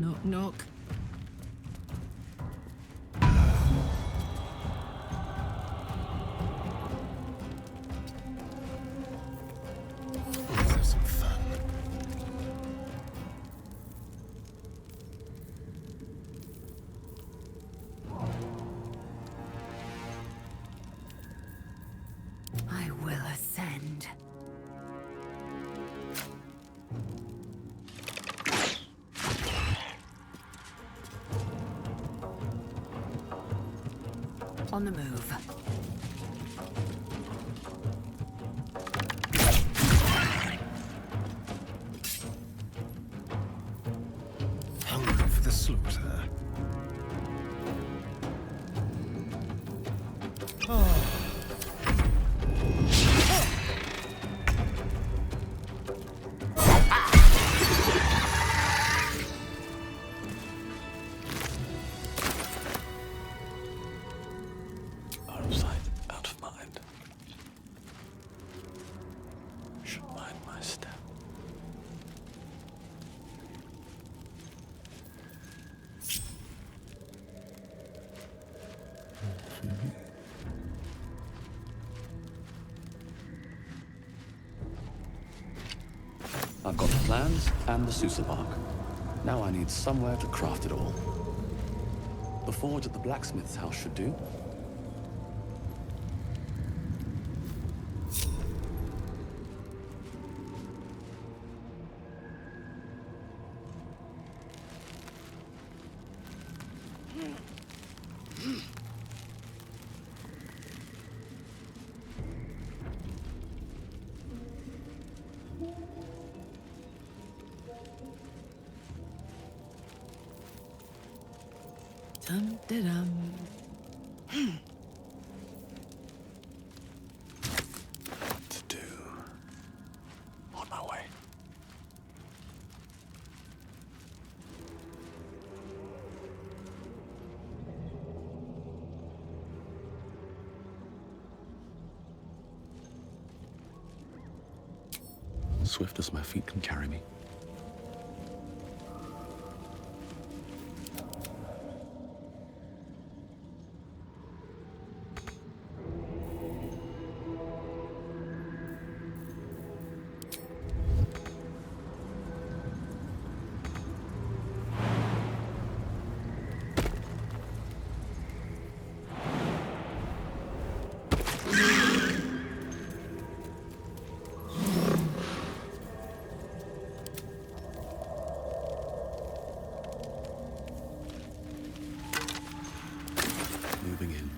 Knock, knock. Let's have some fun. I will ascend. On the move. Hungry for the slaughter. Out of sight, out of mind. Should mind my step. I've got the plans and the Sousa bark. Now I need somewhere to craft it all. The forge at the blacksmith's house should do. Dum-da-dum. To do. On my way. Swift as my feet can carry me. Moving in.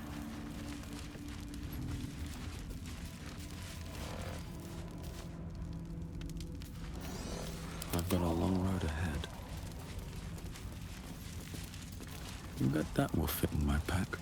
I've got a long road ahead. Bet that will fit in my pack.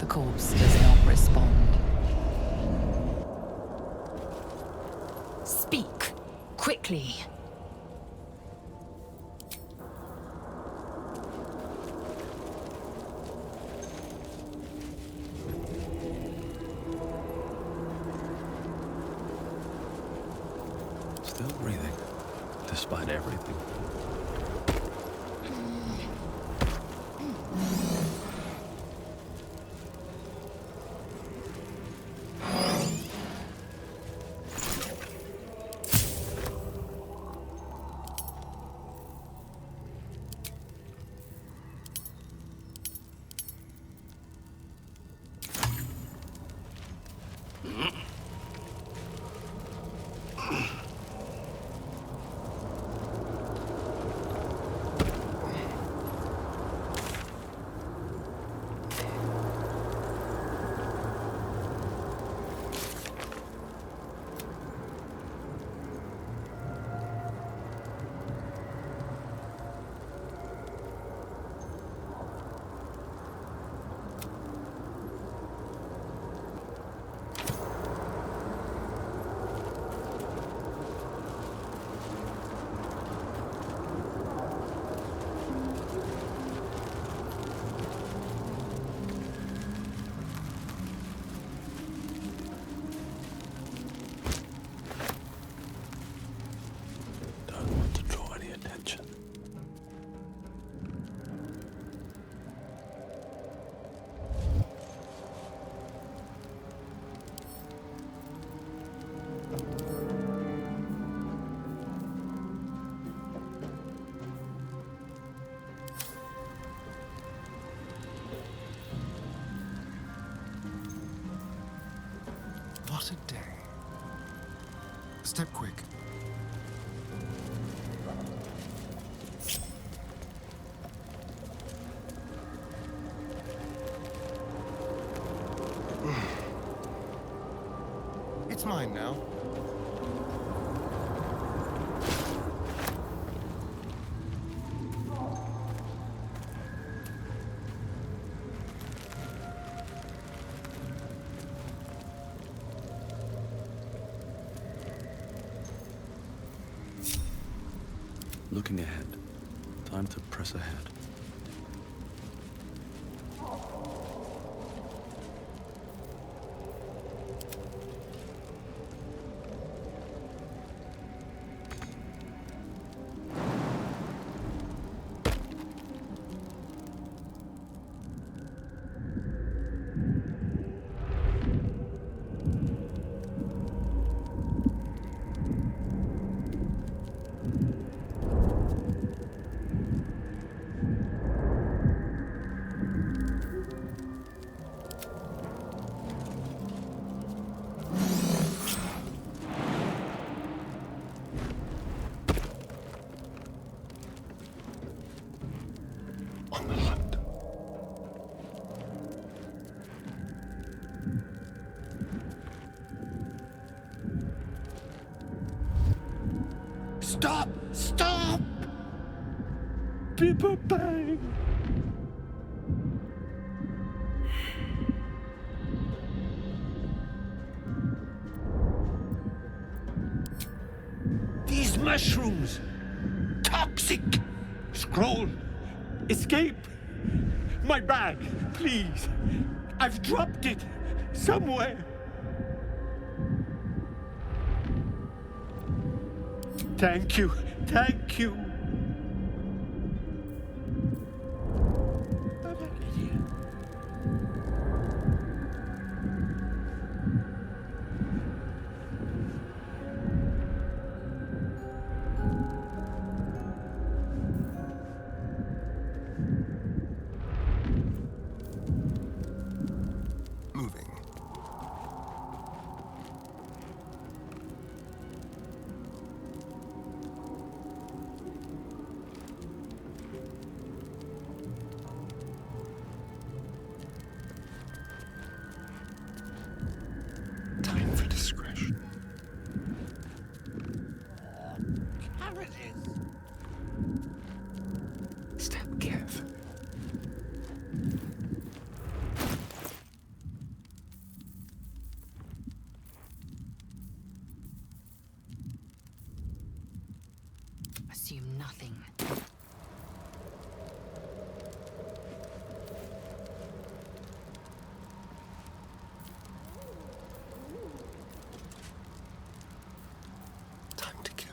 The corpse does not respond. Speak, quickly. Still breathing, despite everything. What a day. Step quick. It's mine now. Looking ahead. Time to press ahead. Stop! Stop! People bang! These mushrooms! Toxic! Scroll! Escape! My bag, please! I've dropped it somewhere! Thank you, thank you! assume nothing. Time to kill.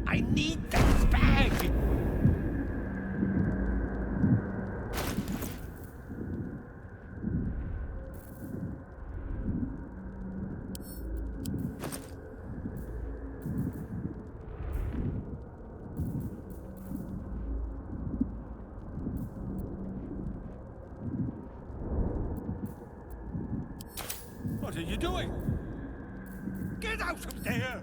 I need that bag! What are you doing? Get out of there!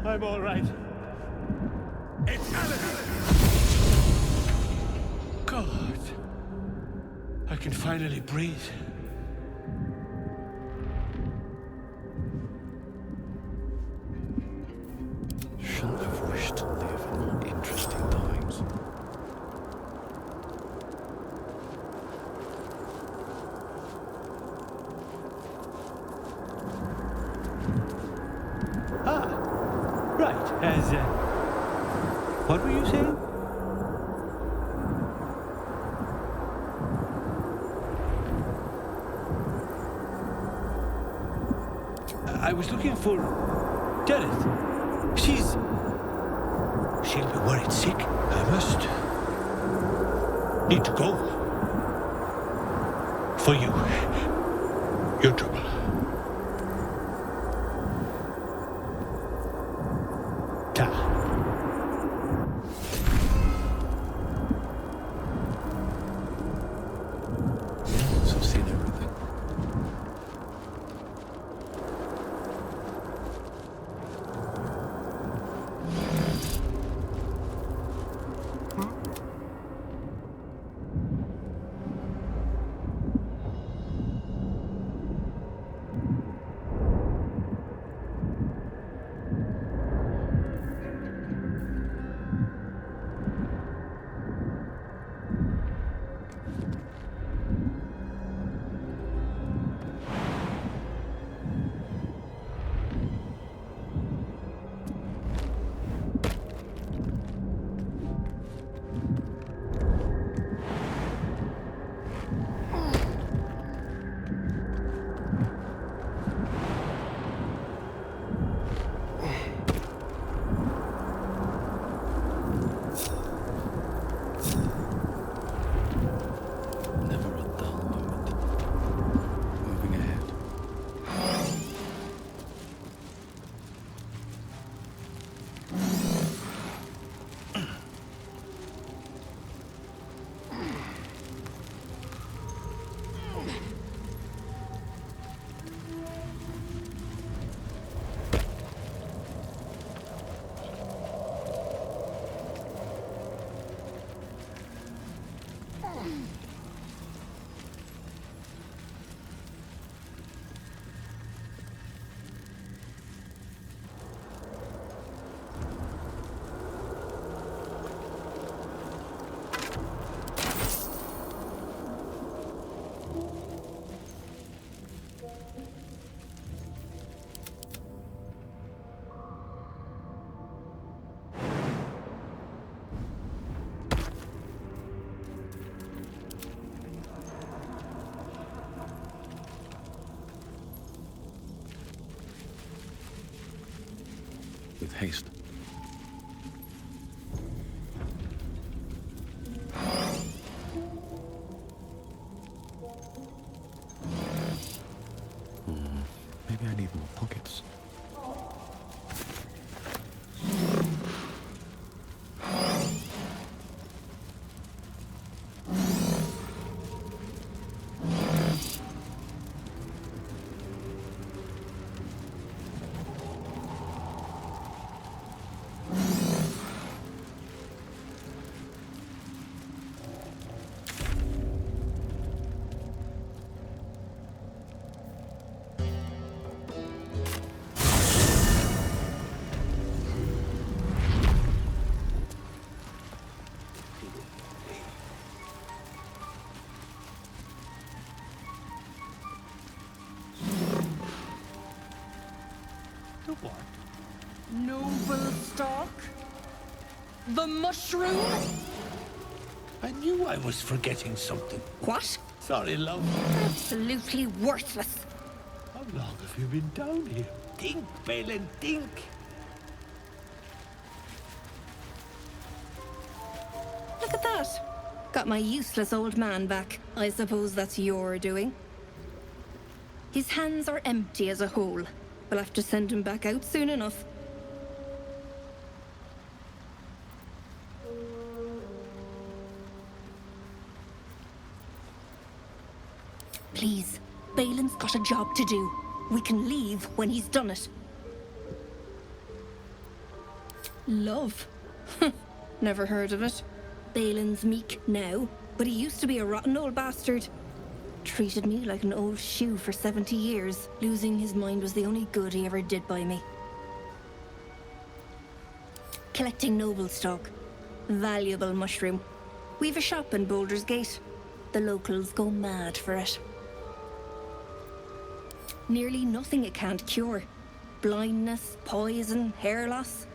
I'm all right. It's Aluve! God. I can finally breathe. Shouldn't have wished to live in more interesting times. Right, what were you saying? I was looking for Dereth. She'll be worried sick. I must need to go. For you. Your trouble. with haste. Maybe I need more pockets. The what? Noble stock? The mushroom? I knew I was forgetting something. What? Sorry, love. Absolutely worthless. How long have you been down here? Think, Balin, think. Look at that. Got my useless old man back. I suppose that's your doing. His hands are empty as a hole. We'll have to send him back out soon enough. Please, Balin's got a job to do. We can leave when he's done it. Love? Never heard of it. Balin's meek now, but he used to be a rotten old bastard. Treated me like an old shoe for 70 years. Losing his mind was the only good he ever did by me. Collecting noble stock. Valuable mushroom. We've a shop in Baldur's Gate. The locals go mad for it. Nearly nothing it can't cure. Blindness, poison, hair loss.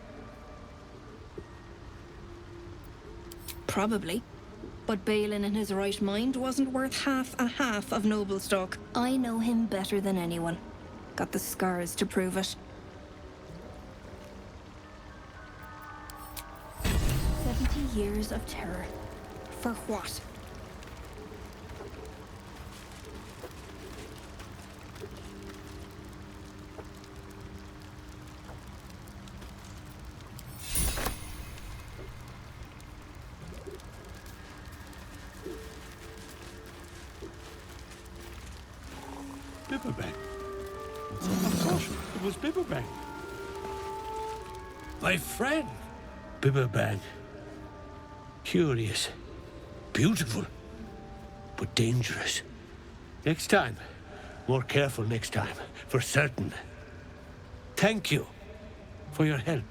Probably. But Balin in his right mind wasn't worth half of noble stock. I know him better than anyone. Got the scars to prove it. 70 years of terror. For what? Bibberbang. Of course, it was Bibberbang. My friend. Bibberbang. Curious. Beautiful. But dangerous. Next time. More careful next time. For certain. Thank you for your help.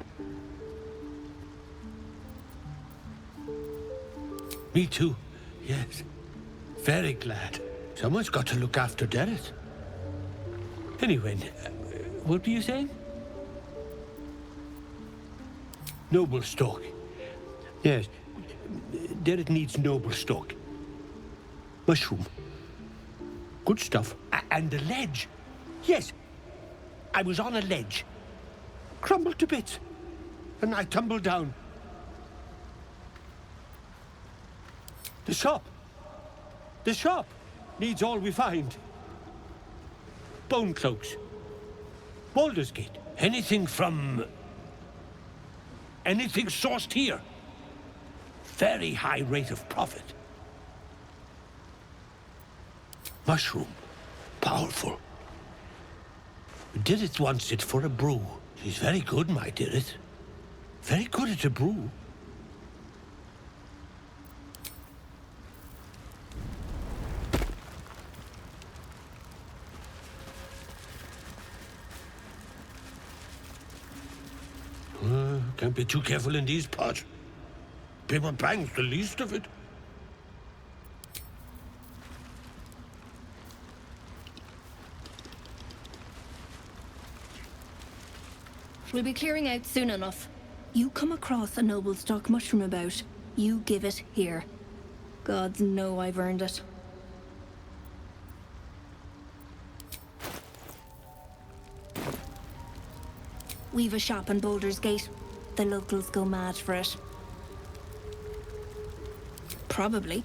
Me too. Yes. Very glad. Someone's got to look after Derek. Anyway, what were you saying? Noble stock. Yes. Derek needs noble stock. Mushroom. Good stuff. And the ledge. Yes. I was on a ledge. Crumbled to bits. And I tumbled down. The shop. The shop needs all we find. Bone cloaks. Baldur's Gate. Anything from... anything sourced here. Very high rate of profit. Mushroom. Powerful. Dirith wants it for a brew. She's very good, my Dirith. Very good at a brew. Can't be too careful in these parts. Bibberbang's the least of it. We'll be clearing out soon enough. You come across a noble stock mushroom about, you give it here. Gods know I've earned it. We've a shop in Baldur's Gate. The locals go mad for it. Probably.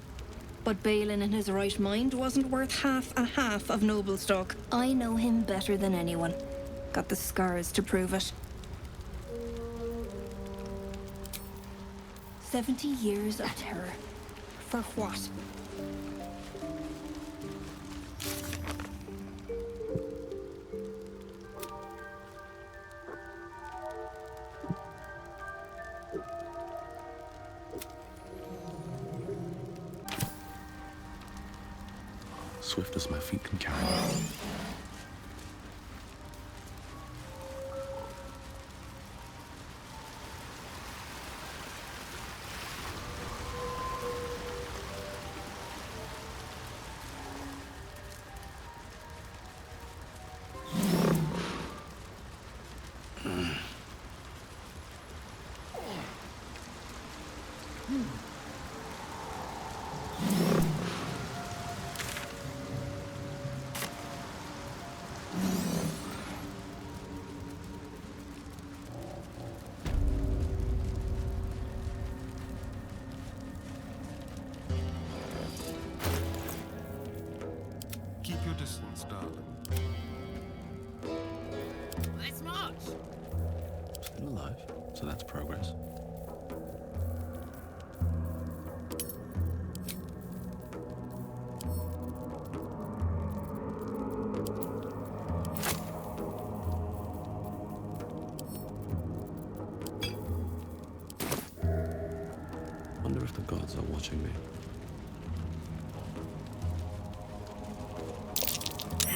But Balin in his right mind wasn't worth half of noble stock. I know him better than anyone. Got the scars to prove it. 70 years of terror. For what? Swift as my feet can carry me. Keep your distance, darling. Let's march! Still alive, so that's progress. Wonder if the gods are watching me.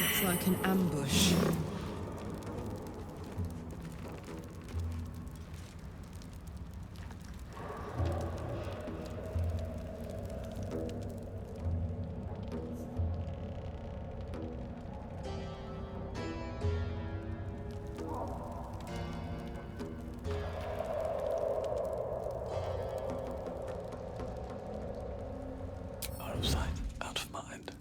Looks like an ambush. Out of sight, out of mind.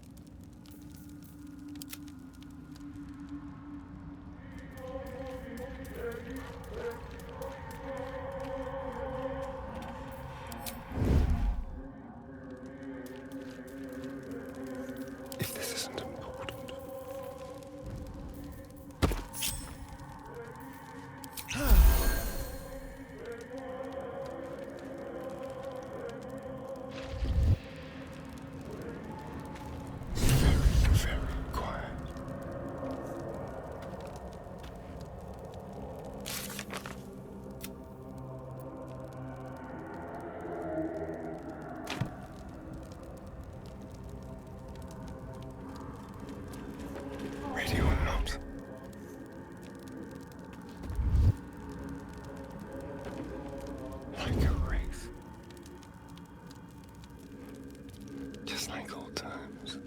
If this isn't important. Very quiet. Radio or not. Like a wraith. Just like old times.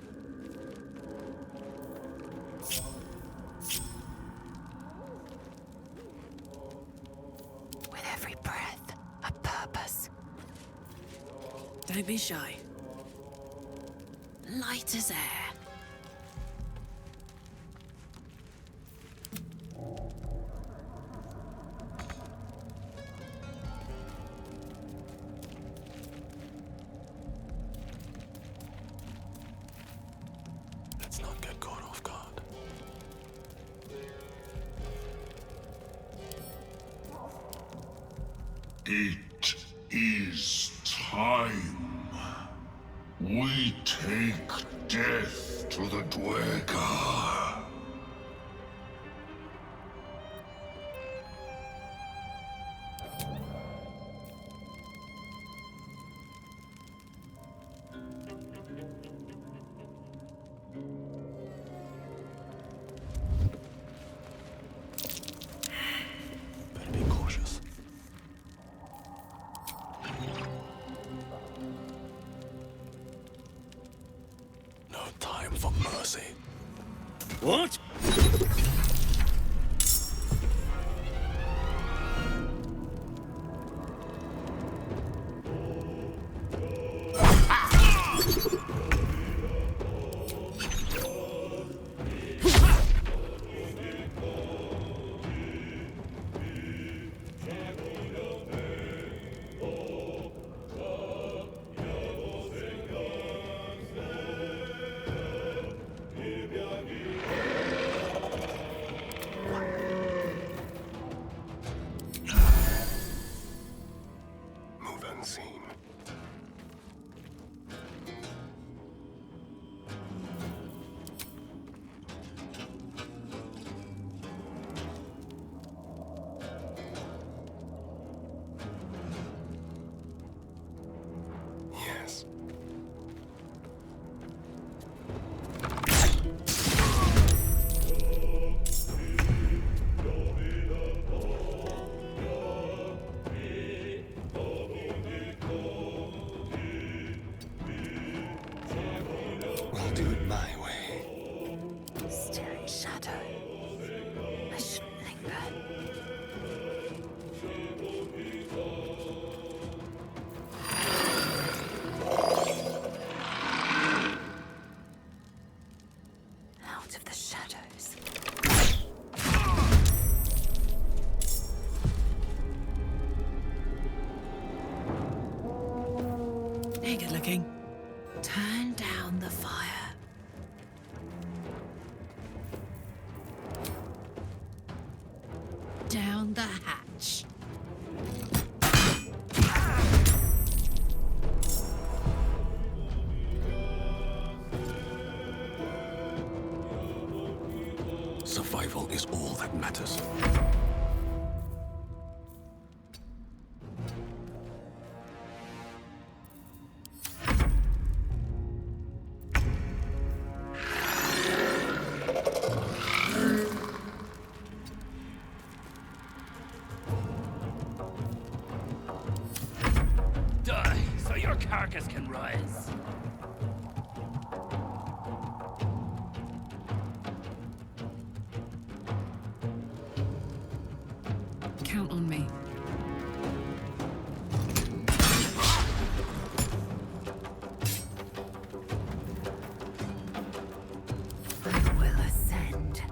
With every breath, a purpose. Don't be shy. Light as air. Let's not get caught off guard. It is time. We take death to the Duergar. Better be cautious. No time for mercy. What? down the hatch. Survival is all that matters. Die, so your carcass can rise. Count on me. I will ascend.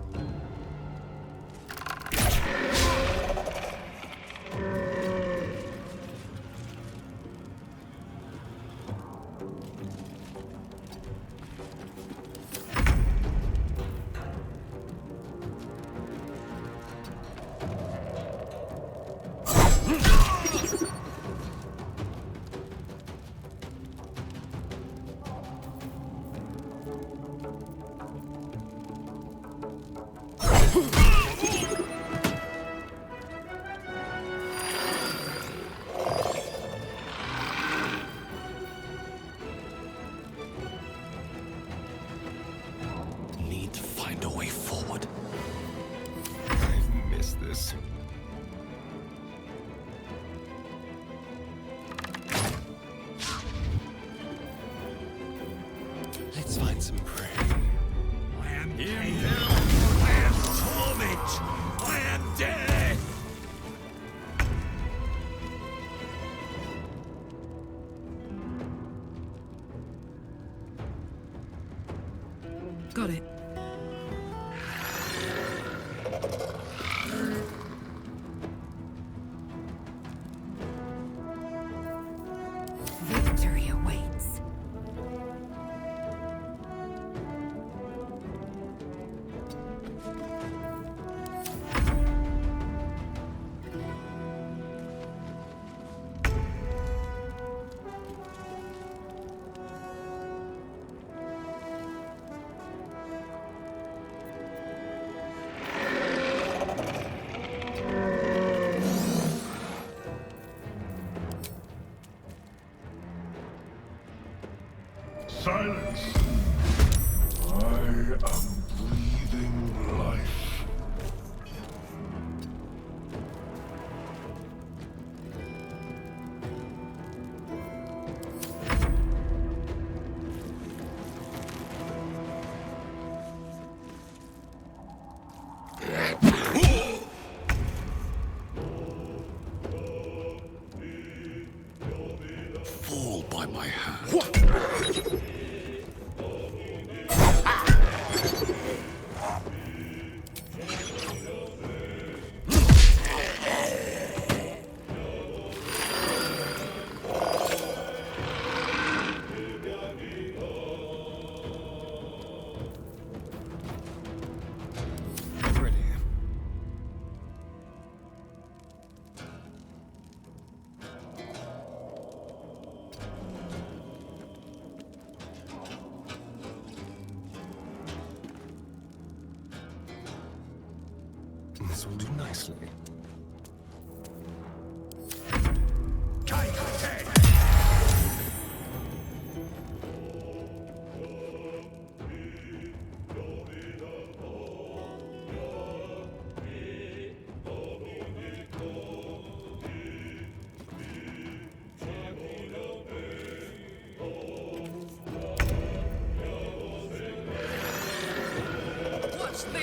Need to find a way forward. I've missed this. Let's find some prey. I am Gale. I am torment. I am death. Got it. Victory awaits. Silence! I am breathing life. Fall by my hand. I'm ready. This will do nicely. What's this?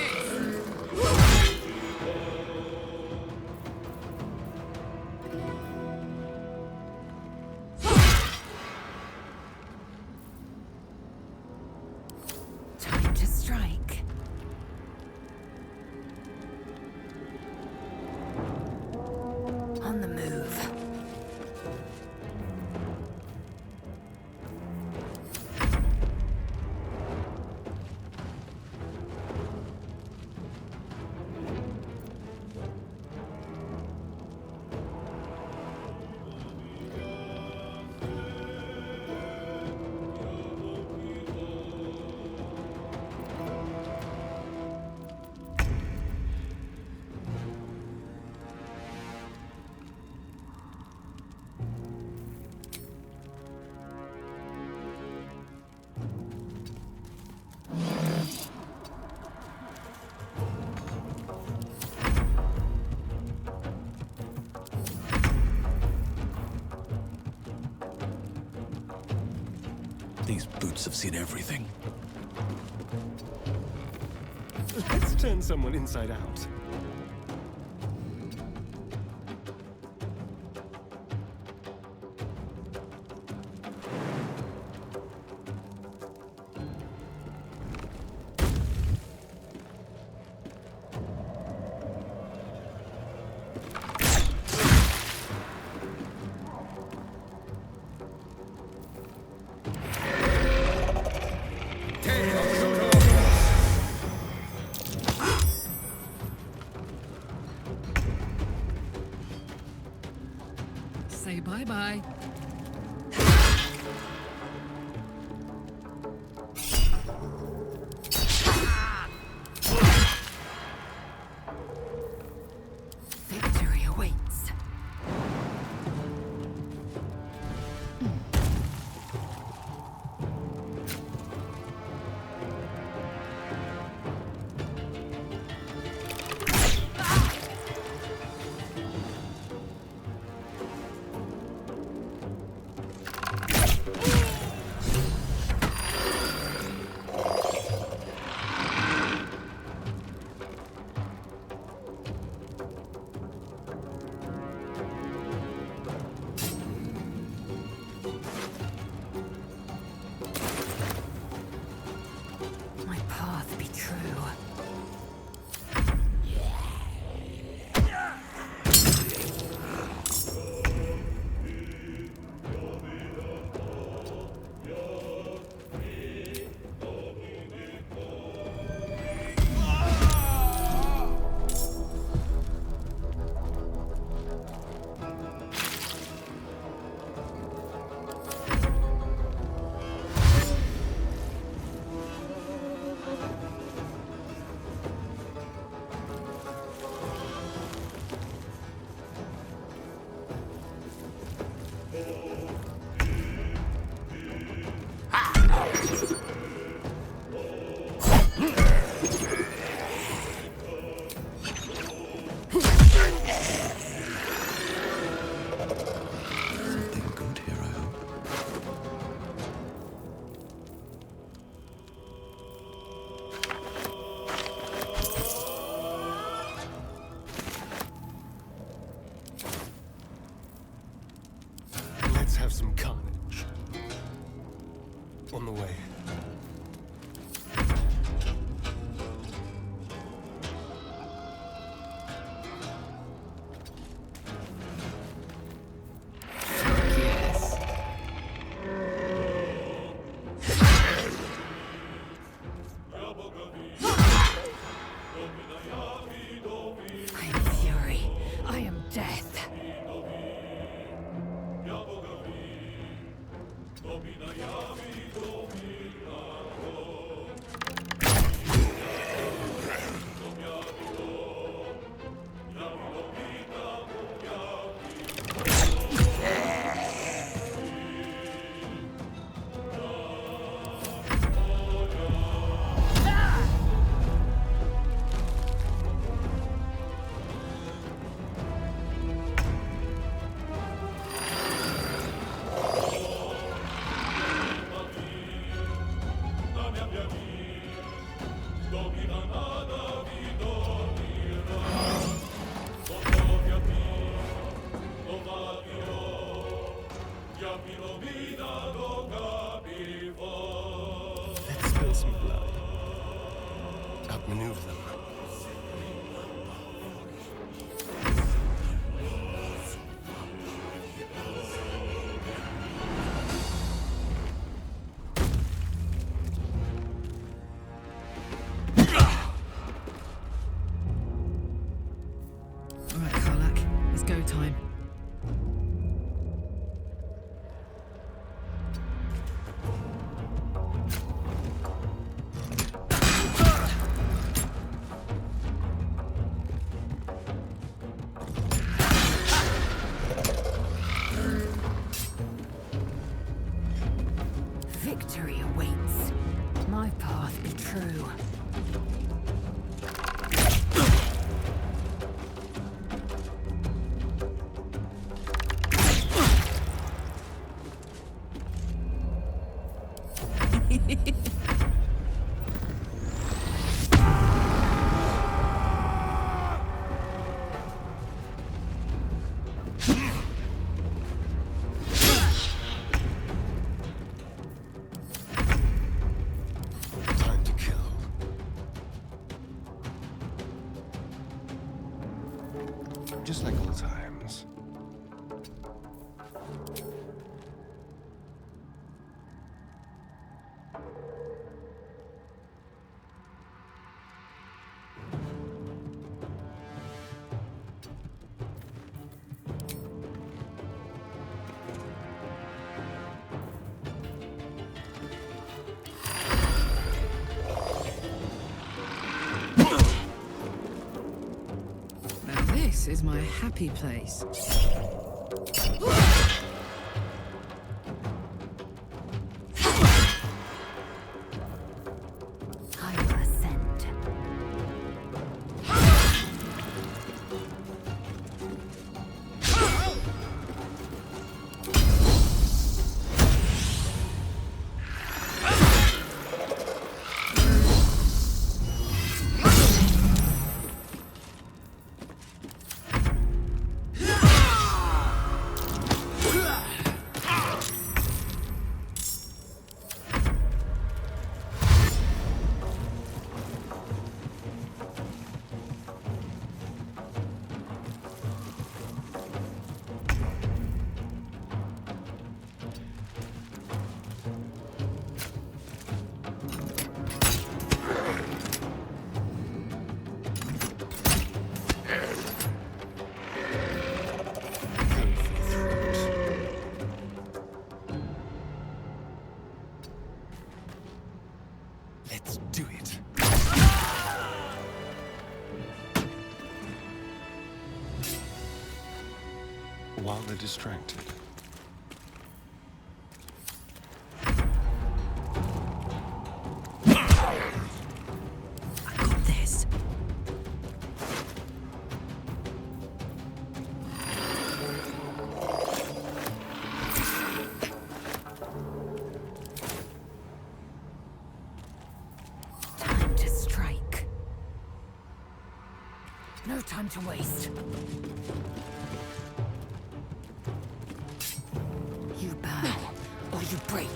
These boots have seen everything. Let's turn someone inside out. Say bye-bye. Victory awaits. My path be true. Let's have some carnage. On the way. I am fury. I am death. Let's spill some blood. Outmaneuver them. All right, Karlach, it's go time. Victory awaits. My path be true. Just like old times. This is my happy place. I will ascend. Let's do it. While they're distracted. I got this. Time to strike. No time to waste. You bow, or you break.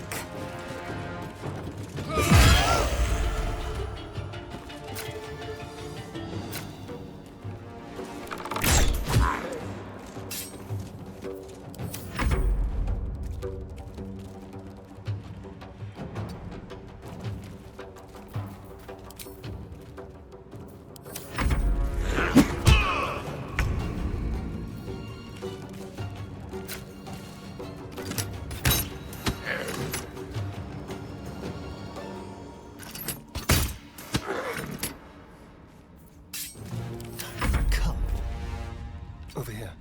Over here.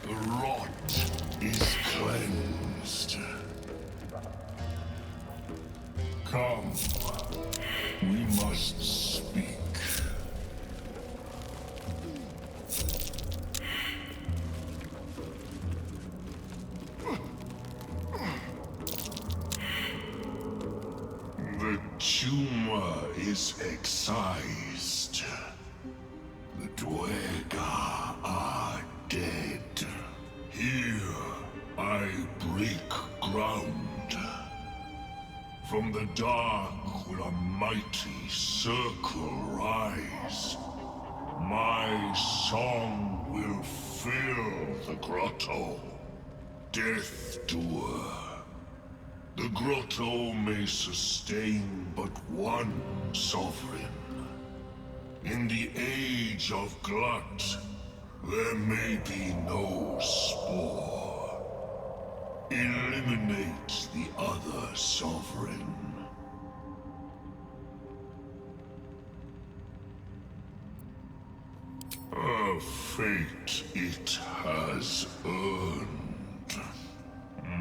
The rot is cleansed. Come, we must speak. The tumor is excised. The Duergar are dead. Here I break ground. From the dark will a mighty circle rise. My song will fill the grotto. Death Doer. The grotto may sustain but one sovereign. In the age of glut, there may be no Spaw. Eliminate the other sovereign. A fate it has earned.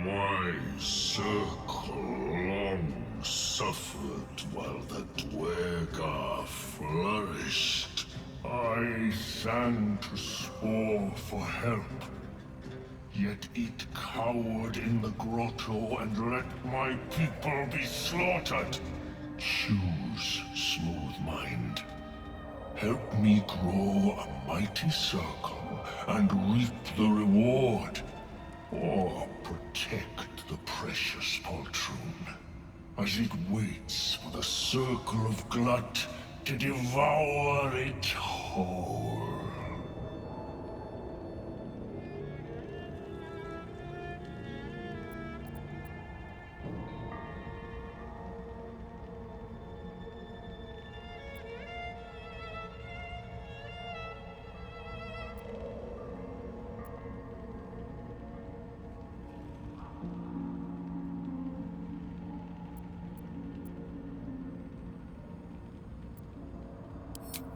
My circle long suffered while the Duergar flourished. I sang to Spaw for help. Yet it cowered in the grotto and let my people be slaughtered. Choose, smooth mind. Help me grow a mighty circle and reap the reward. Or protect the precious poltroon as it waits for the circle of glut to devour it whole.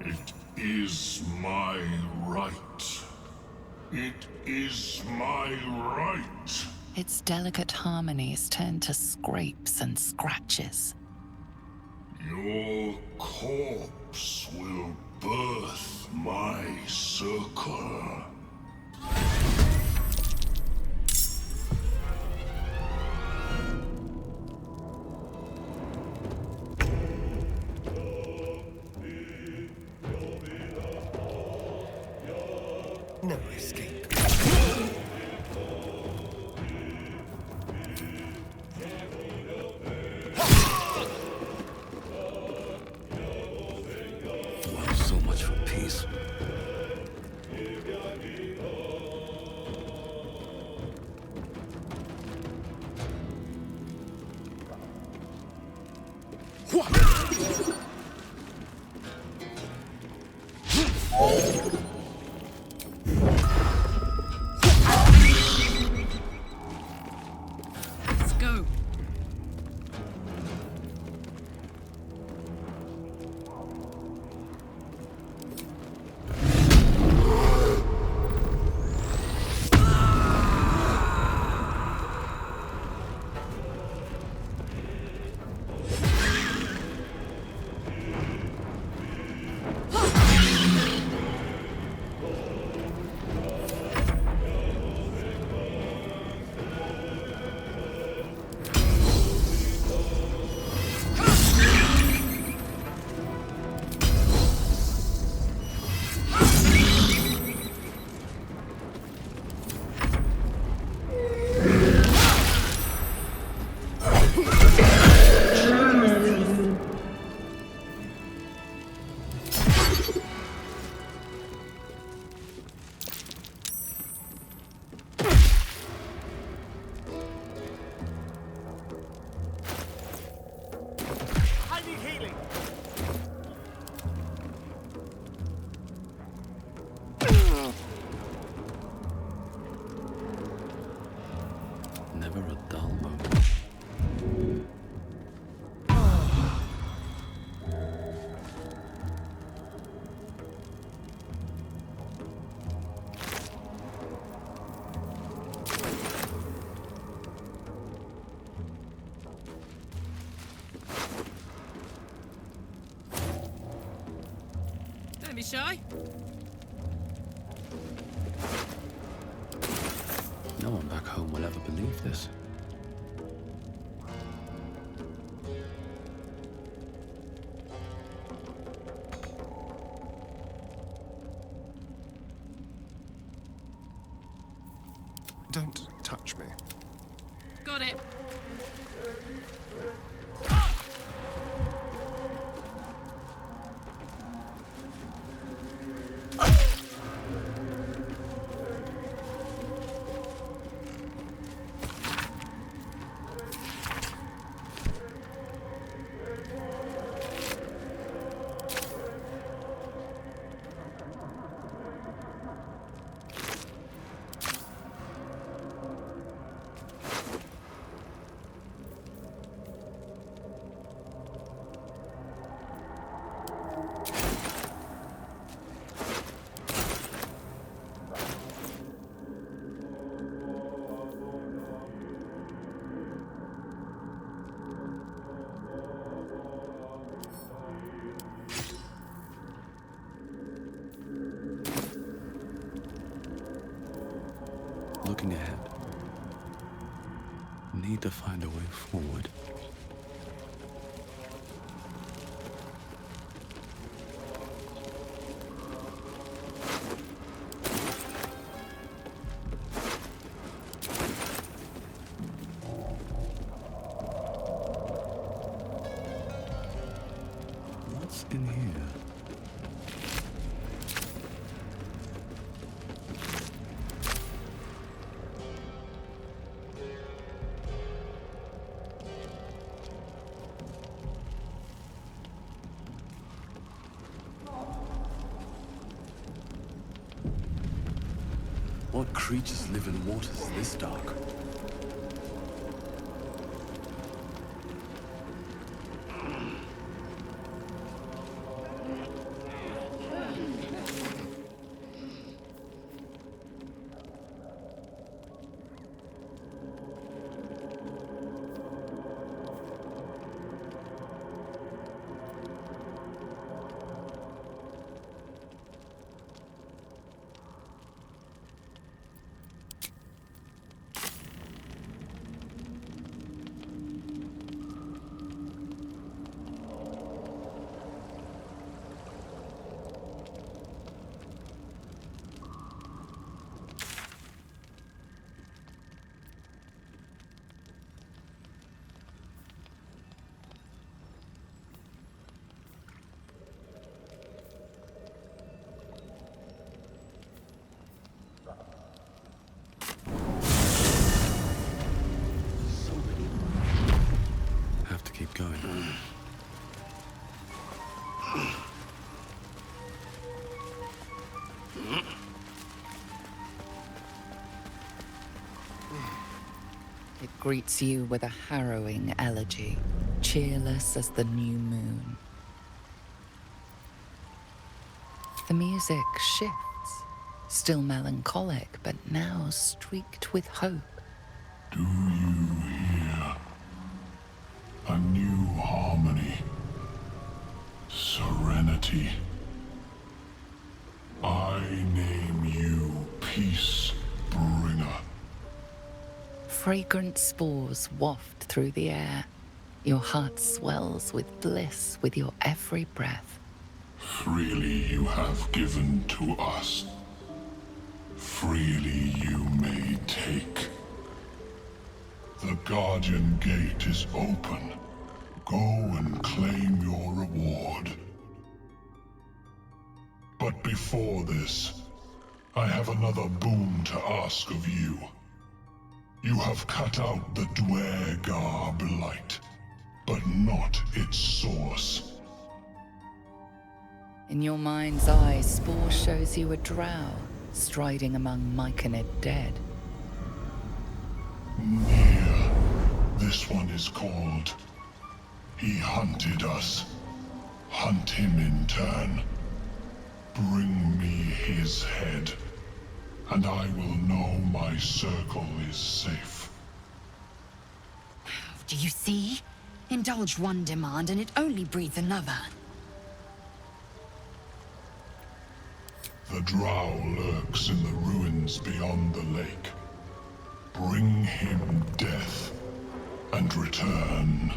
It is my right. It is my right. Its delicate harmonies turn to scrapes and scratches. Your corpse will birth my circle. No escape. Wow, so much for peace. Let's go. I need healing. Never a dull moment. Don't be shy. No one back home will ever believe this. Don't touch me. Got it. Looking ahead. Need to find a way forward. What creatures live in waters this dark? Keep going. It greets you with a harrowing elegy, cheerless as the new moon. The music shifts, still melancholic, but now streaked with hope. Do you hear? A new harmony. Serenity. I name you Peace Bringer. Fragrant spores waft through the air. Your heart swells with bliss with your every breath. Freely you have given to us. Freely you may take. The Guardian Gate is open. Go and claim your reward. But before this, I have another boon to ask of you. You have cut out the Duergar blight, but not its source. In your mind's eye, Spaw shows you a drow striding among Myconid dead. Near. This one is called. He hunted us. Hunt him in turn. Bring me his head, and I will know my circle is safe. Do you see? Indulge one demand and it only breeds another. The drow lurks in the ruins beyond the lake. Bring him death, and return.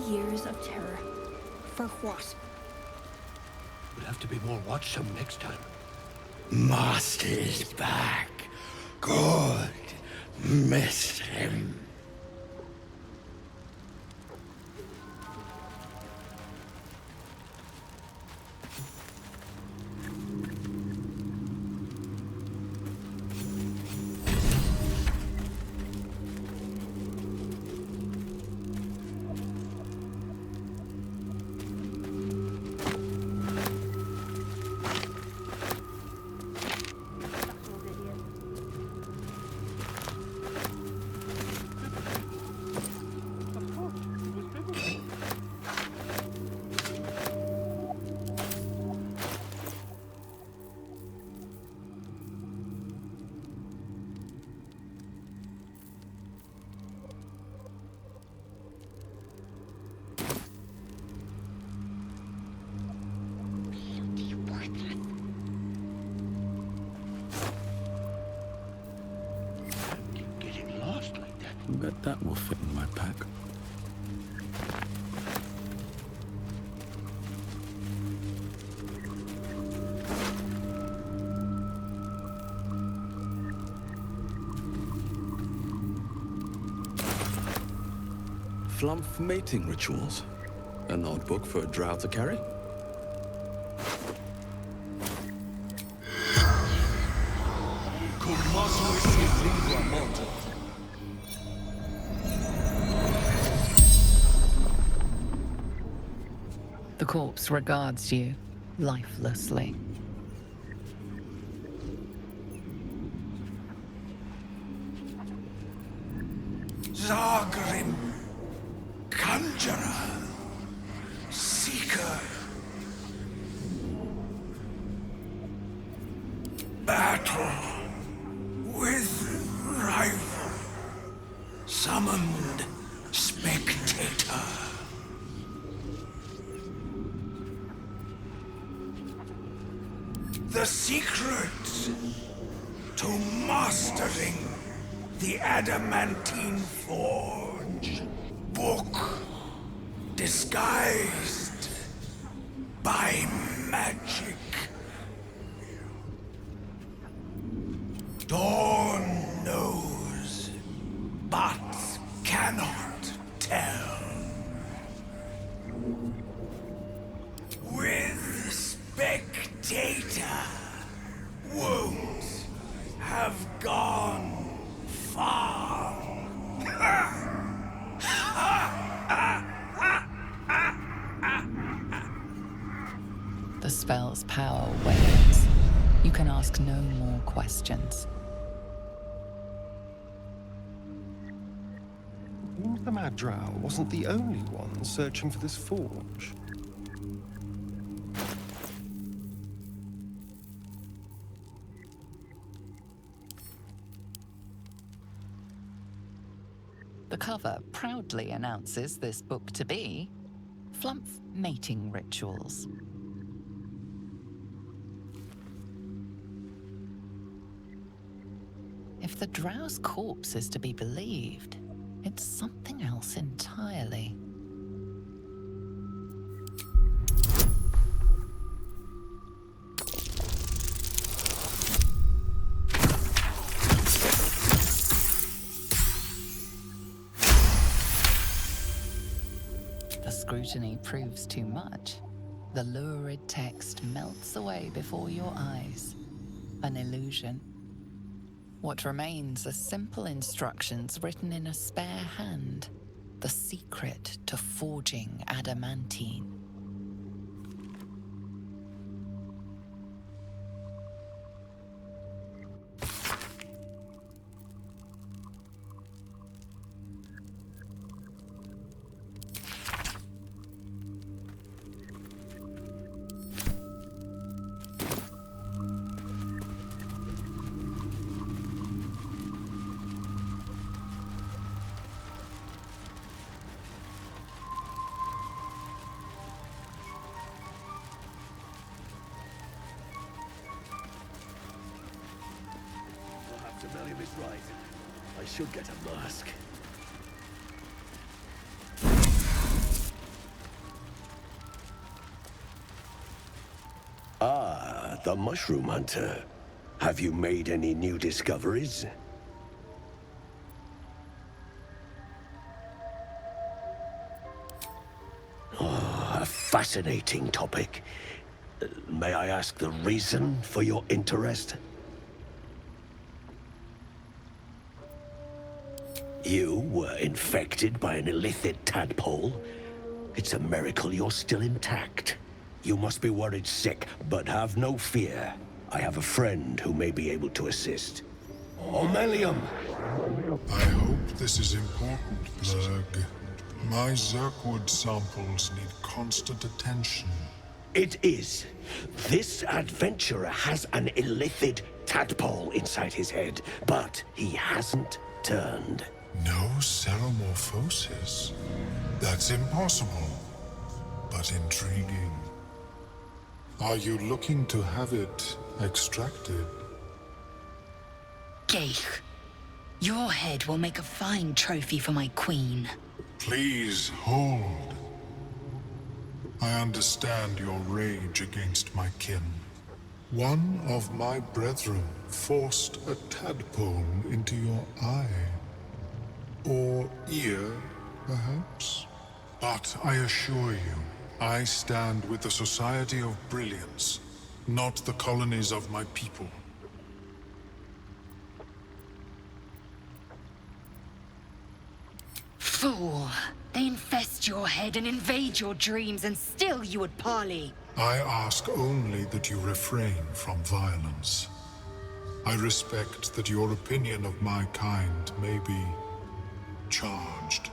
Years of terror. For what? We'll have to be more watchsome next time. Master is back. Good. Missed him. Bet that will fit in my pack. Flumph mating rituals. An odd book for a drow to carry. The corpse regards you lifelessly. Zargrim, Conjurer, Seeker, Battle with Rival, Summoned Spectator. The secret to mastering the Adamantine Forge. Book disguised by magic. Dawn knows, but cannot tell. With Spectator, won't have gone far. The spell's power wanes. You can ask no more questions. The Mad Drow wasn't the only one searching for this forge. The cover proudly announces this book to be Flumph Mating Rituals. If the Drow's corpse is to be believed, it's something else entirely. The scrutiny proves too much. The lurid text melts away before your eyes. An illusion. What remains are simple instructions written in a spare hand. The secret to forging adamantine. William is right. I should get a mask. Ah, the Mushroom Hunter. Have you made any new discoveries? Oh, a fascinating topic. May I ask the reason for your interest? You were infected by an illithid tadpole. It's a miracle you're still intact. You must be worried sick, but have no fear. I have a friend who may be able to assist. Omelium! I hope this is important, Blurg. My Zerkwood samples need constant attention. It is. This adventurer has an illithid tadpole inside his head, but he hasn't turned. No ceremorphosis? That's impossible, but intriguing. Are you looking to have it extracted? Gale. Your head will make a fine trophy for my queen. Please hold. I understand your rage against my kin. One of my brethren forced a tadpole into your eye. Or ear, perhaps? But I assure you, I stand with the Society of Brilliance, not the colonies of my people. Fool! They infest your head and invade your dreams, and still you would parley. I ask only that you refrain from violence. I respect that your opinion of my kind may be charged.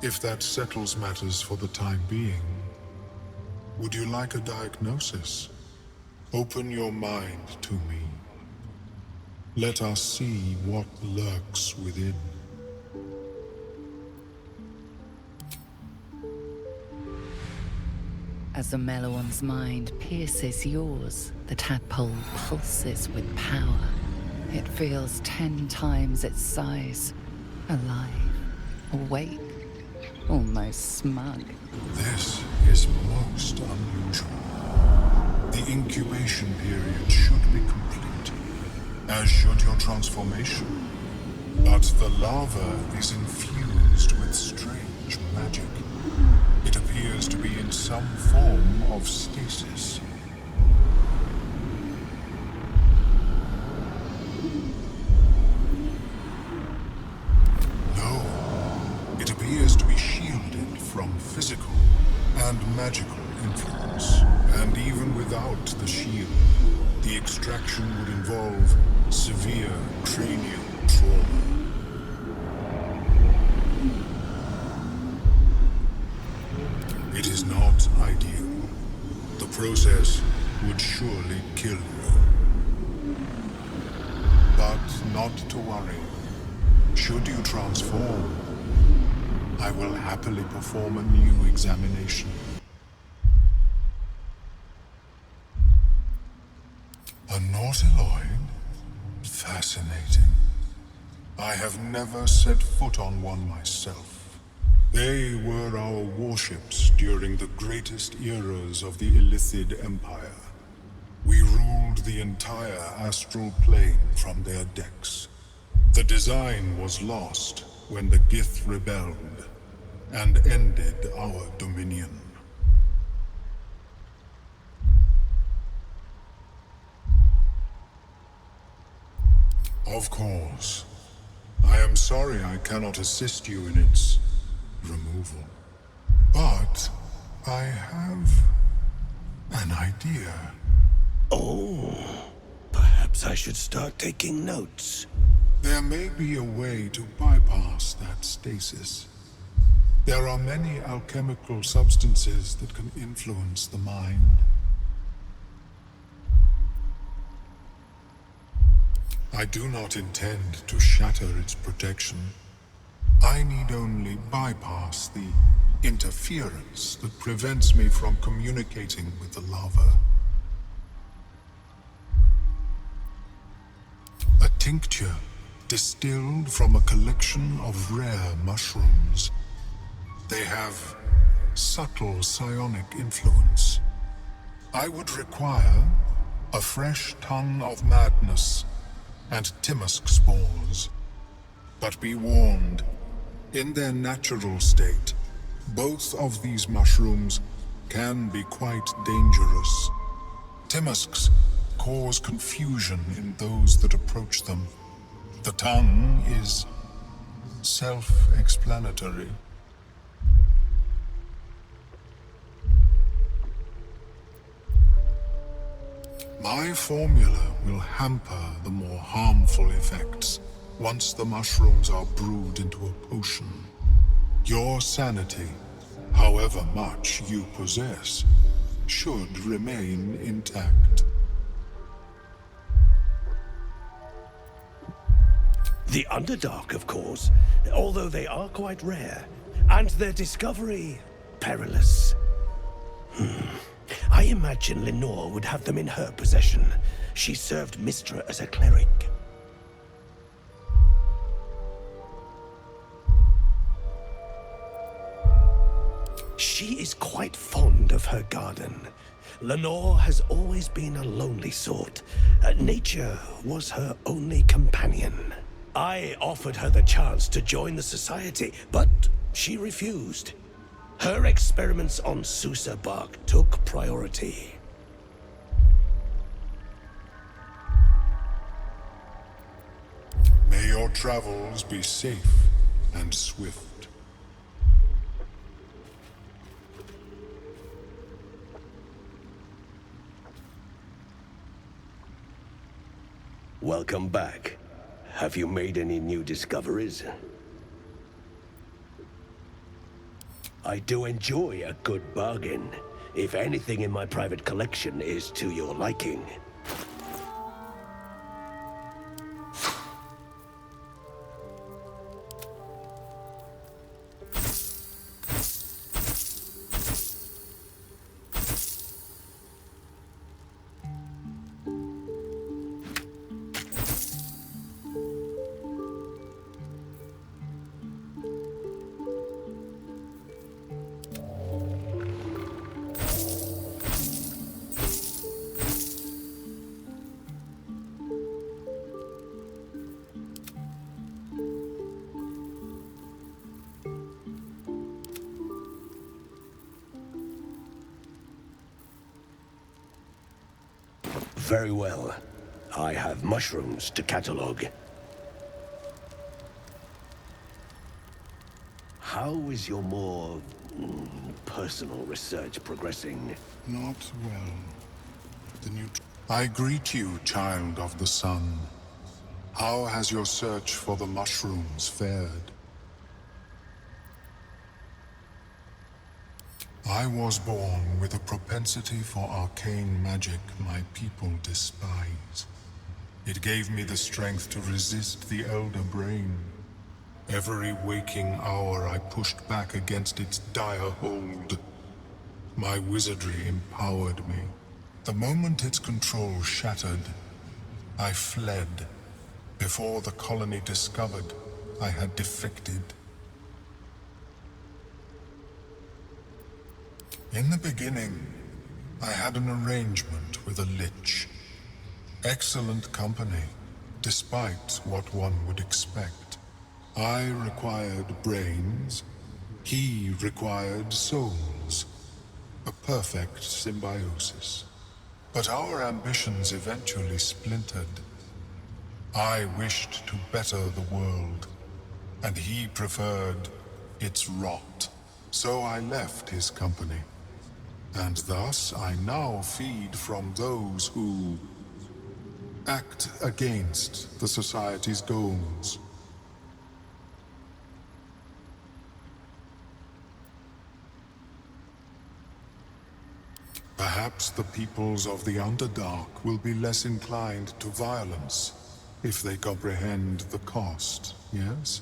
If that settles matters for the time being, would you like a diagnosis? Open your mind to me. Let us see what lurks within. As the Meloan's mind pierces yours, the tadpole pulses with power. It feels 10 times its size. Alive, awake, almost smug. This is most unusual. The incubation period should be complete, as should your transformation. But the larva is infused with strange magic. It appears to be in some form of stasis. No, it appears to be shielded from physical and magical influence. And even without the shield, the extraction would involve severe cranial trauma. It is not ideal. The process would surely kill you. But not to worry. Should you transform, I will happily perform a new examination. A nautiloid? Fascinating. I have never set foot on one myself. They were our warships during the greatest eras of the Illithid Empire. We ruled the entire astral plane from their decks. The design was lost when the Giths rebelled and ended our dominion. Of course. I am sorry I cannot assist you in its removal. But I have an idea. Oh, perhaps I should start taking notes. There may be a way to bypass that stasis. There are many alchemical substances that can influence the mind. I do not intend to shatter its protection. I need only bypass the interference that prevents me from communicating with the larva. A tincture distilled from a collection of rare mushrooms. They have subtle psionic influence. I would require a fresh tongue of madness and Timusk spores. But be warned, in their natural state, both of these mushrooms can be quite dangerous. Timusks cause confusion in those that approach them. The tongue is self-explanatory. My formula will hamper the more harmful effects once the mushrooms are brewed into a potion. Your sanity, however much you possess, should remain intact. The Underdark, of course, although they are quite rare, and their discovery perilous. I imagine Lenore would have them in her possession. She served Mistra as a cleric. quite fond of her garden. Lenore has always been a lonely sort. Nature was her only companion. I offered her the chance to join the society, but she refused. Her experiments on Susa bark took priority. May your travels be safe and swift. Welcome back. Have you made any new discoveries? I do enjoy a good bargain, if anything in my private collection is to your liking. Very well. I have mushrooms to catalog. How is your more personal research progressing? Not well. I greet you, child of the sun. How has your search for the mushrooms fared? I was born with a propensity for arcane magic my people despise. It gave me the strength to resist the Elder Brain. Every waking hour I pushed back against its dire hold. My wizardry empowered me. The moment its control shattered, I fled. Before the colony discovered, I had defected. In the beginning, I had an arrangement with a lich. Excellent company, despite what one would expect. I required brains, he required souls. A perfect symbiosis. But our ambitions eventually splintered. I wished to better the world, and he preferred its rot. So I left his company. And thus I now feed from those who act against the Society's goals. Perhaps the peoples of the Underdark will be less inclined to violence if they comprehend the cost, yes?